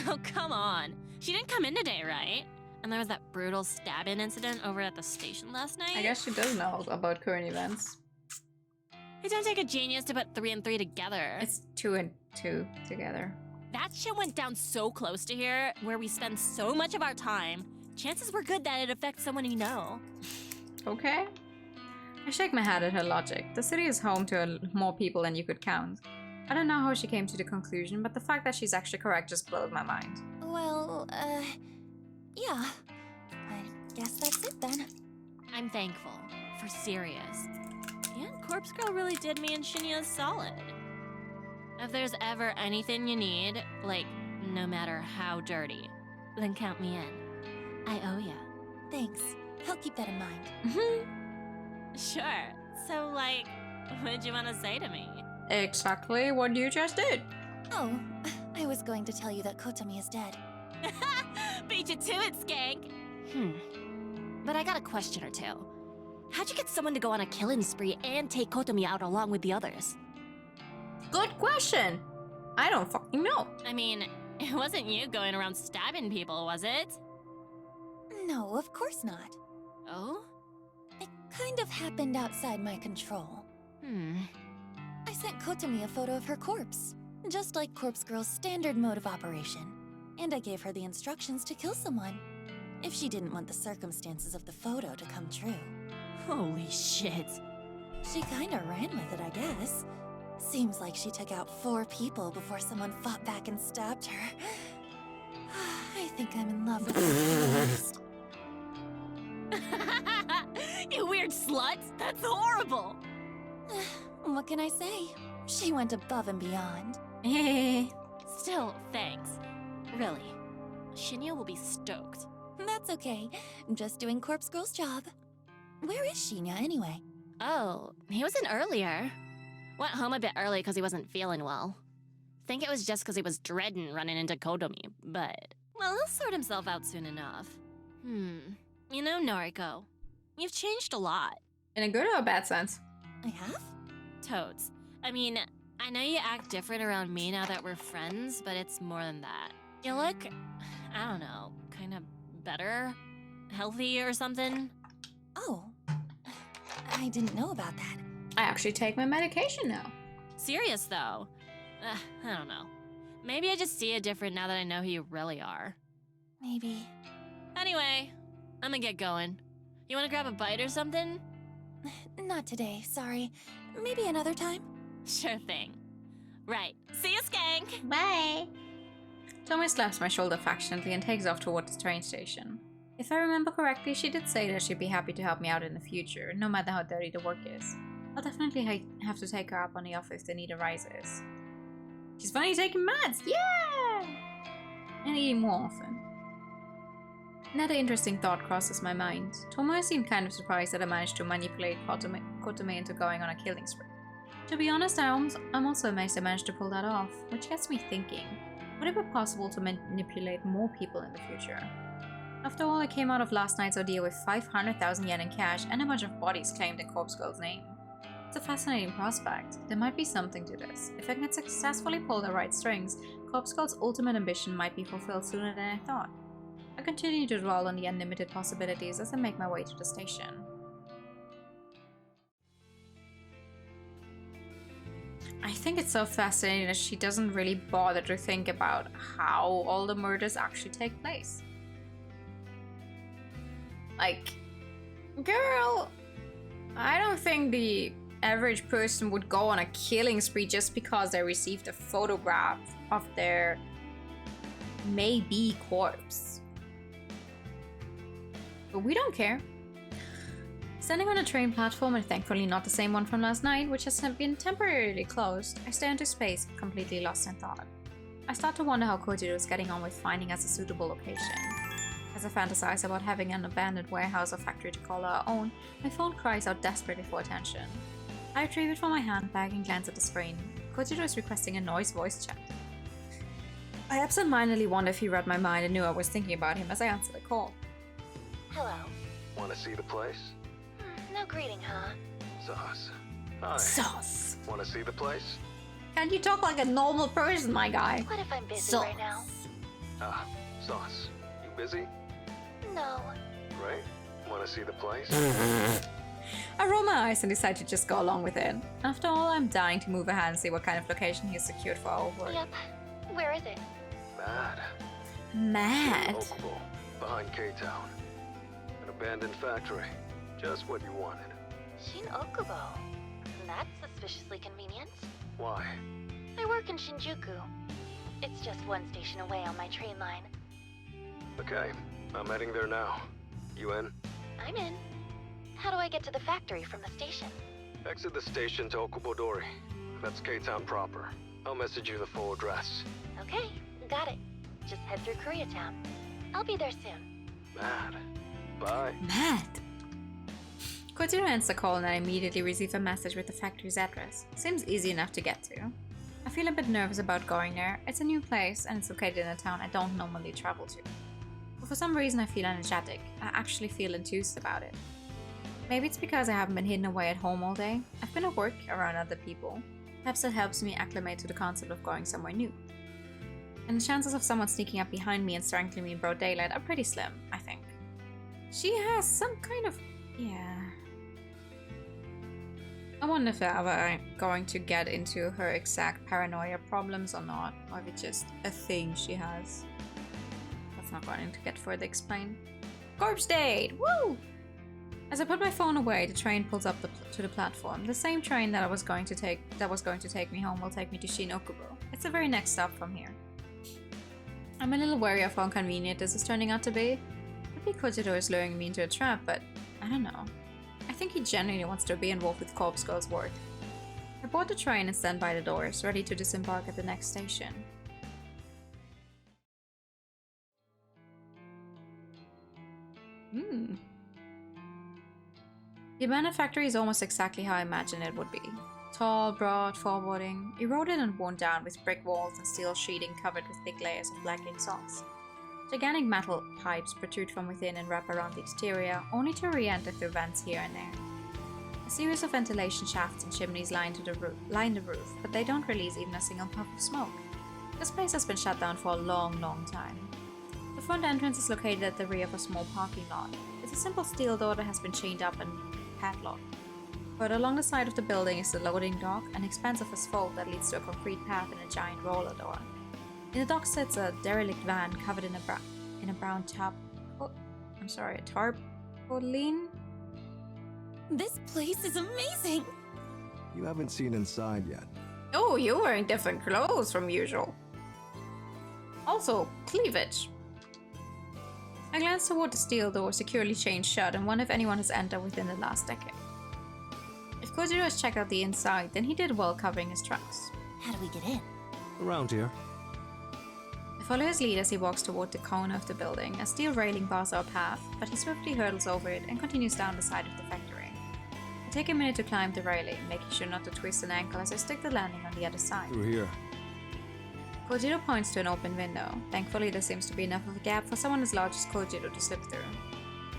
Oh, come on. She didn't come in today, right? And there was that brutal stabbing incident over at the station last night. I guess she does know about current events. It don't take a genius to put 3 and 3 together. It's 2 and 2 together. That shit went down so close to here, where we spend so much of our time. Chances were good that it affects someone you know. Okay. I shake my head at her logic. The city is home to more people than you could count. I don't know how she came to the conclusion, but the fact that she's actually correct just blows my mind. Well, yeah. I guess That's it then. I'm thankful. For serious. And Corpse Girl really did me and Shinya solid. If there's ever anything you need, like, no matter how dirty, then count me in. I owe ya. Thanks. I'll keep that in mind. Sure. So, like, what'd you want to say to me? Exactly what you just did. Oh, I was going to tell you that Kotomi is dead. Beat you to it, skank! But I got a question or two. How'd you get someone to go on a killing spree and take Kotomi out along with the others? Good question. I don't fucking know. I mean, it wasn't you going around stabbing people, was it? No, of course not. Oh? It kind of happened outside my control. I sent Kotomi a photo of her corpse, just like Corpse Girl's standard mode of operation. And I gave her the instructions to kill someone, if she didn't want the circumstances of the photo to come true. Holy shit. She kinda ran with it, I guess. Seems like she took out 4 people before someone fought back and stabbed her. I think I'm in love with her. You weird slut! That's horrible! What can I say? She went above and beyond. Still, thanks. Really. Shinya will be stoked. That's okay. Just doing Corpse Girl's job. Where is Shinya, anyway? Oh, he was in earlier. Went home a bit early because he wasn't feeling well. Think it was just because he was dreading running into Kotomi, but... well, he'll sort himself out soon enough. You know, Noriko, you've changed a lot. In a good or a bad sense? I have? Toads. I mean, I know you act different around me now that we're friends, but it's more than that. You look, I don't know, kind of better? Healthy or something? Oh. I didn't know about that. I actually take my medication now. Serious, though. I don't know. Maybe I just see it different now that I know who you really are. Maybe. Anyway, I'm gonna get going. You wanna grab a bite or something? Not today, sorry. Maybe another time? Sure thing. Right. See you, skank! Bye! Tommy slaps my shoulder affectionately and takes off toward the train station. If I remember correctly, she did say that she'd be happy to help me out in the future, no matter how dirty the work is. I'll definitely have to take her up on the offer if the need arises. She's finally taking meds! Yeah! And eating more often. Another interesting thought crosses my mind. Tomoe seemed kind of surprised that I managed to manipulate Kotomi into going on a killing spree. To be honest, I'm also amazed I managed to pull that off, which gets me thinking, would it be possible to manipulate more people in the future? After all, I came out of last night's ordeal with 500,000 yen in cash and a bunch of bodies claimed in Corpse Girl's name. It's a fascinating prospect. There might be something to this. If I can successfully pull the right strings, Corpse Girl's ultimate ambition might be fulfilled sooner than I thought. I continue to dwell on the unlimited possibilities as I make my way to the station. I think it's so fascinating that she doesn't really bother to think about how all the murders actually take place. Like, girl, I don't think the average person would go on a killing spree just because they received a photograph of their maybe corpse. But we don't care. Standing on a train platform, and thankfully not the same one from last night, which has been temporarily closed, I stare into space, completely lost in thought. I start to wonder how Kojiro is getting on with finding us a suitable location. As I fantasize about having an abandoned warehouse or factory to call our own, my phone cries out desperately for attention. I retrieve it from my handbag and glance at the screen. Kojiro is requesting a noise voice chat. I absentmindedly wonder if he read my mind and knew I was thinking about him as I answer the call. Hello. Want to see the place? No greeting, huh? Sauce. Hi. Sauce. Want to see the place? Can you talk like a normal person, my guy? What if I'm busy Sauce. right now? Sauce. You busy? No. Right? Want to see the place? I roll my eyes and decide to just go along with it. After all, I'm dying to move ahead and see what kind of location he has secured for our work. Yep. Where is it? Mad? Okubo, behind K-Town. An abandoned factory. Just what you wanted. Shin Okubo. That's suspiciously convenient. Why? I work in Shinjuku. It's just one station away on my train line. Okay, I'm heading there now. You in? I'm in. How do I get to the factory from the station? Exit the station to Okubodori. That's K-Town proper. I'll message you the full address. Okay, got it. Just head through Koreatown. I'll be there soon. Mad. Bye. Mad. Kojiro ends the call and I immediately receive a message with the factory's address. Seems easy enough to get to. I feel a bit nervous about going there. It's a new place and it's located in a town I don't normally travel to. But for some reason I feel energetic. I actually feel enthused about it. Maybe it's because I haven't been hidden away at home all day. I've been at work around other people. Perhaps that helps me acclimate to the concept of going somewhere new. And the chances of someone sneaking up behind me and strangling me in broad daylight are pretty slim, I think. She has some kind of... yeah... I wonder if I'm going to get into her exact paranoia problems or not, or if it's just a thing she has. That's not going to get further explained. Corpse date! Woo! As I put my phone away, the train pulls up to the platform. The same train that was going to take me home will take me to Shinokubo. It's the very next stop from here. I'm a little wary of how inconvenient this is turning out to be. Maybe Kojiro is luring me into a trap, but I don't know. I think he genuinely wants to be involved with Corpse Girl's work. I board the train and stand by the doors, ready to disembark at the next station. The abandoned factory is almost exactly how I imagined it would be. Tall, broad, foreboding, eroded and worn down with brick walls and steel sheeting covered with thick layers of black exhaust. Gigantic metal pipes protrude from within and wrap around the exterior, only to re-enter through vents here and there. A series of ventilation shafts and chimneys line the roof, but they don't release even a single puff of smoke. This place has been shut down for a long, long time. The front entrance is located at the rear of a small parking lot. It's a simple steel door that has been chained up and padlocked. Further along the side of the building is the loading dock, an expansive asphalt that leads to a concrete path and a giant roller door. In the dock sits a derelict van covered in a brown tarpaulin. This place is amazing! You haven't seen inside yet. Oh, you're wearing different clothes from usual. Also, cleavage. I glance toward the steel door securely chained shut and wonder if anyone has entered within the last decade. If Kojiro has checked out the inside, then he did well covering his tracks. How do we get in? Around here. I follow his lead as he walks toward the corner of the building. A steel railing bars our path, but he swiftly hurdles over it and continues down the side of the factory. I take a minute to climb the railing, making sure not to twist an ankle as I stick the landing on the other side. Through here. Kojiro points to an open window. Thankfully, there seems to be enough of a gap for someone as large as Kojiro to slip through.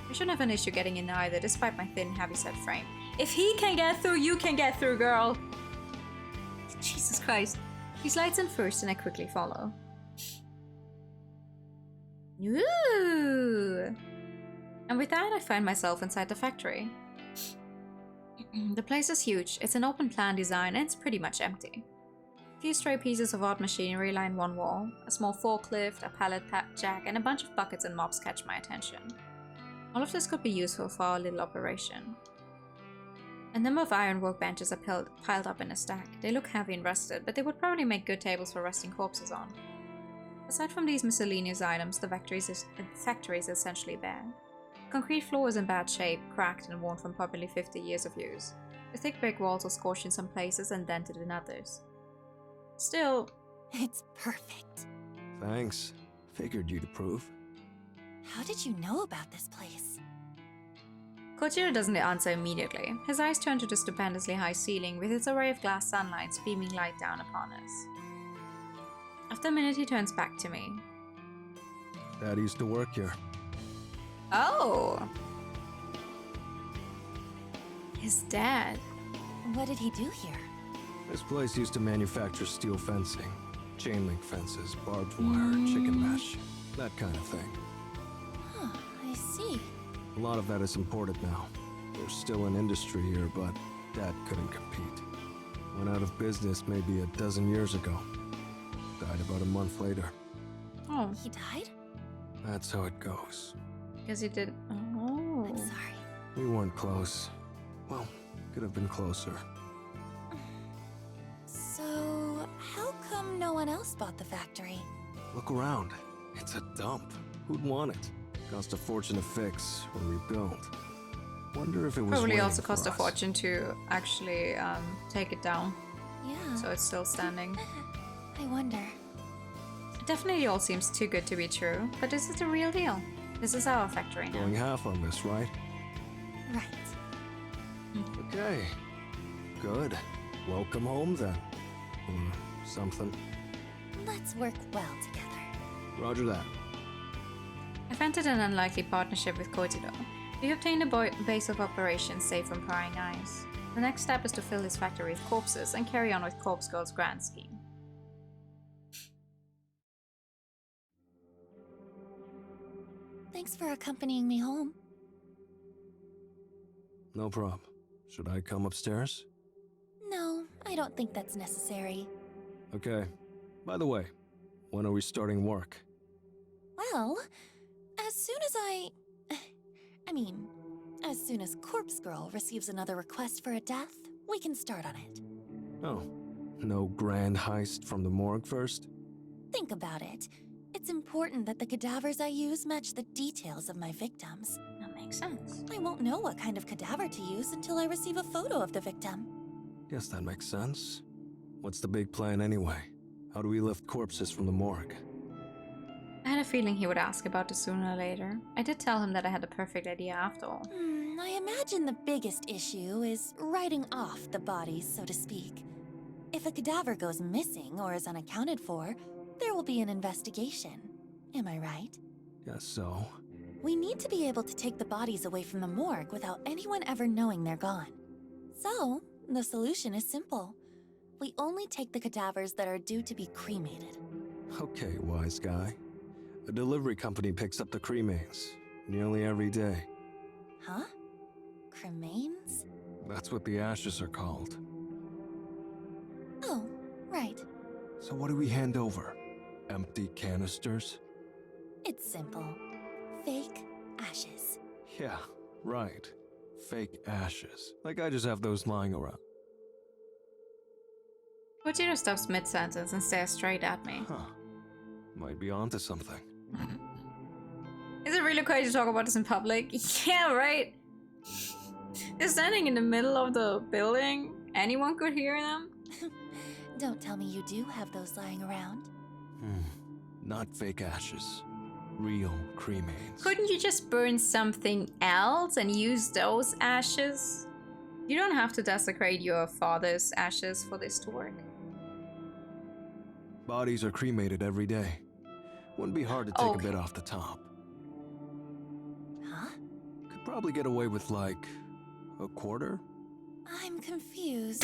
I shouldn't have an issue getting in either, despite my thin, heavy-set frame. If he can get through, you can get through, girl! Jesus Christ. He slides in first and I quickly follow. Ooh! And with that, I find myself inside the factory. The place is huge. It's an open plan design and it's pretty much empty. A few stray pieces of odd machinery line one wall. A small forklift, a pallet jack, and a bunch of buckets and mops catch my attention. All of this could be useful for our little operation. A number of iron workbenches are piled up in a stack. They look heavy and rusted, but they would probably make good tables for resting corpses on. Aside from these miscellaneous items, the factory is essentially bare. The concrete floor is in bad shape, cracked and worn from probably 50 years of use. The thick brick walls are scorched in some places and dented in others. Still, it's perfect. Thanks. Figured you'd approve. How did you know about this place? Kojiro doesn't answer immediately. His eyes turn to the stupendously high ceiling with its array of glass sunlights beaming light down upon us. After a minute, he turns back to me. Dad used to work here. Oh! His dad. What did he do here? This place used to manufacture steel fencing, chain link fences, barbed wire, chicken mesh, that kind of thing. Huh, I see. A lot of that is imported now. There's still an industry here, but Dad couldn't compete. Went out of business maybe a dozen years ago. Died about a month later. Oh. He died? That's how it goes. Because he did. Oh. I'm sorry. We weren't close. Well, could have been closer. So, how come no one else bought the factory? Look around. It's a dump. Who'd want it? Cost a fortune to fix or rebuild. Wonder if it was Probably waiting also cost for a us. fortune to actually take it down, Yeah. so it's still standing. I wonder. It definitely all seems too good to be true, but this is the real deal. This is our factory now. Going half on this, right? Right. Okay. Good. Welcome home then. Or something. Let's work well together. Roger that. I've entered an unlikely partnership with Kotido. We obtained a base of operations safe from prying eyes. The next step is to fill his factory with corpses and carry on with Corpse Girl's grand scheme. Thanks for accompanying me home. No prob. Should I come upstairs? No, I don't think that's necessary. Okay. By the way, when are we starting work? Well, as soon as as soon as Corpse Girl receives another request for a death, we can start on it. Oh, no grand heist from the morgue first? Think about it. It's important that the cadavers I use match the details of my victims. That makes sense. I won't know what kind of cadaver to use until I receive a photo of the victim. Guess that makes sense. What's the big plan anyway? How do we lift corpses from the morgue? I had a feeling he would ask about this sooner or later. I did tell him that I had the perfect idea after all. I imagine the biggest issue is writing off the bodies, so to speak. If a cadaver goes missing or is unaccounted for, there will be an investigation. Am I right? Guess so. We need to be able to take the bodies away from the morgue without anyone ever knowing they're gone. So, the solution is simple. We only take the cadavers that are due to be cremated. Okay, wise guy. A delivery company picks up the cremains nearly every day. Huh? Cremains? That's what the ashes are called. Oh, right. So what do we hand over? Empty canisters? It's simple. Fake ashes. Yeah, right. Fake ashes. Like I just have those lying around. Kojiro stops mid-sentence and stares straight at me. Huh. Might be onto something. Is it really okay to talk about this in public? Yeah, right? They're standing in the middle of the building. Anyone could hear them. Don't tell me you do have those lying around. Not fake ashes. Real cremains. Couldn't you just burn something else and use those ashes? You don't have to desecrate your father's ashes for this to work. Bodies are cremated every day. Wouldn't be hard to take a bit off the top. Huh? Could probably get away with like a quarter? I'm confused.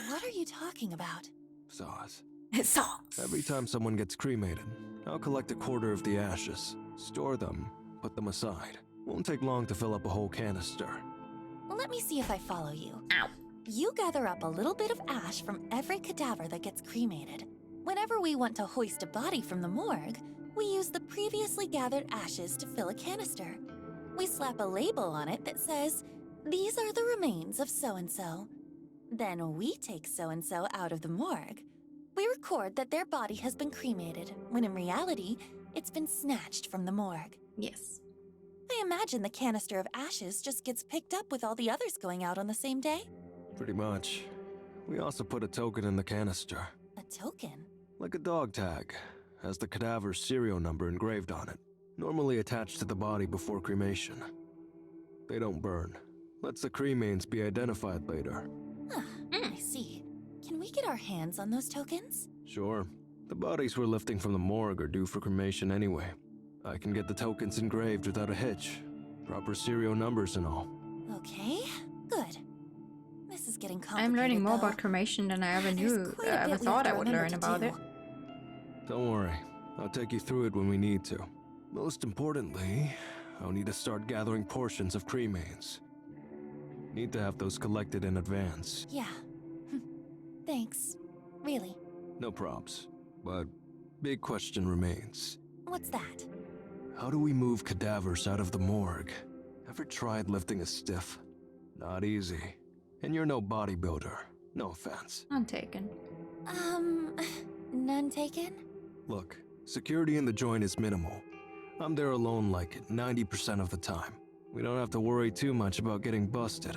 What are you talking about? Sauce. Sauce. Every time someone gets cremated, I'll collect a quarter of the ashes, store them, put them aside. Won't take long to fill up a whole canister. Let me see if I follow you. Ow. You gather up a little bit of ash from every cadaver that gets cremated. Whenever we want to hoist a body from the morgue, we use the previously gathered ashes to fill a canister. We slap a label on it that says, "These are the remains of so-and-so." Then we take so-and-so out of the morgue. We record that their body has been cremated, when in reality, it's been snatched from the morgue. Yes. I imagine the canister of ashes just gets picked up with all the others going out on the same day. Pretty much. We also put a token in the canister. A token? Like a dog tag. Has the cadaver's serial number engraved on it. Normally attached to the body before cremation. They don't burn. Lets the cremains be identified later. Ah, I see. Can we get our hands on those tokens? Sure. The bodies we're lifting from the morgue are due for cremation anyway. I can get the tokens engraved without a hitch. Proper serial numbers and all. Okay, good. This is getting complicated. I'm learning more though. about cremation than I ever There's knew. quite a I ever bit we thought have I to would remember learn to about do. it. Don't worry. I'll take you through it when we need to. Most importantly, I'll need to start gathering portions of cremains. Need to have those collected in advance. Yeah. Thanks. Really. No props. But big question remains. What's that? How do we move cadavers out of the morgue? Ever tried lifting a stiff? Not easy. And you're no bodybuilder. No offense. I'm taken. None taken? Look, security in the joint is minimal. I'm there alone like 90% of the time. We don't have to worry too much about getting busted.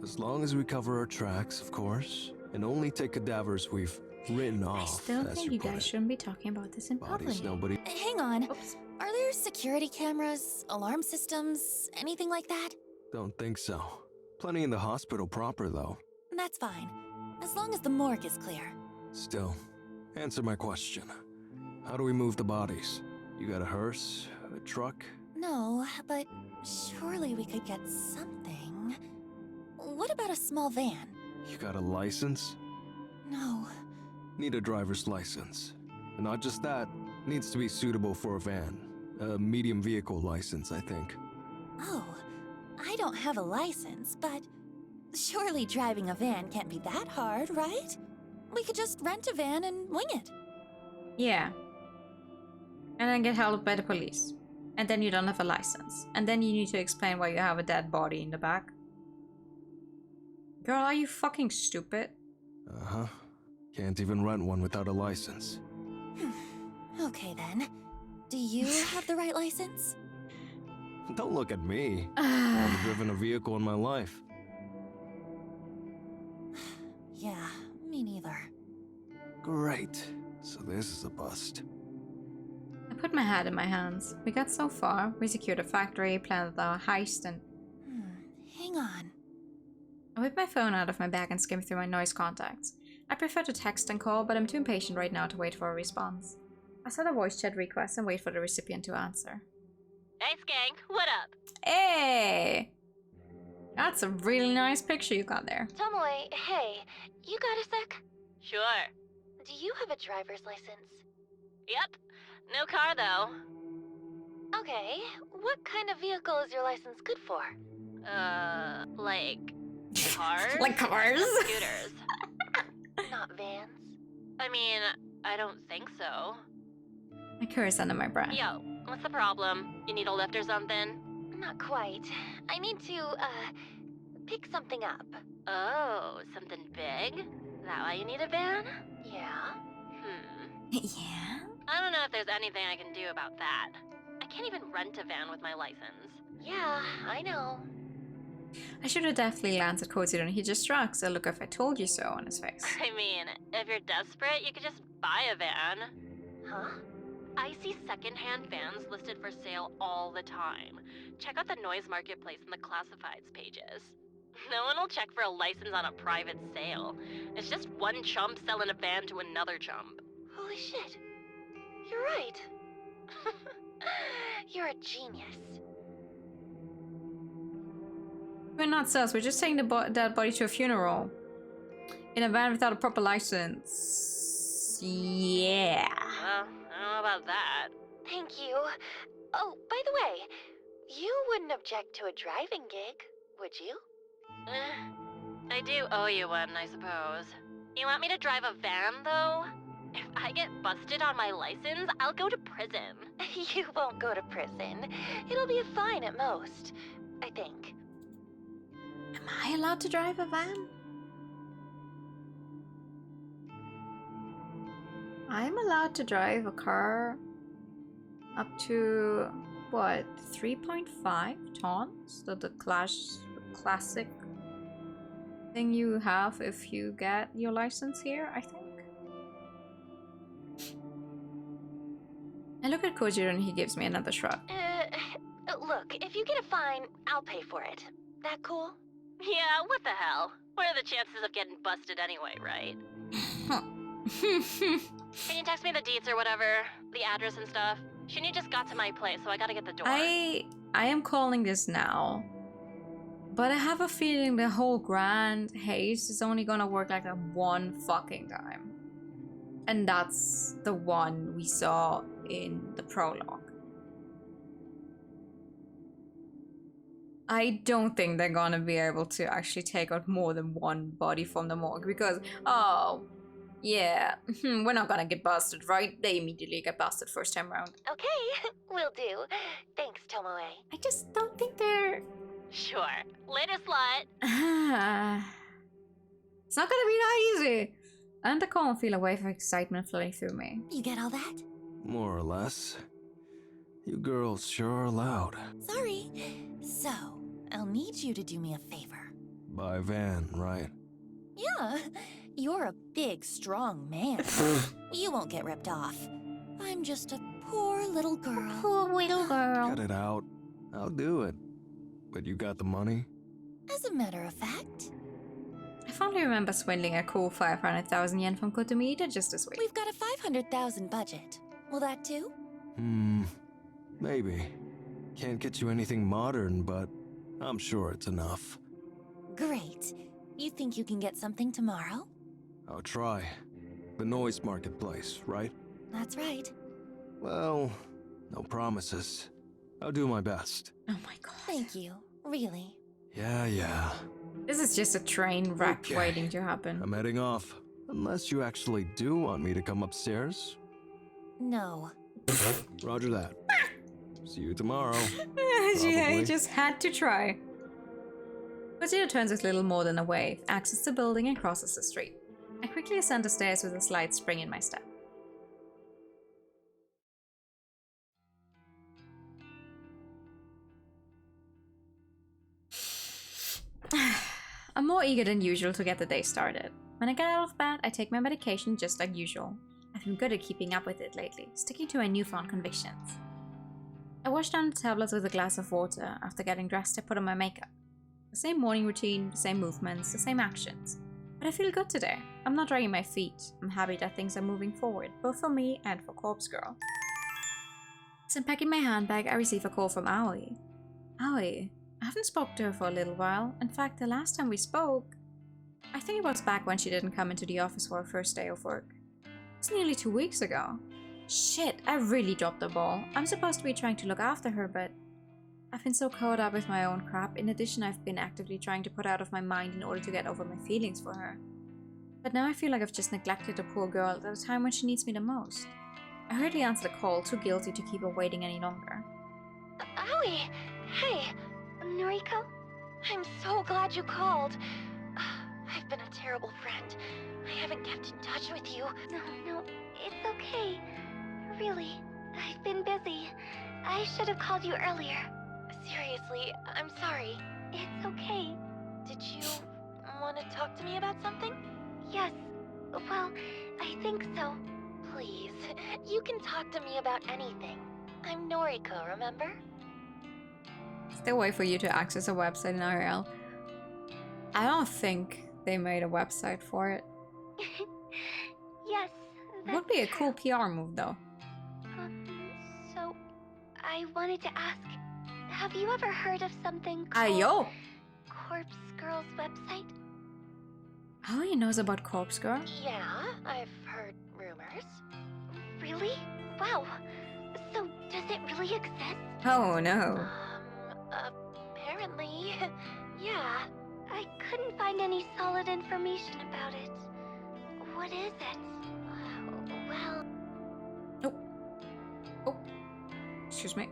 As long as we cover our tracks, of course, and only take cadavers we've written I off, still as think you you put guys it. shouldn't be talking about this in Bodies public. nobody... Hang on. Oops. Are there security cameras, alarm systems, anything like that? Don't think so. Plenty in the hospital proper, though. That's fine. As long as the morgue is clear. Still, answer my question. How do we move the bodies? You got a hearse? A truck? No, but surely we could get something. What about a small van? You got a license? No. Need a driver's license. And not just that, needs to be suitable for a van. A medium vehicle license, I think. Oh, I don't have a license, but surely driving a van can't be that hard, right? We could just rent a van and wing it. Yeah. And then get held by the police. And then you don't have a license. And then you need to explain why you have a dead body in the back. Girl, are you fucking stupid? Uh-huh. Can't even rent one without a license. Okay then. Do you have the right license? Don't look at me. I haven't driven a vehicle in my life. Yeah, me neither. Great. So this is a bust. I put my head in my hands. We got so far. We secured a factory, planned our heist, and... Hang on. I whip my phone out of my bag and skim through my noise contacts. I prefer to text and call, but I'm too impatient right now to wait for a response. I set a voice chat request and wait for the recipient to answer. Hey, Skank, what up? Hey! That's a really nice picture you got there. Tomoe, hey, you got a sec? Sure. Do you have a driver's license? Yep. No car, though. Okay, what kind of vehicle is your license good for? Like cars? Like cars? Not scooters. Not vans? I mean, I don't think so. I curse under my breath. Yo, what's the problem? You need a lift or something? Not quite. I need to, pick something up. Oh, something big? That why you need a van? Yeah? Yeah? I don't know if there's anything I can do about that. I can't even rent a van with my license. Yeah, I know. I should have definitely glanced at Kojiro and he just shrugs a look of I told you so on his face. I mean, if you're desperate, you could just buy a van. Huh? I see secondhand vans listed for sale all the time. Check out the noise marketplace and the classifieds pages. No one will check for a license on a private sale. It's just one chump selling a van to another chump. Holy shit. You're right. You're a genius. We're not sus, we're just taking the dead body to a funeral. In a van without a proper license. Yeah. Well, I don't know about that. Thank you. Oh, by the way, you wouldn't object to a driving gig, would you? I do owe you one, I suppose. You want me to drive a van, though? If I get busted on my license, I'll go to prison. You won't go to prison. It'll be a fine at most, I think. Am I allowed to drive a van? I'm allowed to drive a car up to, what, 3.5 tons? The classic thing you have if you get your license here, I think. I look at Kojiro and he gives me another shrug. Look, if you get a fine, I'll pay for it. That cool? Yeah, what the hell? What are the chances of getting busted anyway, right? Can you text me the deets or whatever? The address and stuff? Shinny just got to my place, so I gotta get the door. I am calling this now. But I have a feeling the whole grand haste is only gonna work like that one fucking time. And that's the one we saw in the prologue. I don't think they're gonna be able to actually take out more than one body from the morgue because, oh, yeah, we're not gonna get busted, right? They immediately get busted first time around. Okay, will do. Thanks, Tomoe. I just don't think they're... Sure. Later, slut. It's not gonna be that easy. And I can't feel a wave of excitement flowing through me. You get all that? More or less. You girls sure are loud. Sorry. So, I'll need you to do me a favor. By van, right? Yeah, you're a big, strong man. You won't get ripped off. I'm just a poor little girl. Poor little girl. Cut it out. I'll do it. But you got the money? As a matter of fact, I fondly remember swindling a cool 500,000 yen from Kotomita just this week. we've got a 500,000 budget. Will that do? Maybe. Can't get you anything modern, but I'm sure it's enough. Great. You think you can get something tomorrow? I'll try. The noise marketplace, right? That's right. Well, no promises. I'll do my best. Oh my god. Thank you. Really. Yeah. This is just a train wreck Okay. waiting to happen. I'm heading off. Unless you actually do want me to come upstairs. No. Roger that. See you tomorrow. She Probably. just had to try. Kotomita turns a little more than a wave, exits the building and crosses the street. I quickly ascend the stairs with a slight spring in my step. I'm more eager than usual to get the day started. When I get out of bed, I take my medication just like usual. I've been good at keeping up with it lately, sticking to my newfound convictions. I wash down the tablets with a glass of water. After getting dressed, I put on my makeup. The same morning routine, the same movements, the same actions. But I feel good today. I'm not dragging my feet. I'm happy that things are moving forward, both for me and for Corpse Girl. As I'm packing my handbag, I receive a call from Aoi. Aoi. I haven't spoken to her for a little while. In fact, the last time we spoke, I think it was back when she didn't come into the office for her first day of work. It's nearly 2 weeks ago. Shit, I really dropped the ball. I'm supposed to be trying to look after her, but I've been so caught up with my own crap. In addition, I've been actively trying to put out of my mind in order to get over my feelings for her. But now I feel like I've just neglected the poor girl at a time when she needs me the most. I hurriedly answer the call, too guilty to keep her waiting any longer. Aoi! Hey! Noriko? I'm so glad you called. I've been a terrible friend. I haven't kept in touch with you. No, it's okay. Really, I've been busy. I should have called you earlier. Seriously, I'm sorry. It's okay. Did you want to talk to me about something? Yes. Well, I think so. Please, you can talk to me about anything. I'm Noriko, remember? Still wait for you to access a website in IRL. I don't think they made a website for it. Yes, that's Would be a true. cool PR move though. So, I wanted to ask, have you ever heard of something called Ayo! Corpse Girl's website? Aoi knows about Corpse Girl? Yeah, I've heard rumors. Really? Wow. So, does it really exist? Oh no. Apparently, Yeah. I couldn't find any solid information about it. What is it? Well... Oh. Excuse me.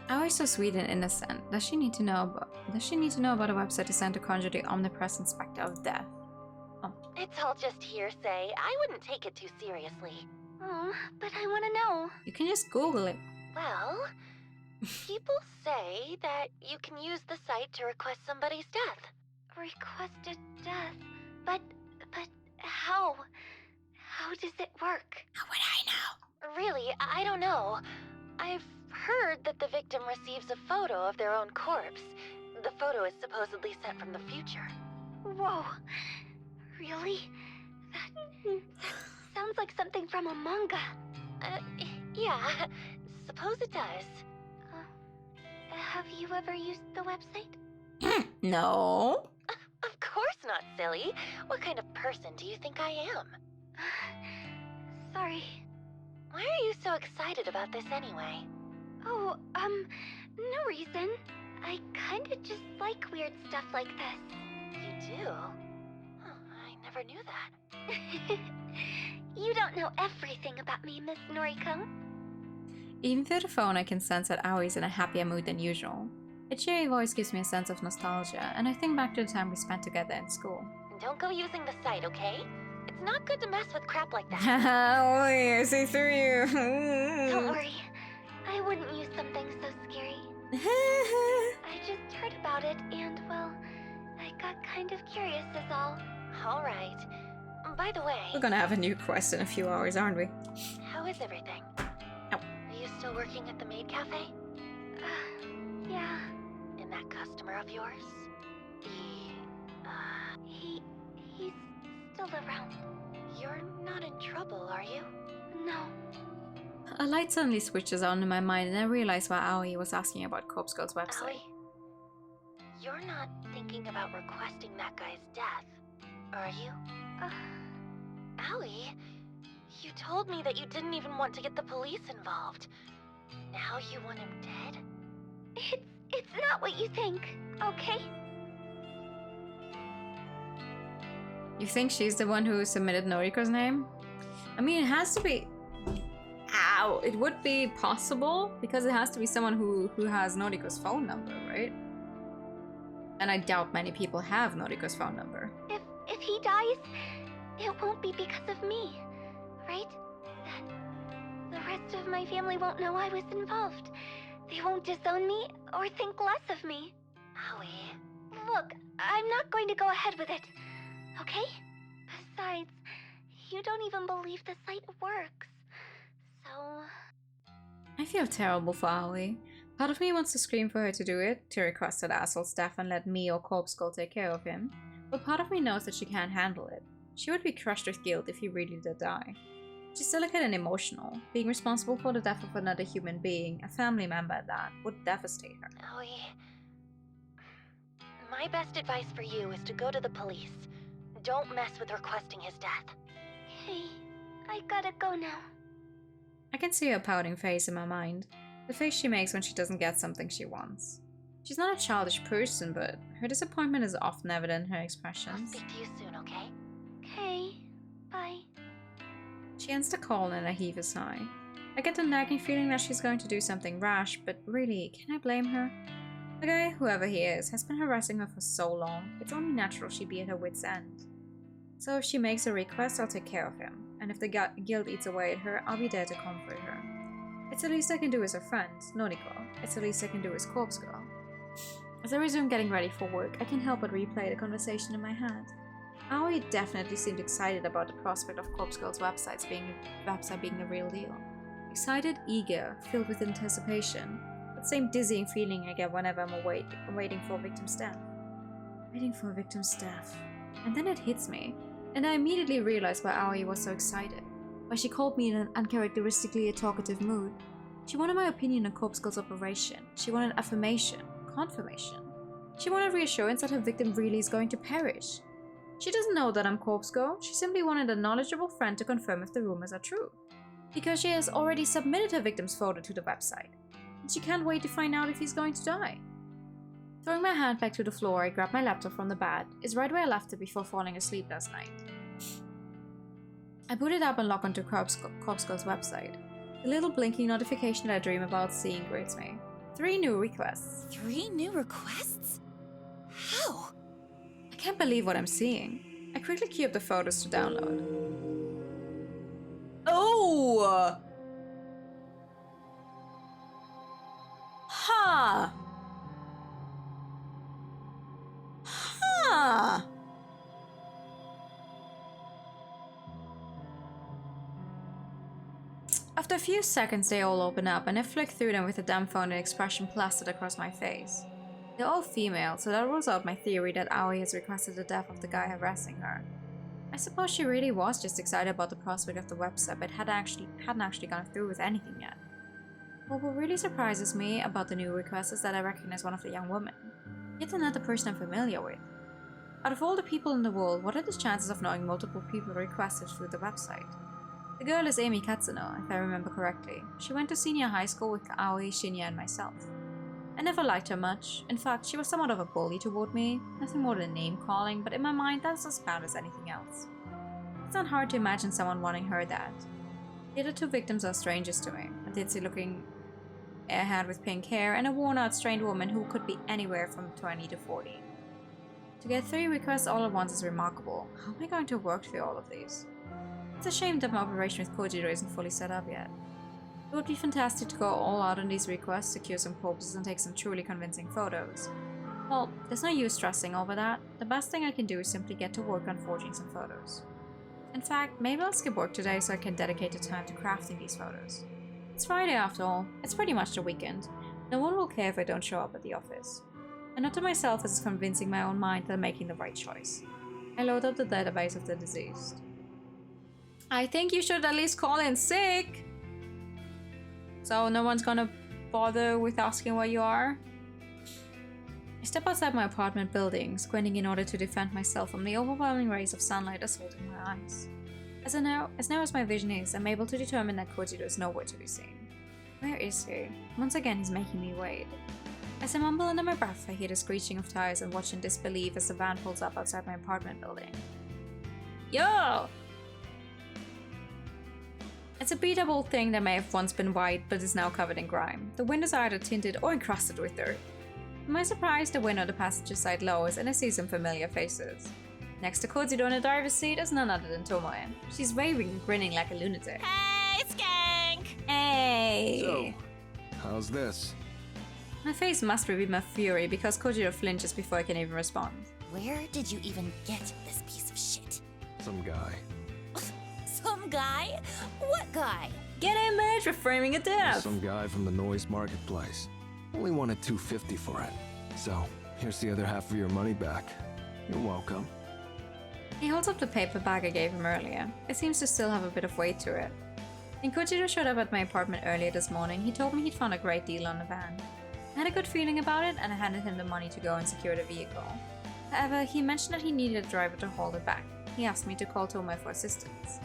Aoi's so sweet and innocent. Does she need to know about a website designed to conjure the omnipresent specter of death? Oh. it's all just hearsay. I wouldn't take it too seriously. Oh, but I want to know. You can just Google it. Well, people say that you can use the site to request somebody's death. Requested death. But how? How does it work? How would I know? Really, I don't know. I've heard that the victim receives a photo of their own corpse. The photo is supposedly sent from the future. Whoa. Really? That sounds like something from a manga. Yeah, suppose it does. Have you ever used the website? No. Of course not, silly. What kind of person do you think I am? Sorry. Why are you so excited about this anyway? Oh, no reason. I kinda just like weird stuff like this. You do? Oh, I never knew that. You don't know everything about me, Miss Noriko. Even through the phone, I can sense that Aoi's in a happier mood than usual. Her cheery voice gives me a sense of nostalgia, and I think back to the time we spent together in school. Don't go using the site, okay? It's not good to mess with crap like that. Aoi, I see through you. Don't worry. I wouldn't use something so scary. I just heard about it and, well, I got kind of curious is all. Alright. By the way... We're gonna have a new quest in a few hours, aren't we? How is everything? Oh. Are you still working at the maid cafe? Yeah. And that customer of yours? He's still around. You're not in trouble, are you? No. A light suddenly switches on in my mind and I realize why Aoi was asking about Corpse Girl's website. Aoi, you're not thinking about requesting that guy's death, are you? Aoi, you told me that you didn't even want to get the police involved. Now you want him dead? It's not what you think, okay? You think she's the one who submitted Noriko's name? I mean, it has to be... Ow! It would be possible, because it has to be someone who has Noriko's phone number, right? And I doubt many people have Noriko's phone number. If he dies, it won't be because of me, right? Then the rest of my family won't know I was involved. They won't disown me or think less of me. Aoi, look, I'm not going to go ahead with it, okay? Besides, you don't even believe the site works, so... I feel terrible for Aoi. Part of me wants to scream for her to do it, to request that asshole staff and let me or Corpse Girl take care of him, but part of me knows that she can't handle it. She would be crushed with guilt if he really did die. She's delicate and emotional. Being responsible for the death of another human being, a family member at that, would devastate her. Aoi, my best advice for you is to go to the police. Don't mess with requesting his death. Hey, I gotta go now. I can see her pouting face in my mind. The face she makes when she doesn't get something she wants. She's not a childish person, but her disappointment is often evident in her I'll expressions. speak to you soon, okay? Okay, bye. She ends the call and I heave a sigh. I get the nagging feeling that she's going to do something rash, but really, can I blame her? The guy, whoever he is, has been harassing her for so long, it's only natural she'd be at her wit's end. So if she makes a request, I'll take care of him, and if the guilt eats away at her, I'll be there to comfort her. It's the least I can do as her friend, Noriko. It's the least I can do as Corpse Girl. As I resume getting ready for work, I can't help but replay the conversation in my head. Aoi definitely seemed excited about the prospect of Corpse Girl's website being the real deal. Excited, eager, filled with anticipation. That same dizzying feeling I get whenever I'm waiting for a victim's death. Waiting for a victim's death. And then it hits me, and I immediately realize why Aoi was so excited. Why she called me in an uncharacteristically talkative mood. She wanted my opinion on Corpse Girl's operation. She wanted affirmation, confirmation. She wanted reassurance that her victim really is going to perish. She doesn't know that I'm Corpse Girl, she simply wanted a knowledgeable friend to confirm if the rumors are true. Because she has already submitted her victim's photo to the website, and she can't wait to find out if he's going to die. Throwing my hand back to the floor, I grab my laptop from the bed. It's right where I left it before falling asleep last night. I boot it up and log onto Corpse Girl's website. The little blinking notification that I dream about seeing greets me. 3 new requests. 3 new requests? How? I can't believe what I'm seeing. I quickly queue up the photos to download. Oh! Huh! Huh! After a few seconds, they all open up, and I flick through them with a dumbfounded expression plastered across my face. They're all female, so that rules out my theory that Aoi has requested the death of the guy harassing her. I suppose she really was just excited about the prospect of the website, but hadn't actually gone through with anything yet. But what really surprises me about the new request is that I recognize one of the young women. Yet another person I'm familiar with. Out of all the people in the world, what are the chances of knowing multiple people requested through the website? The girl is Amy Katsuno, if I remember correctly. She went to senior high school with Aoi, Shinya, and myself. I never liked her much. In fact, she was somewhat of a bully toward me. Nothing more than name-calling, but in my mind that's as bad as anything else. It's not hard to imagine someone wanting her dead. The other 2 victims are strangers to me. A ditzy-looking airhead with pink hair, and a worn-out strained woman who could be anywhere from 20 to 40. To get 3 requests all at once is remarkable. How am I going to work through all of these? It's a shame that my operation with Kojiro isn't fully set up yet. It would be fantastic to go all out on these requests, secure some corpses, and take some truly convincing photos. Well, there's no use stressing over that. The best thing I can do is simply get to work on forging some photos. In fact, maybe I'll skip work today so I can dedicate the time to crafting these photos. It's Friday after all. It's pretty much the weekend. No one will care if I don't show up at the office. I note to myself as convincing my own mind that I'm making the right choice. I load up the database of the deceased. I think you should at least call in sick. So no one's gonna bother with asking where you are? I step outside my apartment building, squinting in order to defend myself from the overwhelming rays of sunlight assaulting my eyes. As narrow as my vision is, I'm able to determine that Kojiro is nowhere to be seen. Where is he? Once again, he's making me wait. As I mumble under my breath, I hear the screeching of tires and watch in disbelief as the van pulls up outside my apartment building. Yo! It's a beat-up old thing that may have once been white, but is now covered in grime. The windows are either tinted or encrusted with dirt. To my surprise, the window on the passenger side lowers and I see some familiar faces. Next to Kojiro in the driver's seat is none other than Tomoe. She's raving and grinning like a lunatic. Hey, skank! Hey! So, how's this? My face must reveal my fury because Kojiro flinches before I can even respond. Where did you even get this piece of shit? Some guy. Some guy? What guy? Get him, bitch! We're framing it death! Some guy from the noise marketplace. Only wanted $250 for it. So, here's the other half of your money back. You're welcome. He holds up the paper bag I gave him earlier. It seems to still have a bit of weight to it. When Kojiro showed up at my apartment earlier this morning, he told me he'd found a great deal on the van. I had a good feeling about it, and I handed him the money to go and secure the vehicle. However, he mentioned that he needed a driver to hold it back. He asked me to call Tomoe for assistance.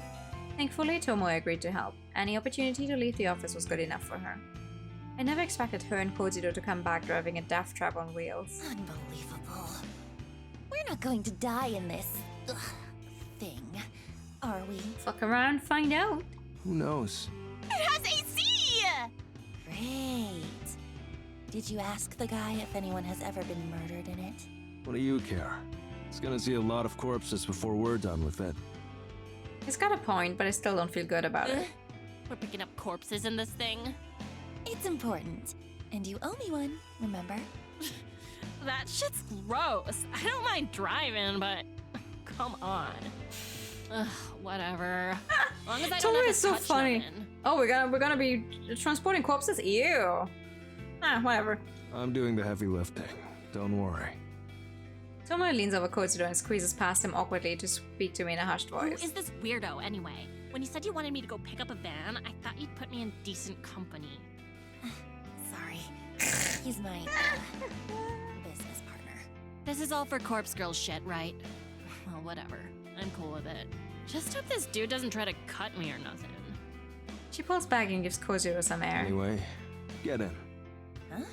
Thankfully, Tomoe agreed to help. Any opportunity to leave the office was good enough for her. I never expected her and Kojiro to come back driving a death trap on wheels. Unbelievable. We're not going to die in this thing, are we? Fuck around, find out. Who knows? It has AC! Great. Did you ask the guy if anyone has ever been murdered in it? What do you care? He's gonna see a lot of corpses before we're done with it. He's got a point, but I still don't feel good about it. We're picking up corpses in this thing. It's important. And you owe me one, remember? That shit's gross. I don't mind driving, but come on. Ugh, whatever. As long as I don't have to so touch funny. nothing. Oh, we're gonna be transporting corpses? Ew. Whatever. I'm doing the heavy lifting. Don't worry. Tomoe leans over Kojiro and squeezes past him awkwardly to speak to me in a hushed voice. Who is this weirdo anyway? When you said you wanted me to go pick up a van, I thought you'd put me in decent company. Sorry. He's my business partner. This is all for corpse girl shit, right? Well, whatever. I'm cool with it. Just hope this dude doesn't try to cut me or nothing. She pulls back and gives Kojiro some air. Anyway, get in. Huh?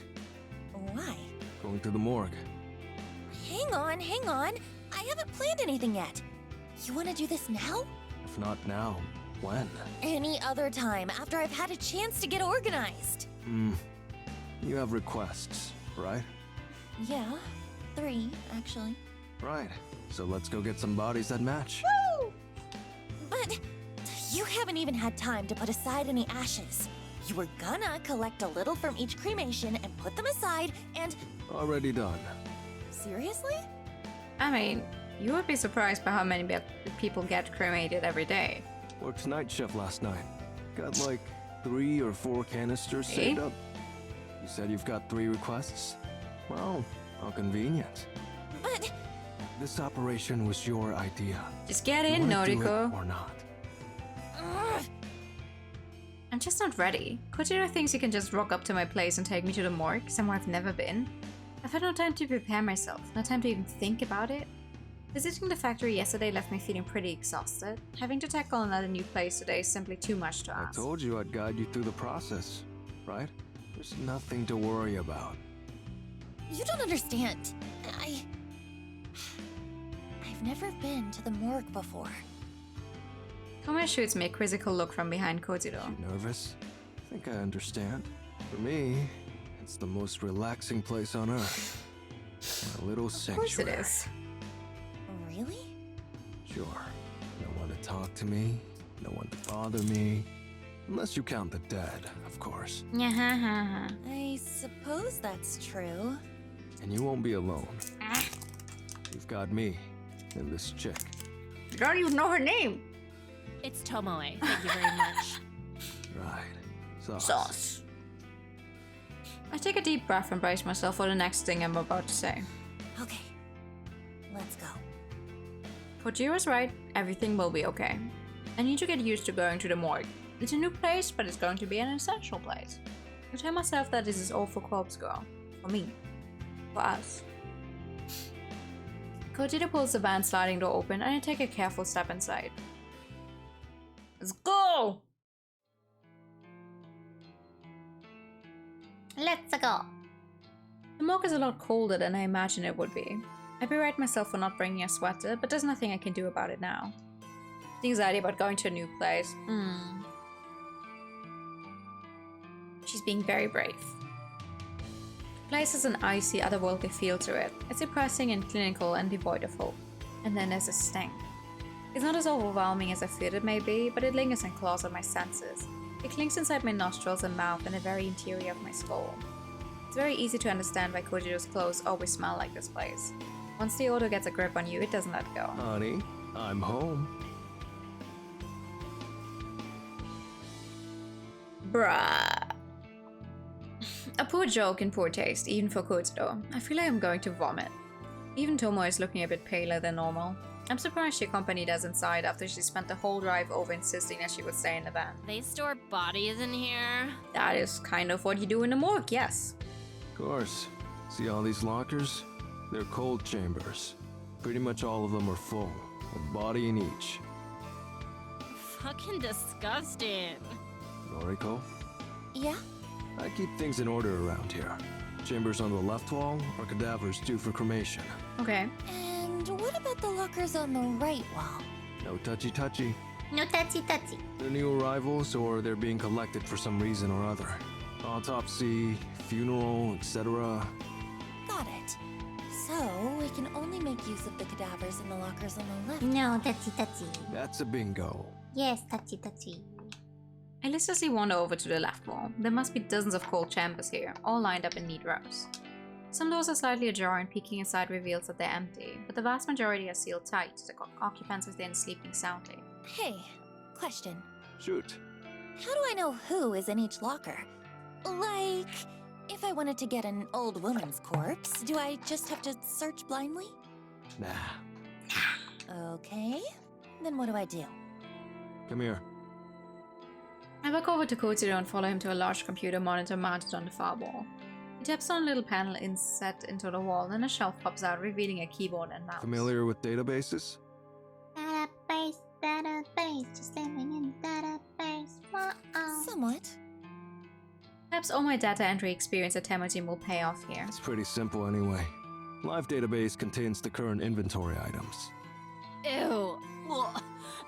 Why? Going to the morgue. Hang on. I haven't planned anything yet. You want to do this now? If not now, when? Any other time, after I've had a chance to get organized. You have requests, right? Yeah, 3, actually. Right. So let's go get some bodies that match. Woo! But you haven't even had time to put aside any ashes. You were gonna collect a little from each cremation and put them aside and... Already done. Seriously? I mean, you would be surprised by how many people get cremated every day. Worked night shift last night. Got like 3 or 4 canisters saved up. You said you've got 3 requests? Well, how convenient. But... This operation was your idea. Just get in, You wanna do it Noriko. or not? I'm just not ready. Kojiro thinks he can just rock up to my place and take me to the morgue, somewhere I've never been. I've had no time to prepare myself, no time to even think about it. Visiting the factory yesterday left me feeling pretty exhausted. Having to tackle another new place today is simply too much to ask. I told you I'd guide you through the process, right? There's nothing to worry about. You don't understand. I've never been to the morgue before. Tomoe shoots me a quizzical look from behind Kojiro. You nervous? I think I understand. For me, it's the most relaxing place on earth. My little sanctuary. Of course it is. Really? Sure. No one to talk to me, no one to bother me. Unless you count the dead, of course. I suppose that's true. And you won't be alone. You've got me and this chick. You don't even know her name. It's Tomoe. Thank you very much. Right. Sauce. I take a deep breath and brace myself for the next thing I'm about to say. Okay, let's go. Kojiro's right, everything will be okay. I need to get used to going to the morgue. It's a new place, but it's going to be an essential place. I tell myself that this is all for Corpse Girl. For me. For us. Kojiro pulls the van sliding door open and I take a careful step inside. Let's go! Let's go. The morgue is a lot colder than I imagined it would be. I berate myself for not bringing a sweater, but there's nothing I can do about it now. The anxiety about going to a new place. She's being very brave. The place has an icy, otherworldly feel to it. It's depressing and clinical and devoid of hope. And then there's a stank. It's not as overwhelming as I feared it may be, but it lingers and claws at my senses. It clings inside my nostrils and mouth and the very interior of my skull. It's very easy to understand why Kojiro's clothes always smell like this place. Once the odor gets a grip on you, it doesn't let go. Honey, I'm home. Bruh. A poor joke in poor taste, even for Kojiro. I feel like I'm going to vomit. Even Tomoe is looking a bit paler than normal. I'm surprised she accompanied us inside after she spent the whole drive over insisting that she would stay in the van. They store bodies in here? That is kind of what you do in the morgue, yes. Of course. See all these lockers? They're cold chambers. Pretty much all of them are full, a body in each. Fucking disgusting. Noriko? Yeah? I keep things in order around here. Chambers on the left wall are cadavers due for cremation. Okay. And what about the lockers on the right wall? No touchy-touchy. No touchy-touchy. They're new arrivals or they're being collected for some reason or other. Autopsy, funeral, etc. Got it. So, we can only make use of the cadavers in the lockers on the left. No touchy-touchy. That's a bingo. Yes, touchy-touchy. I listlessly wander over to the left wall. There must be dozens of cold chambers here, all lined up in neat rows. Some doors are slightly ajar and peeking inside reveals that they're empty, but the vast majority are sealed tight, the occupants within sleeping soundly. Hey, question. Shoot. How do I know who is in each locker? Like, if I wanted to get an old woman's corpse, do I just have to search blindly? Nah. Okay. Then what do I do? Come here. I walk over to Kojiro and follow him to a large computer monitor mounted on the far wall. He taps on a little panel inset into the wall and a shelf pops out revealing a keyboard and mouse. Familiar with databases? Database, just standing in the database. Somewhat. Perhaps all my data entry experience at Temujin will pay off here. It's pretty simple anyway. Live database contains the current inventory items. Ew. Ugh.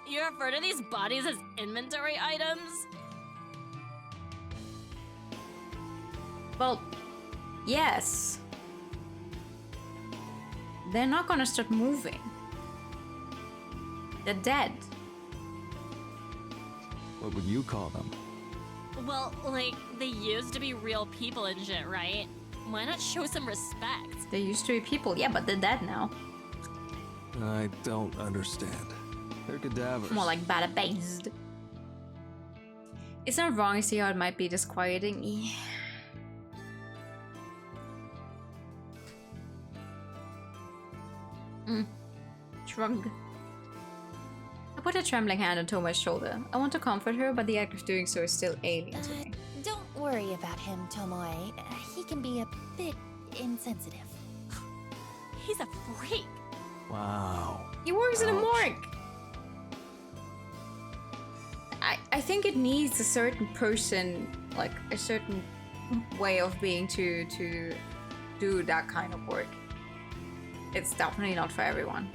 You refer to these bodies as inventory items? Well, yes. They're not gonna start moving. They're dead. What would you call them? Well, like, they used to be real people and shit, right? Why not show some respect? They used to be people, yeah, but they're dead now. I don't understand. They're cadavers. More like bada-based. It's not wrong to see how it might be disquieting. Yeah. Shrug. I put a trembling hand on Tomoe's shoulder. I want to comfort her, but the act of doing so is still alien to me. Don't worry about him, Tomoe. He can be a bit insensitive. He's a freak. Wow. He works in a morgue. I think it needs a certain person, like a certain way of being to do that kind of work. It's definitely not for everyone.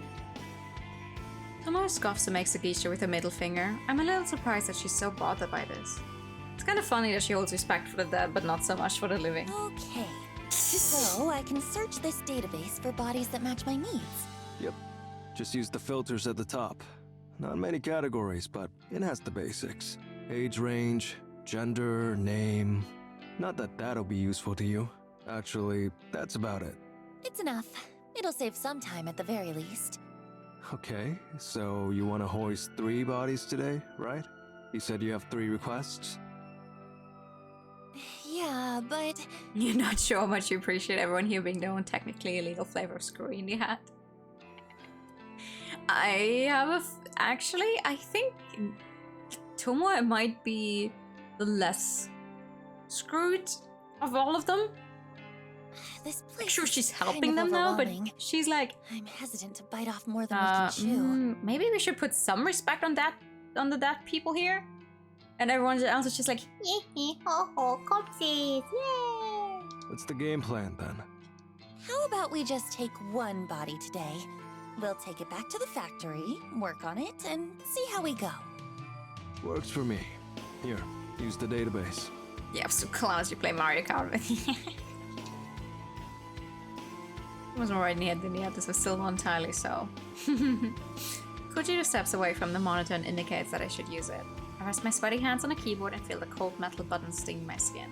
Tomoe scoffs and makes a gesture with her middle finger. I'm a little surprised that she's so bothered by this. It's kind of funny that she holds respect for the dead, but not so much for the living. Okay. So I can search this database for bodies that match my needs. Yep. Just use the filters at the top. Not many categories, but it has the basics. Age range, gender, name. Not that that'll be useful to you. Actually, that's about it. It's enough. It'll save some time at the very least. Okay, so you want to hoist 3 bodies today, right? You said you have 3 requests? Yeah, but... You're not sure how much you appreciate everyone here being their own technically illegal flavor of screw in your hat. I have a... Actually, I think Tomoe might be the less screwed of all of them. This place Sure, is she's kind helping of them now, but overwhelming. she's like, I'm hesitant to bite off more than we can chew. maybe we should put some respect on that people here. And everyone else is just like, Corpses, yay! What's the game plan then? How about we just take 1 body today? We'll take it back to the factory, work on it, and see how we go. Works for me. Here, use the database. yeah, so clowns you play Mario Kart with. It wasn't right in the head, yet. This was still not entirely so. Kojiro steps away from the monitor and indicates that I should use it. I rest my sweaty hands on a keyboard and feel the cold metal buttons sting my skin.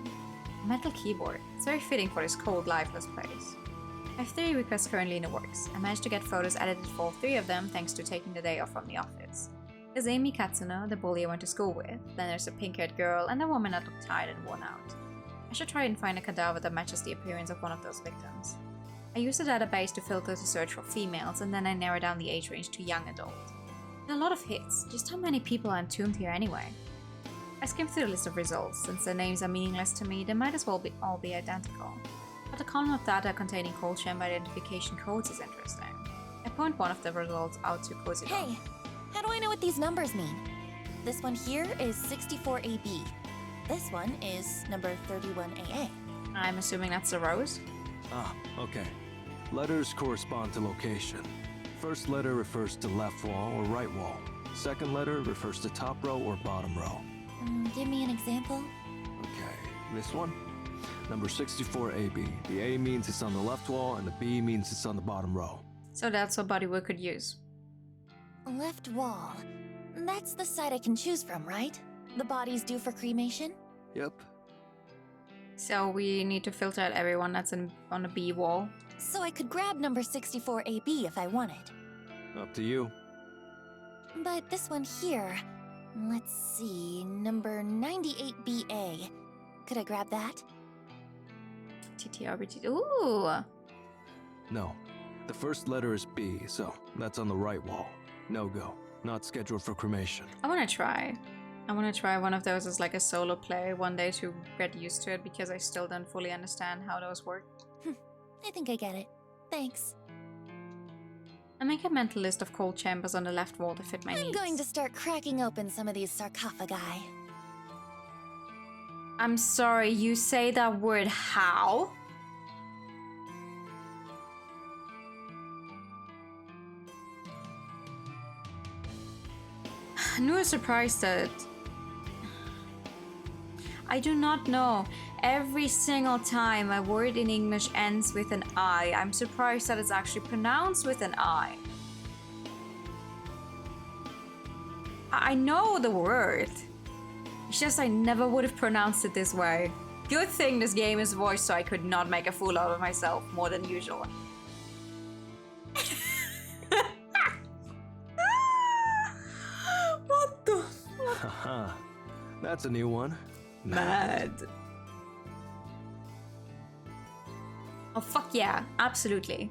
A metal keyboard. It's very fitting for this cold, lifeless place. I have 3 requests currently in the works. I managed to get photos edited for all 3 of them thanks to taking the day off from the office. There's Amy Katsuno, the bully I went to school with. Then there's a pink-haired girl and a woman that looked tired and worn out. I should try and find a cadaver that matches the appearance of one of those victims. I use the database to filter to search for females, and then I narrow down the age range to young adult. There are a lot of hits, just how many people are entombed here anyway? I skimmed through the list of results. Since their names are meaningless to me, they might as well all be identical. But the column of data containing cold chamber identification codes is interesting. I point one of the results out to Kojiro. Hey, how do I know what these numbers mean? This one here is 64AB. This one is number 31AA. I'm assuming that's the rose? Ah, okay. Letters correspond to location. First letter refers to left wall or right wall. Second letter refers to top row or bottom row. Give me an example. Okay, this one? Number 64AB. The A means it's on the left wall and the B means it's on the bottom row. So that's what Bodywood could use. Left wall. That's the side I can choose from, right? The body's due for cremation? Yep. So we need to filter out everyone that's on the B wall. So I could grab number 64AB if I wanted. Up to you. But this one here, let's see, number 98BA. Could I grab that? TTRBT. Ooh! No. The first letter is B, so that's on the right wall. No go. Not scheduled for cremation. I wanna try. I want to try one of those as like a solo play one day to get used to it because I still don't fully understand how those work. I think I get it. Thanks. I make a mental list of cold chambers on the left wall to fit my needs. I'm going to start cracking open some of these sarcophagi. I'm sorry, you say that word how? I was surprised that... I do not know. Every single time a word in English ends with an I, I'm surprised that it's actually pronounced with an I. I know the word. It's just I never would have pronounced it this way. Good thing this game is voiced so I could not make a fool out of myself more than usual. What the fuck? Haha. That's a new one. Mad. Oh fuck yeah, absolutely.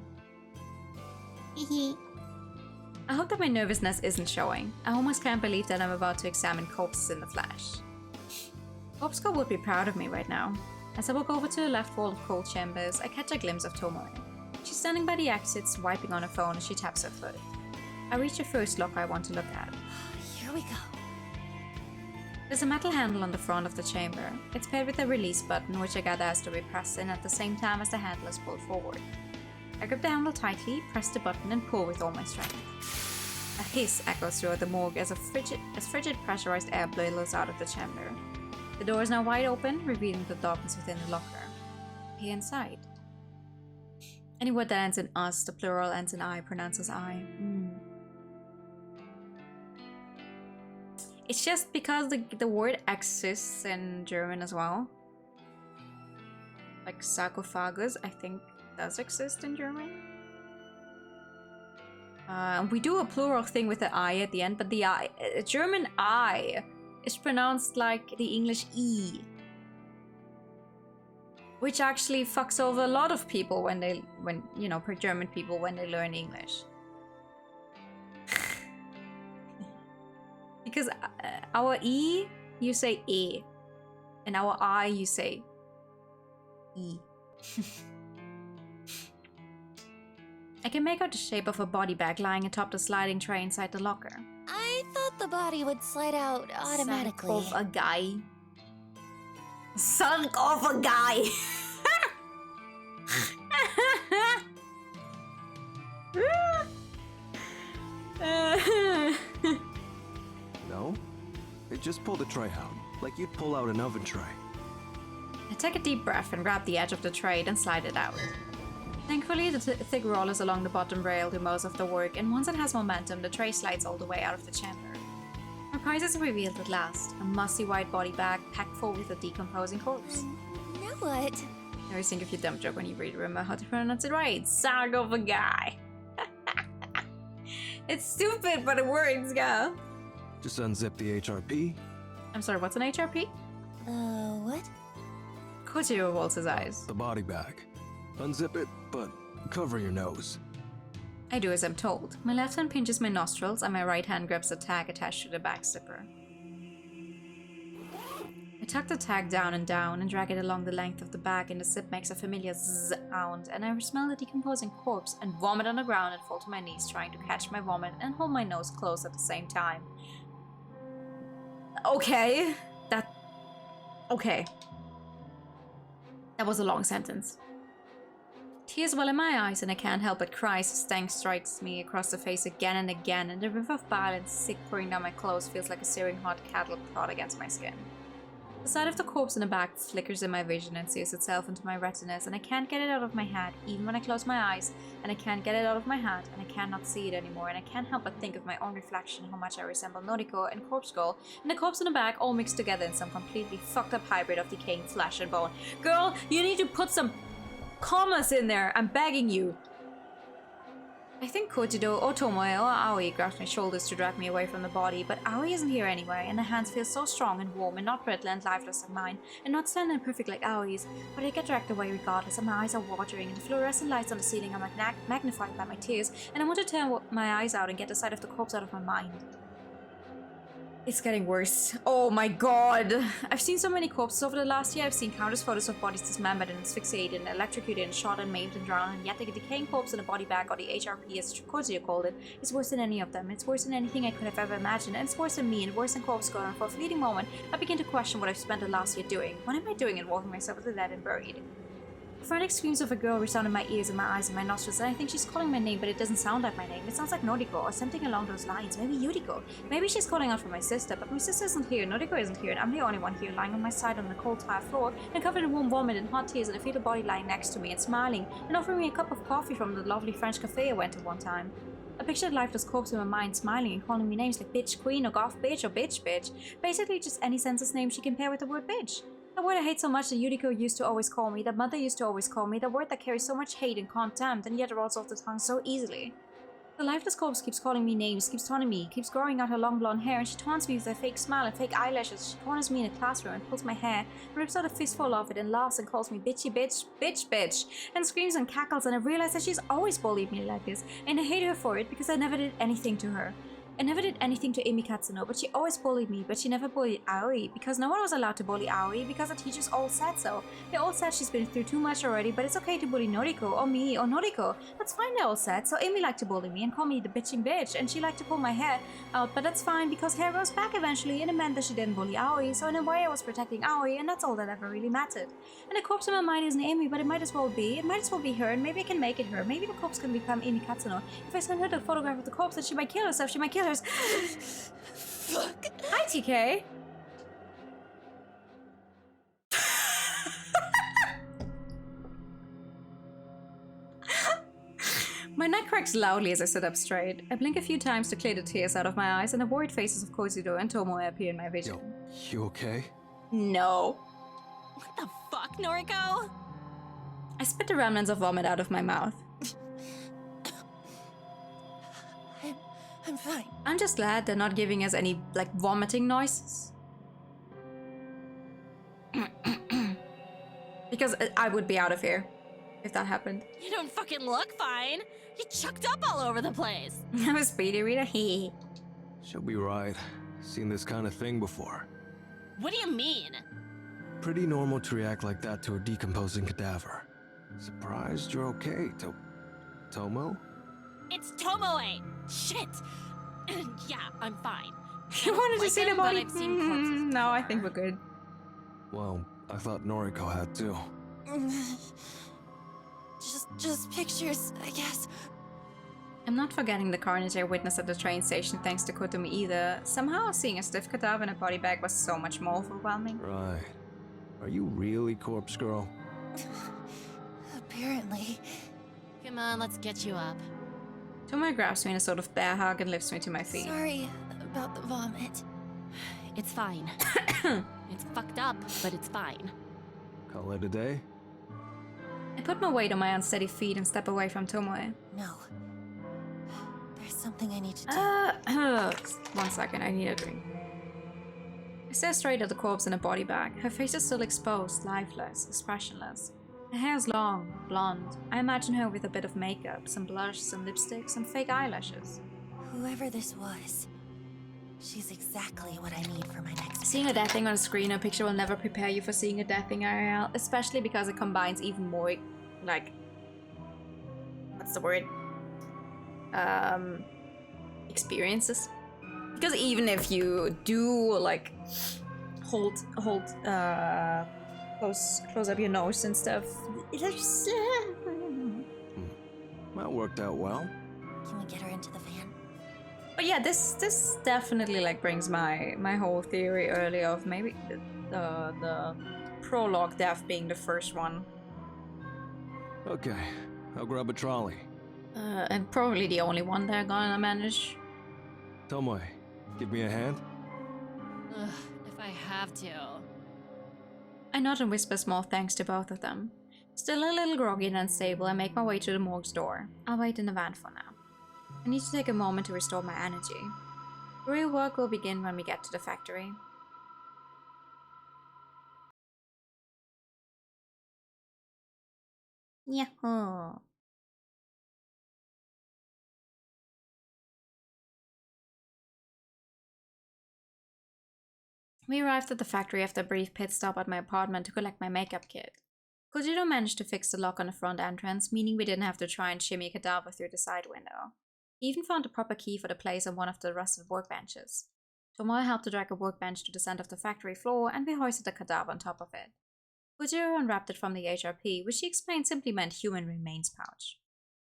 I hope that my nervousness isn't showing. I almost can't believe that I'm about to examine corpses in the flesh. Corpsco would be proud of me right now. As I walk over to the left wall of cold chambers, I catch a glimpse of Tomoe. She's standing by the exits, wiping on her phone as she taps her foot. I reach the first locker I want to look at. Here we go. There's a metal handle on the front of the chamber. It's paired with a release button, which I gather has to be pressed in at the same time as the handle is pulled forward. I grip the handle tightly, press the button, and pull with all my strength. A hiss echoes through the morgue as frigid pressurized air billows out of the chamber. The door is now wide open, revealing the darkness within the locker. Peer inside. Any word that ends in us, the plural ends in I, pronounces I. It's just because the word exists in German as well. Like sarcophagus, I think, does exist in German. We do a plural thing with the I at the end, but the I, German I is pronounced like the English E. Which actually fucks over a lot of people when per German people when they learn English. Because our E, you say E. And our I, you say E. I can make out the shape of a body bag lying atop the sliding tray inside the locker. I thought the body would slide out automatically. Son of a guy. Son of a guy. No? It just pull the tray out, like you'd pull out an oven tray. I take a deep breath and grab the edge of the tray, then slide it out. Thankfully, the thick rollers along the bottom rail do most of the work, and once it has momentum, the tray slides all the way out of the chamber. My prize is revealed at last, a musty white body bag packed full with a decomposing corpse. Now what? I always think of your dumb joke when you remember how to pronounce it right. Son of a guy. It's stupid, but it works, girl. Just unzip the HRP. I'm sorry, what's an HRP? What? Kojiro rolls his eyes. The body bag. Unzip it, but cover your nose. I do as I'm told. My left hand pinches my nostrils and my right hand grabs the tag attached to the bag zipper. I tuck the tag down and drag it along the length of the bag, and the zip makes a familiar zzz sound, and I smell the decomposing corpse and vomit on the ground and fall to my knees trying to catch my vomit and hold my nose closed at the same time. Okay. Okay. That was a long sentence. Tears well in my eyes, and I can't help but cry as the stank strikes me across the face again and again, and the river of bile and sick pouring down my clothes feels like a searing hot cattle prod against my skin. The sight of the corpse in the back flickers in my vision and sears itself into my retinas, and I can't get it out of my head, even when I close my eyes, and I can't get it out of my head, and I cannot see it anymore, and I can't help but think of my own reflection, how much I resemble Noriko and Corpse Girl, and the corpse in the back all mixed together in some completely fucked up hybrid of decaying flesh and bone. Girl, you need to put some commas in there, I'm begging you. I think Kojido or Tomoe or Aoi grabbed my shoulders to drag me away from the body, but Aoi isn't here anyway, and the hands feel so strong and warm and not brittle and lifeless like mine, and not stand and perfect like Aoi's, but I get dragged away regardless, and my eyes are watering, and the fluorescent lights on the ceiling are magnified by my tears, and I want to tear my eyes out and get the sight of the corpse out of my mind. It's getting worse. Oh my god. I've seen so many corpses over the last year. I've seen countless photos of bodies dismembered and asphyxiated and electrocuted and shot and maimed and drowned, and yet the decaying corpse in a body bag, or the HRP as Kojiro called it, is worse than any of them. It's worse than anything I could have ever imagined, and it's worse than me and worse than Corpse Girl, and for a fleeting moment, I begin to question what I've spent the last year doing. What am I doing involving myself with the dead and buried? Frantic screams of a girl resound in my ears and my eyes and my nostrils, and I think she's calling my name, but it doesn't sound like my name. It sounds like Noriko or something along those lines. Maybe Yuriko. Maybe she's calling out for my sister, but my sister isn't here, Noriko isn't here, and I'm the only one here, lying on my side on the cold tile floor and covered in warm vomit and hot tears, and I feel a body lying next to me and smiling and offering me a cup of coffee from the lovely French cafe I went to one time. I pictured lifeless corpse in my mind, smiling and calling me names like bitch queen or goth bitch or bitch bitch. Basically just any census name she can pair with the word bitch. The word I hate so much that Yuriko used to always call me, that Mother used to always call me, the word that carries so much hate and contempt and yet rolls off the tongue so easily. The lifeless corpse keeps calling me names, keeps taunting me, keeps growing out her long blonde hair, and she taunts me with her fake smile and fake eyelashes. She corners me in a classroom and pulls my hair, and rips out a fistful of it and laughs and calls me bitchy bitch, bitch bitch, and screams and cackles, and I realize that she's always bullied me like this, and I hate her for it because I never did anything to her. I never did anything to Emi Katsuno, but she always bullied me, but she never bullied Aoi, because no one was allowed to bully Aoi, because the teachers all said so. They all said she's been through too much already, but it's okay to bully Noriko, or me, or Noriko. That's fine, they all said. So Emi liked to bully me and call me the bitching bitch, and she liked to pull my hair out, but that's fine, because hair grows back eventually, and it meant that she didn't bully Aoi, so in a way I was protecting Aoi, and that's all that ever really mattered. And the corpse in my mind isn't Emi, but it might as well be. It might as well be her, and maybe I can make it her. Maybe the corpse can become Emi Katsuno. If I send her the photograph of the corpse, then she might kill herself, she might kill herself. Fuck. Hi, TK. My neck cracks loudly as I sit up straight. I blink a few times to clear the tears out of my eyes, and the worried faces of Kozudo and Tomoe appear in my vision. Yo, you okay? No. What the fuck, Noriko? I spit the remnants of vomit out of my mouth. I'm fine. I'm just glad they're not giving us any, like, vomiting noises. Because I would be out of here if that happened. You don't fucking look fine. You chucked up all over the place. I was speedy reader. Hee. She'll be right. Seen this kind of thing before. What do you mean? Pretty normal to react like that to a decomposing cadaver. Surprised you're okay, Tomo? It's Tomoe. Shit. Yeah, I'm fine. You wanted to see the body? I've seen corpses. No, I think we're good. Well, I thought Noriko had too. Just pictures, I guess. I'm not forgetting the carnage I witnessed at the train station thanks to Kotomi either. Somehow, seeing a stiff cadaver in a body bag was so much more overwhelming. Right. Are you really Corpse Girl? Apparently. Come on, let's get you up. Tomoe grabs me in a sort of bear hug and lifts me to my feet. Sorry about the vomit. It's fine. It's fucked up, but it's fine. Call it a day? I put my weight on my unsteady feet and step away from Tomoe. No. There's something I need to do. 1 second, I need a drink. I stare straight at the corpse in a body bag. Her face is still exposed, lifeless, expressionless. Her hair is long, blonde. I imagine her with a bit of makeup, some blush, some lipstick, some fake eyelashes. Whoever this was, she's exactly what I need for my next. Seeing a death thing on a screen or picture will never prepare you for seeing a death thing IRL, especially because it combines even more, like, what's the word? Experiences. Because even if you do, like, hold close up your nose and stuff, That worked out well. Can we get her into the van? But yeah, this definitely like brings my whole theory earlier of maybe the prologue death being the first one. Okay, I'll grab a trolley. And probably the only one they're gonna manage. Tomoe, give me a hand. Ugh, if I have to. I nod and whisper small thanks to both of them. Still a little groggy and unstable, I make my way to the morgue's door. I'll wait in the van for now. I need to take a moment to restore my energy. The real work will begin when we get to the factory. Yahoo! We arrived at the factory after a brief pit stop at my apartment to collect my makeup kit. Kojiro managed to fix the lock on the front entrance, meaning we didn't have to try and shimmy a cadaver through the side window. He even found the proper key for the place on one of the rusted workbenches. Tomoe helped to drag a workbench to the center of the factory floor, and we hoisted the cadaver on top of it. Kojiro unwrapped it from the HRP, which he explained simply meant human remains pouch.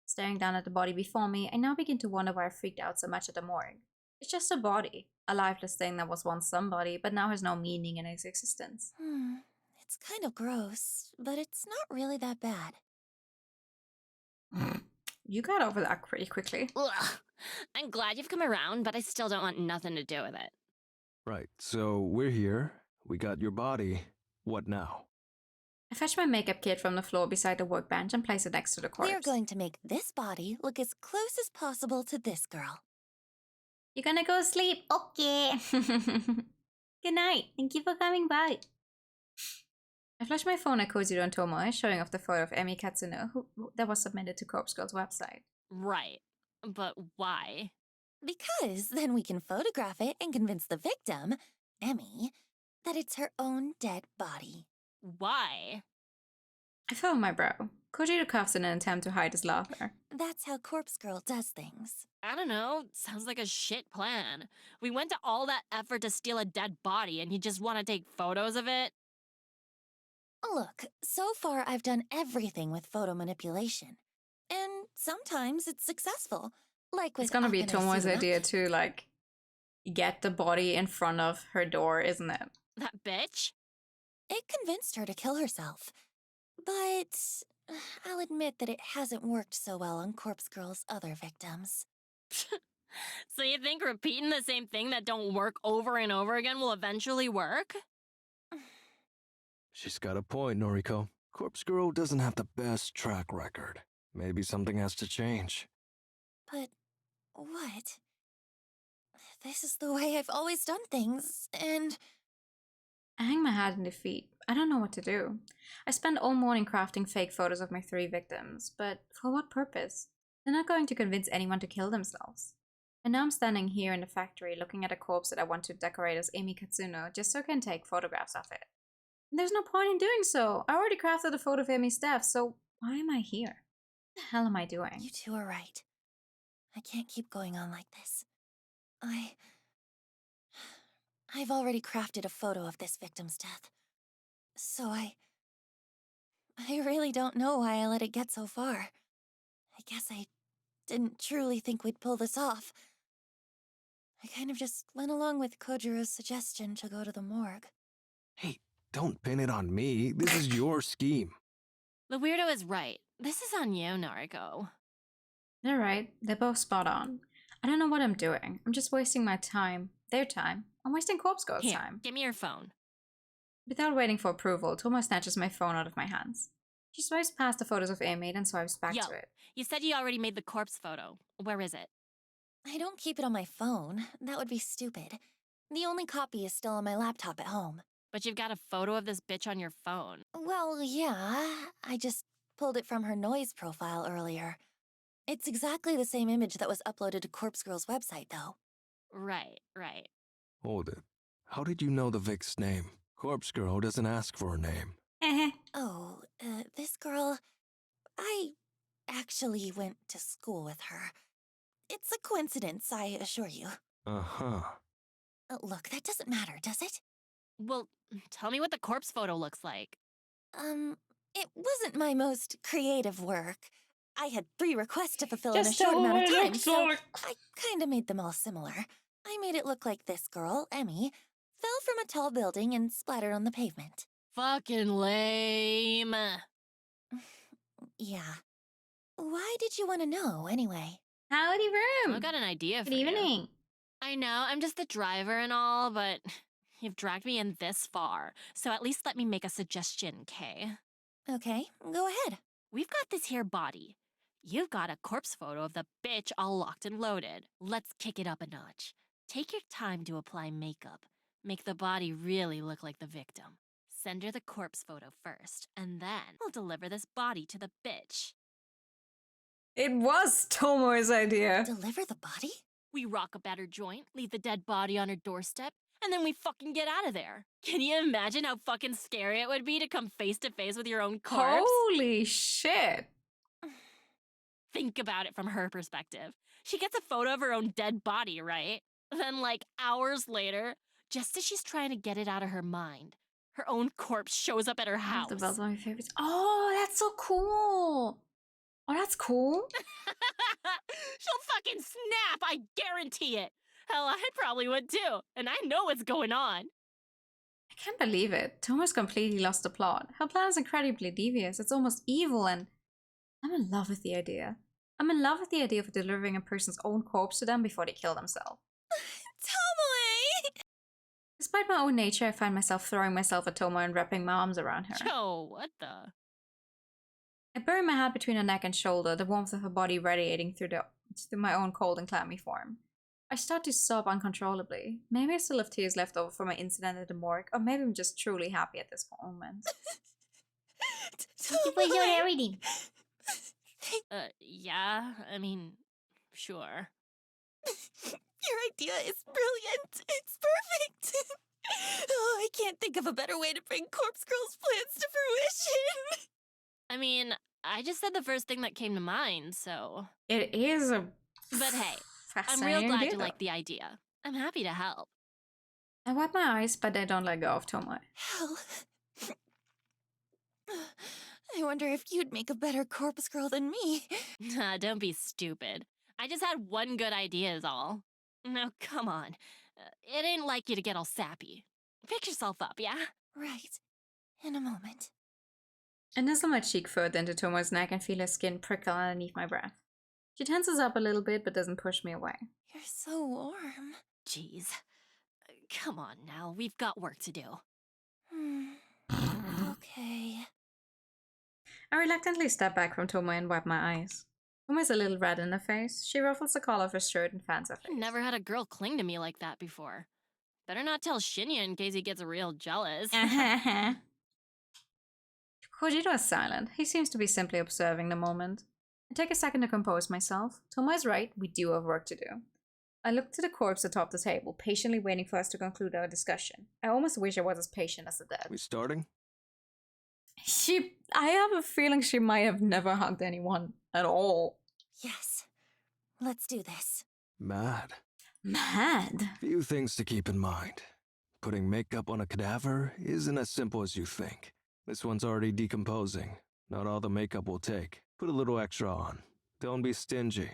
Staring down at the body before me, I now begin to wonder why I freaked out so much at the morgue. It's just a body, a lifeless thing that was once somebody, but now has no meaning in its existence. It's kind of gross, but it's not really that bad. You got over that pretty quickly. Ugh. I'm glad you've come around, but I still don't want nothing to do with it. Right, so we're here. We got your body. What now? I fetched my makeup kit from the floor beside the workbench and placed it next to the corpse. We're going to make this body look as close as possible to this girl. You're gonna go sleep? Okay. Good night. Thank you for coming by. I flashed my phone at Kojiro and Tomoe, showing off the photo of Emi Katsuno, that was submitted to Corpse Girl's website. Right. But why? Because then we can photograph it and convince the victim, Emi, that it's her own dead body. Why? I felt my brow. Kojiro coughs in an attempt to hide his laughter. That's how Corpse Girl does things. I don't know. Sounds like a shit plan. We went to all that effort to steal a dead body and you just want to take photos of it? Look, so far I've done everything with photo manipulation. And sometimes it's successful. Like with It's gonna be Tomoe's idea to, like, get the body in front of her door, isn't it? That bitch? It convinced her to kill herself. But I'll admit that it hasn't worked so well on Corpse Girl's other victims. So you think repeating the same thing that don't work over and over again will eventually work? She's got a point, Noriko. Corpse Girl doesn't have the best track record. Maybe something has to change. But what? This is the way I've always done things, and... I hang my head in defeat. I don't know what to do. I spent all morning crafting fake photos of my 3 victims, but for what purpose? They're not going to convince anyone to kill themselves. And now I'm standing here in the factory looking at a corpse that I want to decorate as Emi Katsuno just so I can take photographs of it. And there's no point in doing so. I already crafted a photo of Emi's death, so why am I here? What the hell am I doing? You two are right. I can't keep going on like this. I've already crafted a photo of this victim's death. So I really don't know why I let it get so far. I guess I didn't truly think we'd pull this off. I kind of just went along with Kojiro's suggestion to go to the morgue. Hey, don't pin it on me. This is your scheme. The weirdo is right. This is on you, Nariko. They're right. They're both spot on. I don't know what I'm doing. I'm just wasting my time. Their time. I'm wasting Corpse Girl's Here, time. give me your phone. Without waiting for approval, Tomo snatches my phone out of my hands. She swipes past the photos of Amy, then swipes back to it. You said you already made the corpse photo. Where is it? I don't keep it on my phone. That would be stupid. The only copy is still on my laptop at home. But you've got a photo of this bitch on your phone. Well, yeah. I just pulled it from her noise profile earlier. It's exactly the same image that was uploaded to Corpse Girl's website, though. Right. Hold it. How did you know the Vic's name? Corpse Girl doesn't ask for a name. This girl... I actually went to school with her. It's a coincidence, I assure you. Uh-huh. Look, that doesn't matter, does it? Well, tell me what the corpse photo looks like. It wasn't my most creative work. I had 3 requests to fulfill in a short amount of time, so I kinda made them all similar. I made it look like this girl, Emmy, fell from a tall building and splattered on the pavement. Fucking lame. Yeah. Why did you want to know, anyway? Howdy, room. I've got an idea for Good evening. you. I know, I'm just the driver and all, but you've dragged me in this far, so at least let me make a suggestion, Kay? Okay, go ahead. We've got this here body. You've got a corpse photo of the bitch all locked and loaded. Let's kick it up a notch. Take your time to apply makeup. Make the body really look like the victim. Send her the corpse photo first, and then we'll deliver this body to the bitch. It was Tomo's idea. Deliver the body? We rock up at her joint, leave the dead body on her doorstep, and then we fucking get out of there. Can you imagine how fucking scary it would be to come face to face with your own corpse? Holy shit. Think about it from her perspective. She gets a photo of her own dead body, right? Then, like, hours later, just as she's trying to get it out of her mind, her own corpse shows up at her house. The bells are my favorites. Oh, that's so cool. Oh, that's cool. She'll fucking snap, I guarantee it. Hell, I probably would too, and I know what's going on. I can't believe it. Tomo's completely lost the plot. Her plan is incredibly devious. It's almost evil, and I'm in love with the idea. I'm in love with the idea of delivering a person's own corpse to them before they kill themselves. Tomoe! Despite my own nature, I find myself throwing myself at Tomo and wrapping my arms around her. Yo, what the? I bury my head between her neck and shoulder, the warmth of her body radiating through my own cold and clammy form. I start to sob uncontrollably. Maybe I still have tears left over from my incident at the morgue, or maybe I'm just truly happy at this moment. Thank you for your everything. Yeah, I mean, sure. Your idea is brilliant. It's perfect. Oh, I can't think of a better way to bring Corpse Girl's plans to fruition. I mean, I just said the first thing that came to mind, so... It is a... But hey, I'm real glad you like the idea. I'm happy to help. I wipe my eyes, but I don't let go of Tomo. Hell. I wonder if you'd make a better Corpse Girl than me. Nah, don't be stupid. I just had one good idea is all. No, come on. It ain't like you to get all sappy. Pick yourself up, yeah? Right. In a moment. I nuzzle my cheek further into Tomoe's neck and feel her skin prickle underneath my breath. She tenses up a little bit but doesn't push me away. You're so warm. Jeez. Come on now, we've got work to do. Okay. I reluctantly step back from Tomoe and wipe my eyes. Tomoe's a little red in the face. She ruffles the collar of her shirt and fans her face. Never had a girl cling to me like that before. Better not tell Shinya in case he gets real jealous. Kojiro is silent. He seems to be simply observing the moment. I take a second to compose myself. Tomoe is right, we do have work to do. I look to the corpse atop the table, patiently waiting for us to conclude our discussion. I almost wish I was as patient as the dead. We starting? I have a feeling she might have never hugged anyone at all. Yes. Let's do this. Mad. Mad? Few things to keep in mind. Putting makeup on a cadaver isn't as simple as you think. This one's already decomposing. Not all the makeup will take. Put a little extra on. Don't be stingy.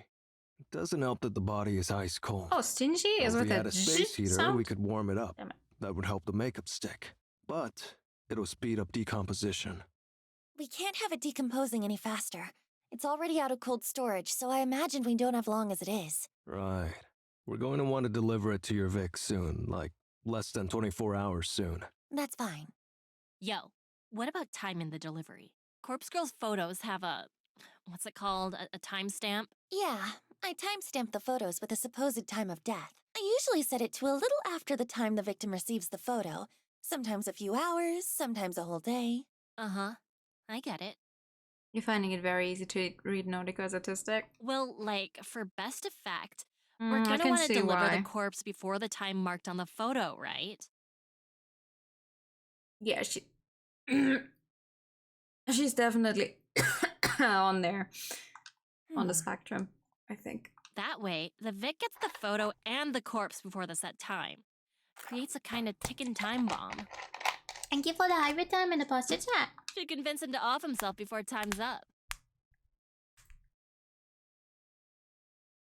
It doesn't help that the body is ice cold. Oh, stingy is If with we had a space heater, sound? we could warm it up. That would help the makeup stick. But it'll speed up decomposition. We can't have it decomposing any faster. It's already out of cold storage, so I imagine we don't have long as it is. Right. We're going to want to deliver it to your Vic soon, like less than 24 hours soon. That's fine. Yo, what about time in the delivery? Corpse Girl's photos have a... what's it called? A timestamp? Yeah, I timestamped the photos with a supposed time of death. I usually set it to a little after the time the victim receives the photo. Sometimes a few hours, sometimes a whole day. Uh-huh. I get it. You're finding it very easy to read Noriko's autistic? Well, like, for best effect, we're I gonna can want to see deliver why. the corpse before the time marked on the photo, right? Yeah, she's definitely on there. On the spectrum, I think. That way, the Vic gets the photo and the corpse before the set time. Creates a kind of ticking time bomb. Thank you for the hybrid time and the posture chat. Should convince him to off himself before time's up.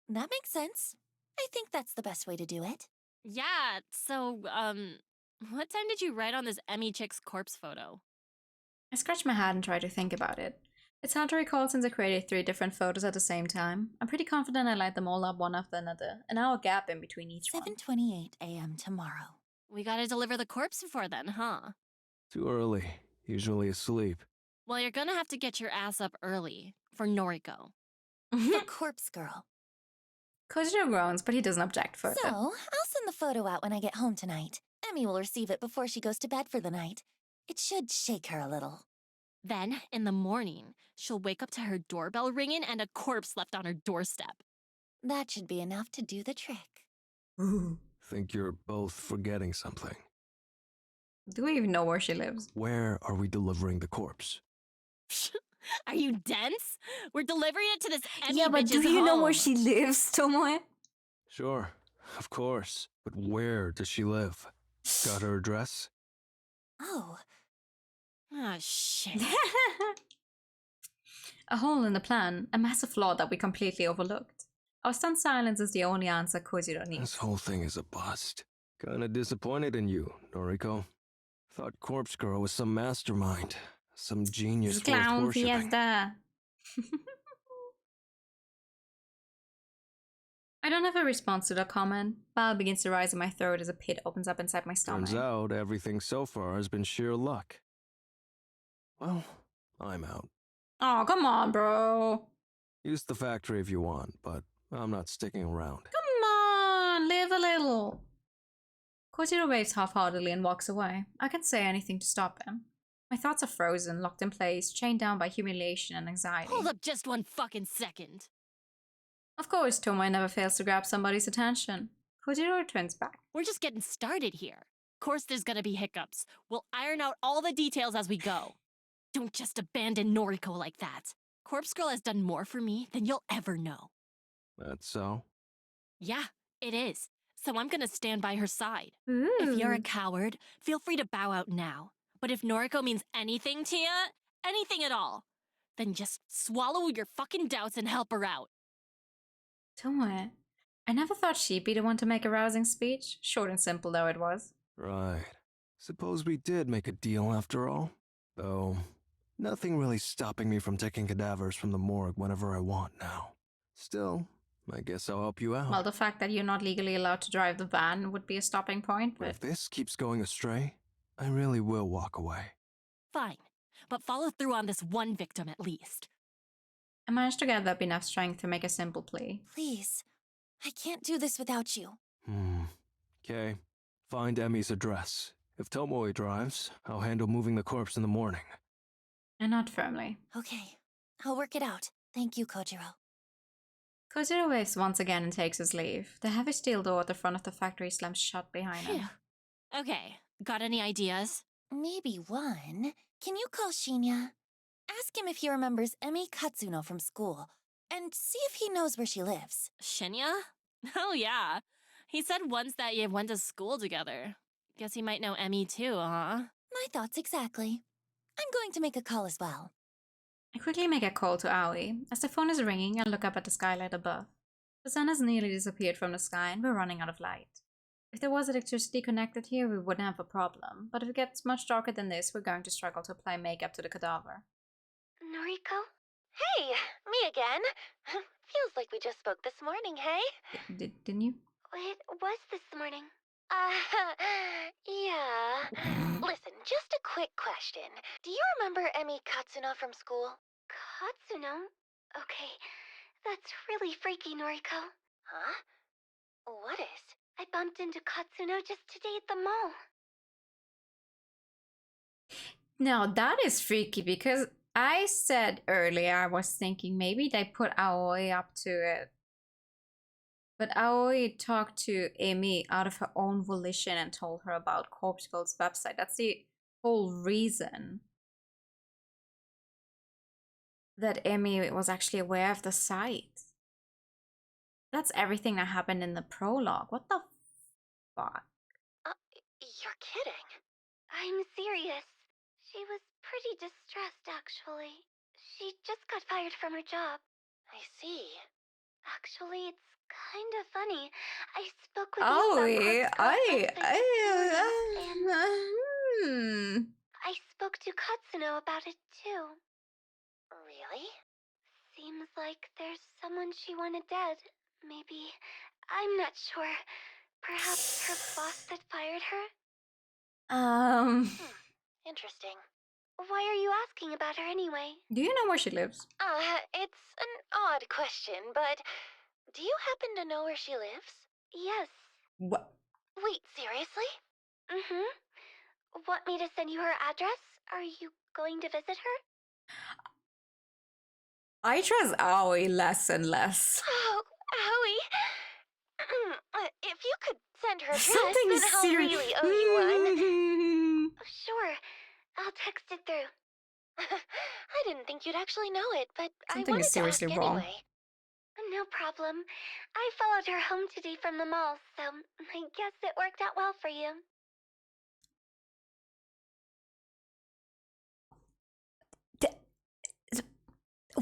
That makes sense. I think that's the best way to do it. Yeah, so, what time did you write on this Emmy chick's corpse photo? I scratch my head and try to think about it. It's hard to recall since I created 3 different photos at the same time. I'm pretty confident I light them all up one after another, an hour gap in between each one. 7:28 a.m. tomorrow. We gotta deliver the corpse before then, huh? Too early. Usually asleep. Well, you're gonna have to get your ass up early. For Noriko. The corpse girl. Kojiro groans, but he doesn't object further. So, I'll send the photo out when I get home tonight. Emmy will receive it before she goes to bed for the night. It should shake her a little. Then, in the morning, she'll wake up to her doorbell ringing and a corpse left on her doorstep. That should be enough to do the trick. Think you're both forgetting something. Do we even know where she lives? Where are we delivering the corpse? Are you dense? We're delivering it to this Emmy Yeah, but do bitch's you know where home. she lives, Tomoe? Sure, of course. But where does she live? Got her address? Oh. Ah, shit. A hole in the plan, a massive flaw that we completely overlooked. Our stunned silence is the only answer Kojiro needs. This whole thing is a bust. Kinda disappointed in you, Noriko. Thought Corpse Girl was some mastermind. Some genius worth Clown worshipping. fiesta. I don't have a response to the comment. Bile begins to rise in my throat as a pit opens up inside my stomach. Turns out everything so far has been sheer luck. Well, I'm out. Oh, come on, bro. Use the factory if you want, but I'm not sticking around. Come on, live a little. Kojiro waves half-heartedly and walks away. I can't say anything to stop him. My thoughts are frozen, locked in place, chained down by humiliation and anxiety. Hold up just one fucking second. Of course, Tomoe never fails to grab somebody's attention. Kojiro returns back. We're just getting started here. Of course there's gonna be hiccups. We'll iron out all the details as we go. Don't just abandon Noriko like that. Corpse Girl has done more for me than you'll ever know. That's so? Yeah, it is. So I'm gonna stand by her side. Ooh. If you're a coward, feel free to bow out now. But if Noriko means anything to ya, anything at all, then just swallow your fucking doubts and help her out. Tomoe, I never thought she'd be the one to make a rousing speech, short and simple though it was. Right. Suppose we did make a deal after all? Though, Nothing really stopping me from taking cadavers from the morgue whenever I want now. Still, I guess I'll help you out. Well, the fact that you're not legally allowed to drive the van would be a stopping point, But but if this keeps going astray, I really will walk away. Fine, but follow through on this one victim at least. I managed to gather up enough strength to make a simple plea. Please, I can't do this without you. Okay. Find Emi's address. If Tomoe drives, I'll handle moving the corpse in the morning. And not firmly. Okay, I'll work it out. Thank you, Kojiro. Kojiro waves once again and takes his leave. The heavy steel door at the front of the factory slams shut behind him. Okay, got any ideas? Maybe one. Can you call Shinya? Ask him if he remembers Emi Katsuno from school, and see if he knows where she lives. Shinya? Oh yeah. He said once that you went to school together. Guess he might know Emi too, huh? My thoughts exactly. I'm going to make a call as well. I quickly make a call to Aoi. As the phone is ringing, I look up at the skylight above. The sun has nearly disappeared from the sky and we're running out of light. If there was electricity connected here, we wouldn't have a problem, but if it gets much darker than this, we're going to struggle to apply makeup to the cadaver. Noriko? Hey, me again. Feels like we just spoke this morning, hey? Didn't you? It was this morning. Yeah. Listen, just a quick question. Do you remember Emi Katsuno from school? Katsuno? Okay, that's really freaky, Noriko. Huh? What is? I bumped into Katsuno just today at the mall. Now that is freaky because I said earlier I was thinking maybe they put Aoi up to it. But Aoi talked to Emi out of her own volition and told her about Corpse Girl's website. That's the whole reason that Emi was actually aware of the site. That's everything that happened in the prologue. What the fuck? You're kidding. I'm serious. She was pretty distressed, actually. She just got fired from her job. I see. Actually, it's kind of funny. I spoke with I spoke to Katsuno about it too. Really? Seems like there's someone she wanted dead. Maybe. I'm not sure. Perhaps her boss that fired her? Interesting. Why are you asking about her anyway? Do you know where she lives? It's an odd question, but do you happen to know where she lives? Yes. What? Wait, seriously? Want me to send you her address? Are you going to visit her? I trust Aoi less and less. Oh, Aoi. If you could send her address, Something then I'll serious. really owe you one. Sure, I'll text it through. I didn't think you'd actually know it, but Something I wanted is seriously to ask wrong. anyway. No problem. I followed her home today from the mall, so I guess it worked out well for you.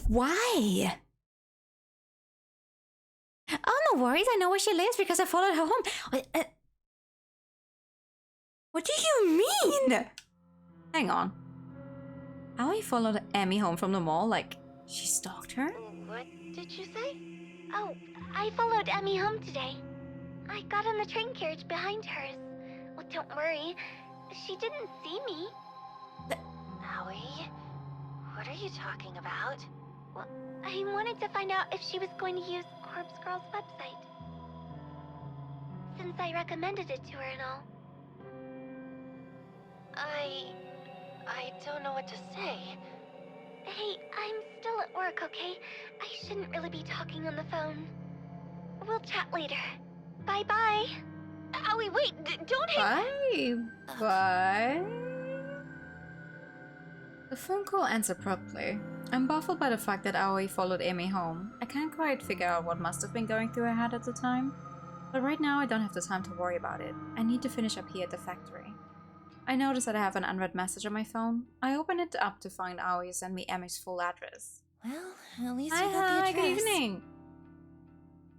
Why? Oh, no worries. I know where she lives because I followed her home. What do you mean? Hang on. Aoi followed Emi home from the mall like she stalked her? What did you say? Oh, I followed Emi home today. I got on the train carriage behind hers. Well, don't worry. She didn't see me. Aoi, what are you talking about? Well, I wanted to find out if she was going to use Corpse Girl's website. Since I recommended it to her and all. I don't know what to say. Hey, I'm still at work, okay? I shouldn't really be talking on the phone. We'll chat later. Bye-bye. Aoi, wait, don't hit— Bye. The phone call ends abruptly. I'm baffled by the fact that Aoi followed Emi home. I can't quite figure out what must have been going through her head at the time. But right now I don't have the time to worry about it. I need to finish up here at the factory. I notice that I have an unread message on my phone. I open it up to find Aoi send me Emi's full address. Well, at least you got the address. Good evening.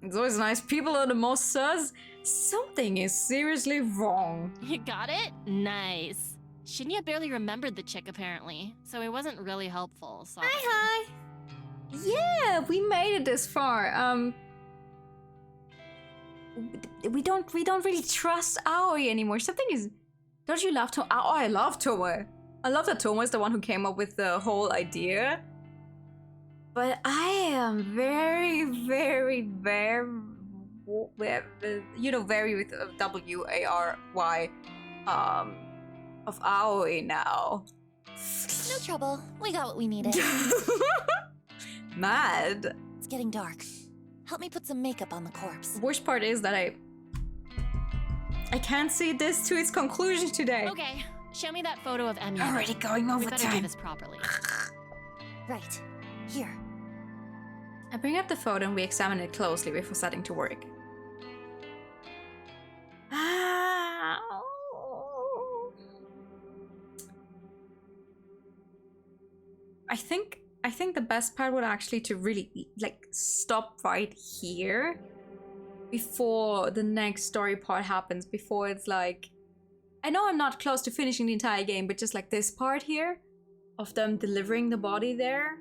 It's always nice people are the most sus. Something is seriously wrong. You got it? Nice. Shinya barely remembered the chick apparently, so it wasn't really helpful. Sorry. Hi. Yeah, we made it this far. We don't really trust Aoi anymore. Something is. Don't you love Tomo? Oh, I love Tomo. I love that Tomo is the one who came up with the whole idea. But I am very, very, very, very with W-A-R-Y, of Aoi now. No trouble. We got what we needed. Mad. It's getting dark. Help me put some makeup on the corpse. The worst part is that I can't see this to its conclusion today. Okay, show me that photo of Emu. Already going over we better do time. this properly. Right. Here. I bring up the photo and we examine it closely before starting to work. I think the best part would actually to really like stop right here before the next story part happens, before it's like, I know I'm not close to finishing the entire game, but just like this part here of them delivering the body there.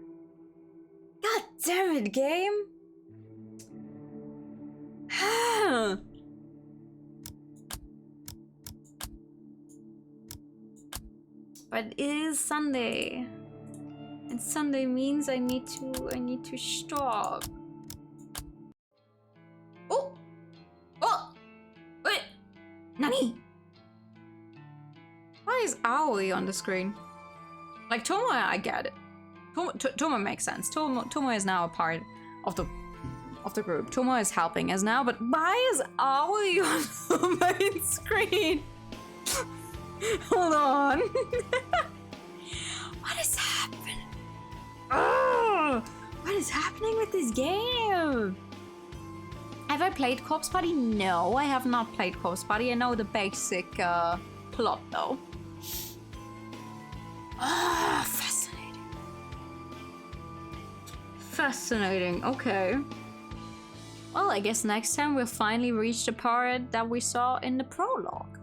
God damn it, game. But it is Sunday. And Sunday means I need to stop. Oh! Oh! Wait! Nani? Why is Aoi on the screen? Like Tomo, I get it. Tomo makes sense. Tomo is now a part of the group. Tomo is helping us now, but why is Aoi on the main screen? Hold on. What is happening? Oh, what is happening with this game? Have I played Corpse Party? No, I have not played Corpse Party. I know the basic plot though. Ah, fascinating. Fascinating, okay. Well, I guess next time we'll finally reach the part that we saw in the prologue.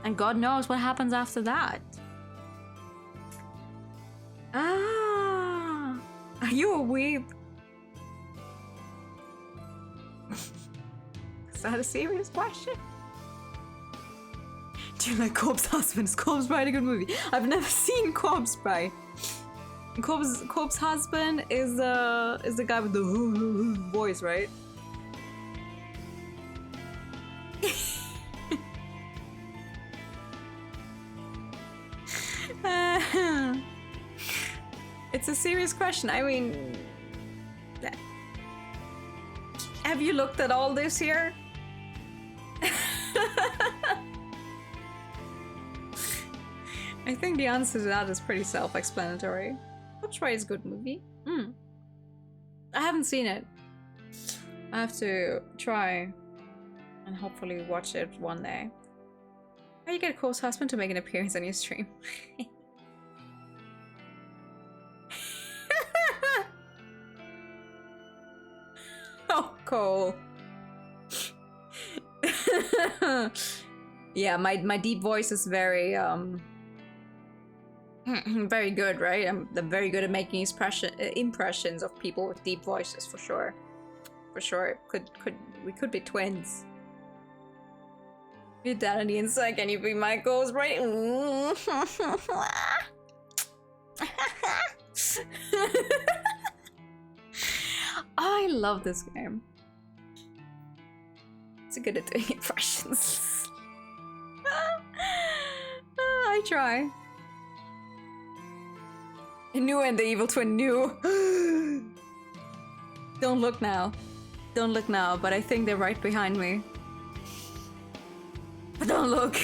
And God knows what happens after that. Ah, are you a weeb? Is that a serious question? Do you like Corpse Husband? Is Corpse Bride a good movie? I've never seen Corpse Bride. Corpse Husband is the guy with the voice, right? It's a serious question. I mean, have you looked at all this here? I think the answer to that is pretty self-explanatory. Corpse Bride is a good movie. I haven't seen it. I have to try and hopefully watch it one day. How do you get Corpse Husband to make an appearance on your stream? Oh, Cole. Yeah, my deep voice is very very good, right? I'm very good at making impressions of people with deep voices, for sure. For sure. We could be twins. You're down on the inside, can you be my ghost, right? I love this game. It's good at doing impressions. I try. Inu and the evil twin knew. Don't look now. Don't look now, but I think they're right behind me. But don't look.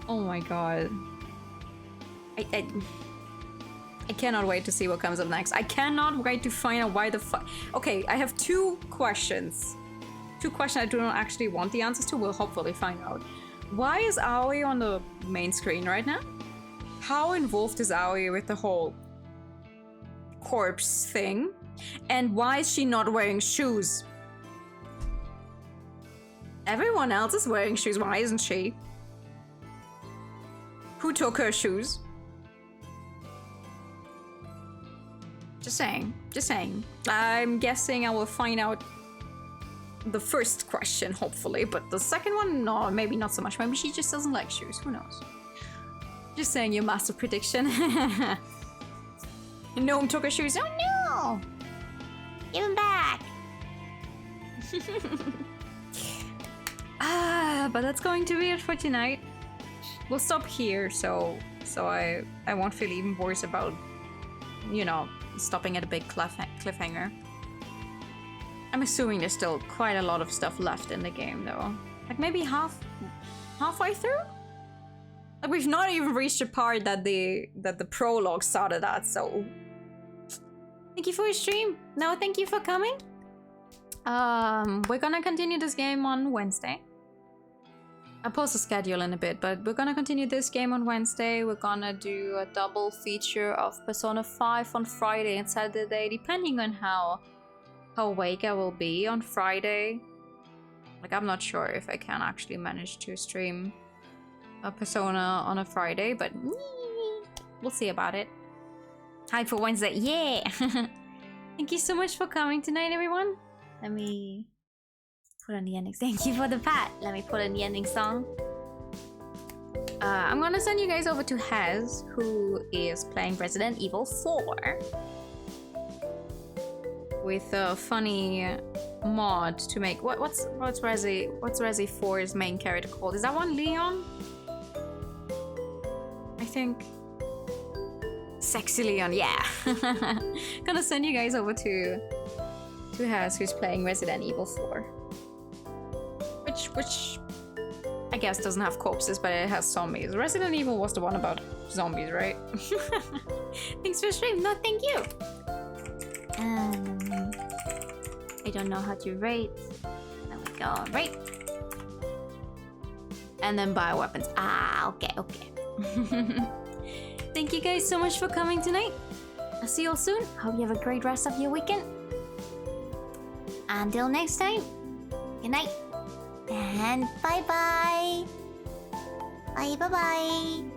Oh my god. I cannot wait to see what comes up next. I cannot wait to find out why the fuck. Okay, I have two questions. Two questions I do not actually want the answers to. We'll hopefully find out. Why is Aoi on the main screen right now? How involved is Aoi with the whole corpse thing? And why is she not wearing shoes? Everyone else is wearing shoes. Why isn't she? Who took her shoes? Just saying. Just saying. I'm guessing I will find out the first question, hopefully. But the second one, no, maybe not so much. Maybe she just doesn't like shoes. Who knows? Just saying your massive prediction. Gnome took her shoes. Oh no! Give them back! But that's going to be it for tonight. We'll stop here, so I won't feel even worse about, you know, stopping at a big cliffhanger. I'm assuming there's still quite a lot of stuff left in the game, though. Like maybe halfway through. Like we've not even reached the part that the prologue started at. So thank you for your stream. No, thank you for coming. We're gonna continue this game on Wednesday. I'll post the schedule in a bit, but we're gonna continue this game on Wednesday. We're gonna do a double feature of Persona 5 on Friday and Saturday, depending on how awake I will be on Friday. Like, I'm not sure if I can actually manage to stream a Persona on a Friday, but we'll see about it. Hype for Wednesday, yeah! Thank you so much for coming tonight, everyone. Let me put on the ending. Thank you for the pat. Let me put on the ending song. I'm gonna send you guys over to Hez, who is playing Resident Evil 4 with a funny mod to make what's Resi 4's main character called? Is that one Leon? I think. Sexy Leon, yeah. Gonna send you guys over to Hez, who's playing Resident Evil 4. Which I guess doesn't have corpses, but it has zombies. Resident Evil was the one about zombies, right? Thanks for stream. No, thank you. I don't know how to rate. There we go. Rate. And then bioweapons. Ah, okay. Thank you guys so much for coming tonight. I'll see you all soon. Hope you have a great rest of your weekend. Until next time. Good night. And bye-bye. Bye-bye.